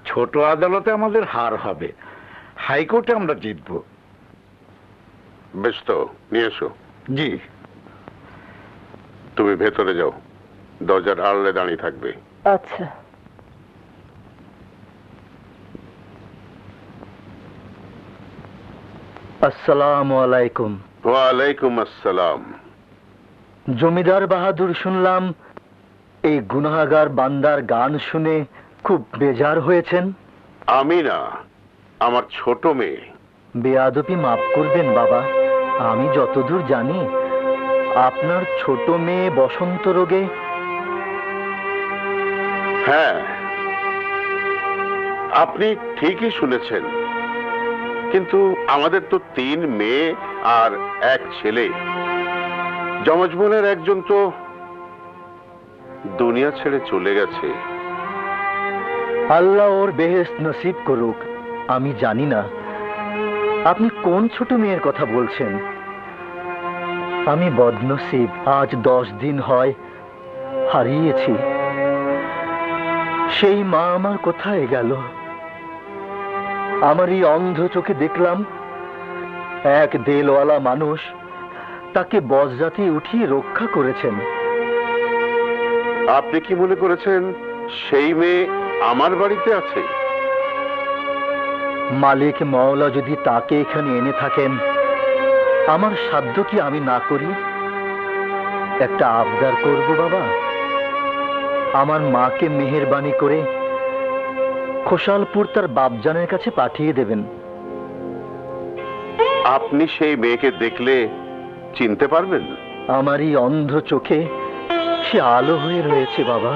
Speaker 6: ছোট আদালতে আমাদের হার হবে, হাইকোর্টে আমরা জিতব। বেশ তো, নিয়ে এসো। জি। তুমি ভেতরে যাও, দরজার আড়ালে দাঁড়িয়ে থাকবে।
Speaker 11: আচ্ছা।
Speaker 13: আসসালামু আলাইকুম।
Speaker 6: ওয়ালাইকুম আসসালাম।
Speaker 13: জমিদার বাহাদুর, শুনলাম এই গুনাহগার বান্দার গান শুনে খুব বেজার হয়েছেন।
Speaker 6: আমি না, আমার ছোট মেয়ে।
Speaker 13: বেয়াদবি মাফ করবেন বাবা, আমি যতদূর জানি আপনার ছোট মেয়ে বসন্ত রোগে।
Speaker 6: হ্যাঁ, আপনি ঠিকই শুনেছেন, কিন্তু আমাদের তো 3 মেয়ে আর 1 ছেলে। যমজ বোনের একজন তো দুনিয়া ছেড়ে চলে গেছে।
Speaker 13: আল্লাহ ওর বেহেশত নসিব করুক। আমি জানি না আপনি কোন ছোট মেয়ের কথা বলছেন। আমি বদনসিব, আজ 10 দিন হয় হারিয়েছি। সেই মা আমার কোথায় গেল? আমার এই অন্ধ চোখে দেখলাম এক দেলওয়ালা মানুষ তাকে বজ্রাতে উঠিয়ে রক্ষা করেছেন।
Speaker 6: আপনি কি মনে করেছেন সেই মেয়ে আমার বাড়িতে আছে?
Speaker 13: মালিক মাওলা যদি তাকে এখানে এনে থাকেন, আমার সাধ্য কি আমি না করি? একটা আবদার করব বাবা, আমার মাকে মেহেরবানি করে খোসালপুর তার বাপজানের কাছে পাঠিয়ে দেবেন।
Speaker 6: আপনি সেই মেয়েকে দেখলে চিনতে পারবেন?
Speaker 13: আমার এই অন্ধ চোখে সে আলো হয়ে রয়েছে বাবা।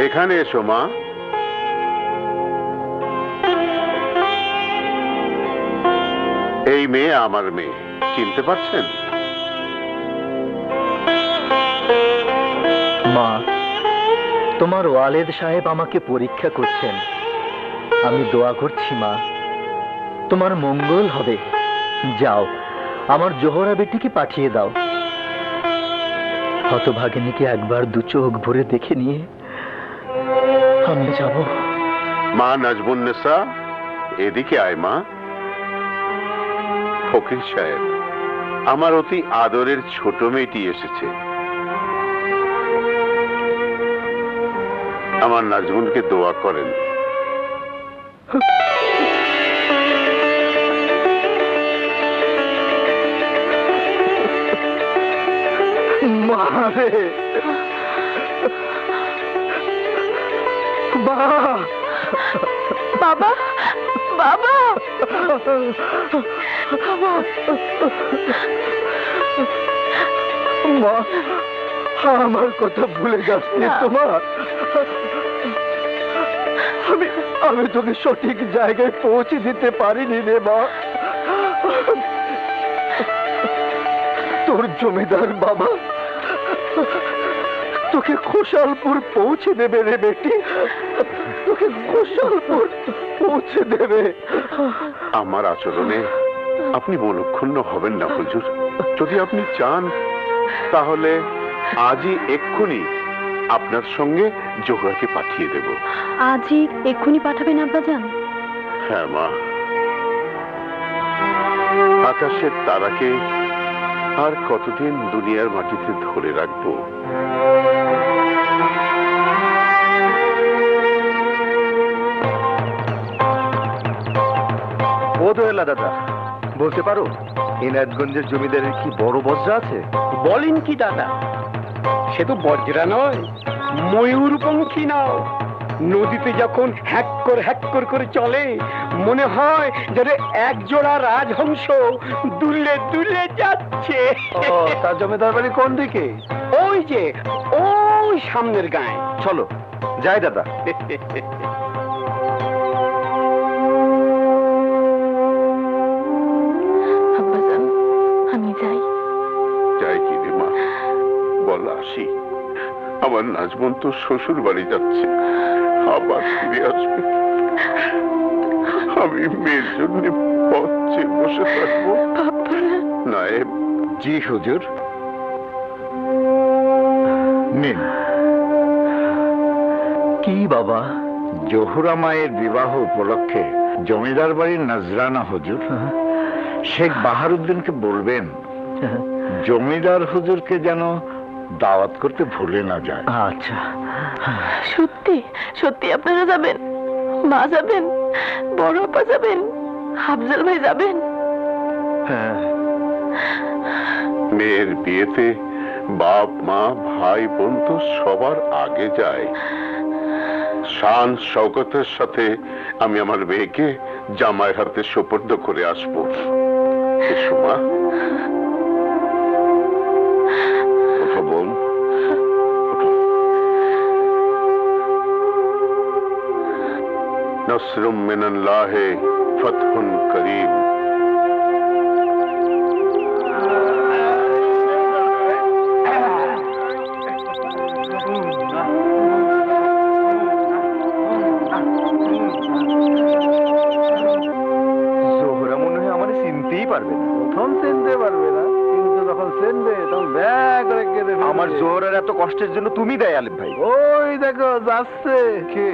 Speaker 6: এখানে এসো মা।
Speaker 16: এই মেয়ে আমার মেয়ে, চিনতে পারছেন?
Speaker 13: মা, তোমার ওয়ালেদ সাহেব আমাকে পরীক্ষা করছেন। আমি দোয়া করছি মা, তোমার মঙ্গল হবে। যাও, আমার জোহরা বেটিকে পাঠিয়ে দাও। হতভাগিনীকে একবার দু চোখ ভরে দেখে নিয়ে আমি যাব।
Speaker 16: মা নাজমুন্নেসা, এদিকে আয় মা। ফকির সাহেব, আমার অতি আদরের ছোট মেয়েটি এসেছে। আমার নাজমুনকে দোয়া করেন।
Speaker 13: মারে
Speaker 14: বাবা, বাবা,
Speaker 13: মা, আমার কথা ভুলে যাচ্ছি তোমার। আমি তোকে সঠিক জায়গায় পৌঁছে দিতে পারিনি রে মা। তোর জমিদার বাবা তোকে খোসালপুর পৌঁছে দেবে রে বেটি, তোকে খোসালপুর পৌঁছে দেবে।
Speaker 16: আমার আচরণে আপনি মনক্ষুণ্ণ হবেন না হুজুর। যদি আপনি চান তাহলে আজই এক্ষুনি আপনার সঙ্গে জোহরাকে পাঠিয়ে দেব।
Speaker 1: আজই এক্ষুনি পাঠাবেন আব্বাজান?
Speaker 16: হ্যাঁ মা, আকাশের তারাকে আর কতদিন দুনিয়ার মাটিতে ধরে রাখবো?
Speaker 2: ও দোয়েলা দাদা, বলতে পারো এনায়তগঞ্জের জমিদারের কি বড় বজ্রা আছে?
Speaker 10: বলেন কি দাদা, সে তো বজ্রা নয়, ময়ূরপঙ্খী নাও। নদীতে যখন হ্যাক্কর করে চলে, মনে হয় যেন এক জোড়া রাজহংস দুলে দুলে যাচ্ছে।
Speaker 2: তার জমিদার বাড়ি কোন দিকে?
Speaker 10: ওই যে ওই সামনের গায়ে।
Speaker 2: চলো যাই দাদা।
Speaker 14: আব্বাজান, আমি যাই।
Speaker 16: যাই কি রে মা, বল আসি। আমার নাজমন তো শ্বশুর বাড়ি যাচ্ছে, আবার ফিরে আসবে। আমি মেয়ের জন্য পথ চেয়ে বসে থাকবো। নায়েব।
Speaker 7: জি হুজুর। নিন।
Speaker 13: কি বাবা?
Speaker 7: জহুরা মায়ের বিবাহ উপলক্ষে জমিদার বাড়ির নজরানা হুজুর। শেখ বাহারুদ্দিনকে বলবেন জমিদার হুজুরকে যেন দাওয়াত করতে ভুলে না যায়।
Speaker 13: আচ্ছা।
Speaker 14: সত্যি সত্যি আপনারা যাবেন? মা যাবেন, বড় আপা যাবেন, আফজাল ভাই যাবেন?
Speaker 16: মেয়ের বিয়েতে বাপ মা ভাই বোন তো সবার আগে যায়। শান শওকতের সাথে আমি আমার মেয়েকে জামাইয়ের হাতে সোপর্দ করে আসবো। এসো মা। ওঠো বোন, নসরুম মিনাল্লাহি ফাতহুন করিম।
Speaker 2: জোহরা মনে হয় আমার চিনতেই পারবে না।
Speaker 13: প্রথম চিনতে পারবে না, কিন্তু যখন চিনবে তখন ব্যাগ করে কেঁদে ফেলবে।
Speaker 2: আমার জোহরার এত কষ্টের জন্য তুমি দেয় আলিফ ভাই।
Speaker 13: ওই দেখো যাচ্ছে।
Speaker 2: কে?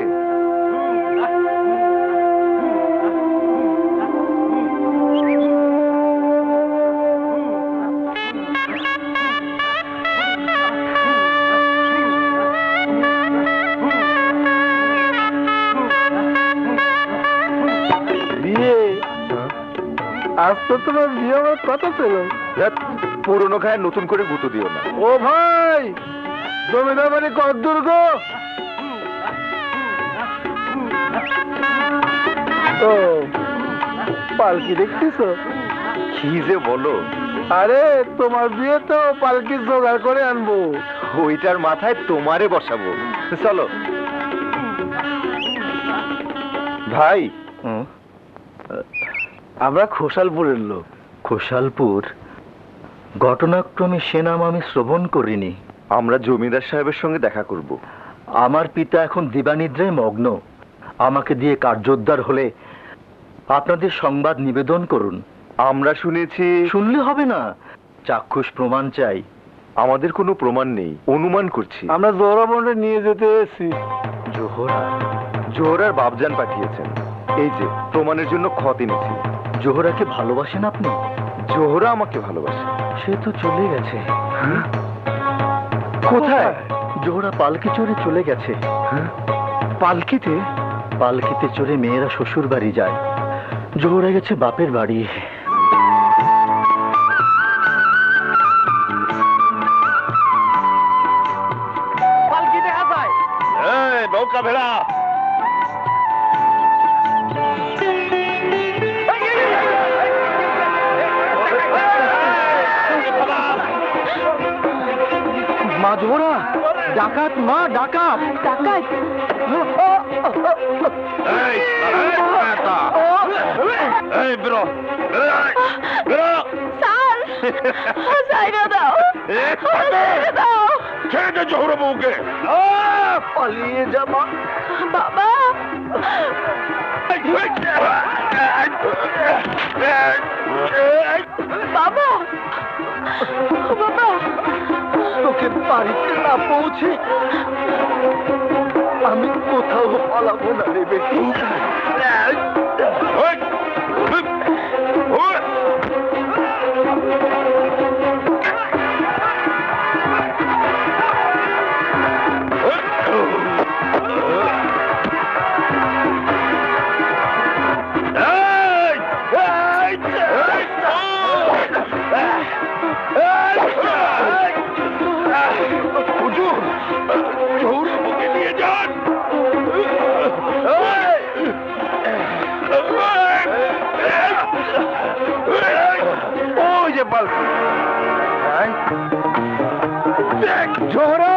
Speaker 13: বিয়ে? আজ তো তোমার বিয়ে হওয়ার কথা ছিল।
Speaker 2: পুরনো খায় নতুন করে গুঁতো দিও না।
Speaker 13: ও ভাই, জমিদার বাড়ি কতদূর গো? ও পালকি দেখতেছো?
Speaker 2: কি যে বলো।
Speaker 13: আরে তোমার বিয়ে তো পালকি জোগাড় করে আনবো।
Speaker 2: ওইটার মাথায় তোমারে বসাবো। চলো
Speaker 13: ভাই, আমরা খোসালপুরের লোক। খোসালপুর, ঘটনাক্রমে সে নাম আমি শ্রবণ করিনি।
Speaker 2: আমরা জমিদার সাহেবের সঙ্গে দেখা করব।
Speaker 13: আমার পিতা এখন দিবানিদ্রায় মগ্ন। আমাকে দিয়ে কার্যোদ্ধার হলে আপনাদের সংবাদ নিবেদন করুন।
Speaker 2: আমরা শুনেছি।
Speaker 13: শুনলে হবে না, চাক্ষুষ প্রমাণ চাই।
Speaker 2: আমাদের কোনো প্রমাণ নেই, অনুমান করছি।
Speaker 10: আমরা জোহরা বন্ডে নিয়ে যেতে এসেছি।
Speaker 2: জোহরার বাপজান পাঠিয়েছেন। এই যে প্রমাণের জন্য খত এনেছি।
Speaker 13: জোহরাকে ভালোবাসেন আপনি?
Speaker 2: জোহরা আমাকে ভালোবাসে।
Speaker 13: সে তো চলে গেছে।
Speaker 2: কোথায়?
Speaker 13: জোহরা পালকি চড়ে চলে গেছে।
Speaker 2: পালকিতে?
Speaker 13: পালকিতে চড়ে মেয়েরা শ্বশুর বাড়ি যায়, জোহরা গেছে বাপের বাড়ি।
Speaker 8: পালকি দেখা যায়। নৌকা ভেড়া
Speaker 13: মা জোহরা, ডাকাত মা, ডাকাত ডাকাত।
Speaker 8: জোহরা বউকে
Speaker 13: পালিয়ে যা মা।
Speaker 14: বাবা বাবা বাবা,
Speaker 13: তোকে বাড়িতে না পৌঁছে আমি কোথাও পালাবো না রে বেটি।
Speaker 2: জোহরা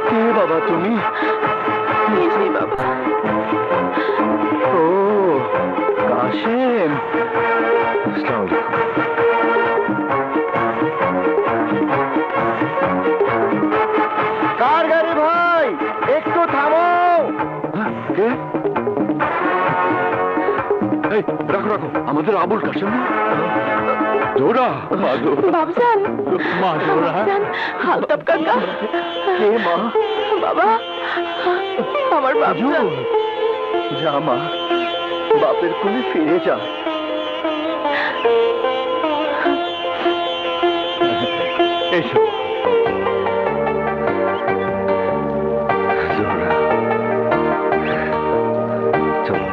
Speaker 2: কে বাবা তুমি?
Speaker 14: বাবা।
Speaker 13: ও কাশেম,
Speaker 2: আসসালামু আলাইকুম।
Speaker 13: কার গাড়ি ভাই, একটু থামো।
Speaker 2: কে? এই রাখো রাখো, আমাদের আবুল কাশেম। জোহরা, মা জোহরা।
Speaker 14: বাবজান,
Speaker 2: মা জোহরা।
Speaker 14: আলতাফ কাকা।
Speaker 13: কে মা?
Speaker 14: বাবা, আমার বাবজান।
Speaker 13: যা মা, বাপের কোলে ফিরে যা।
Speaker 2: এসো জোহরা, চলো।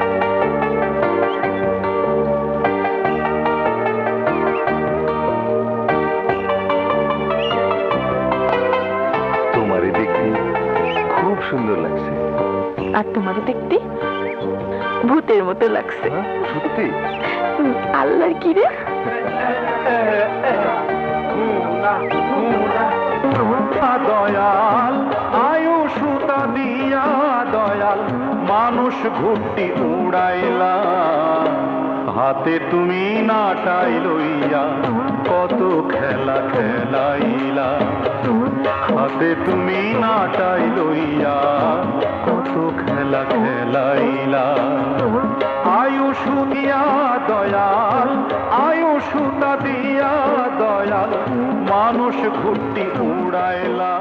Speaker 2: তোমারে দেখতে খুব সুন্দর লাগছে।
Speaker 14: আর তোমারে দেখতে ভূতের মতো লাগছে।
Speaker 2: সত্যি?
Speaker 14: আল্লাহর কি রে?
Speaker 15: দয়াল আয়ু সুতা দিয়া দয়াল মানুষ ঘুরতি উড়াইলা, হাত হাতে তুমি নাটাই লইয়া কত খেলা খেলাইলা, হাতে তুমি নাটাই লইয়া কত খেলা খেলাইলা। আয়ুষ দিয়া দয়াল, আয়ুষ দিয়া দয়াল, মানুষ ঘুরতি উড়াইলা।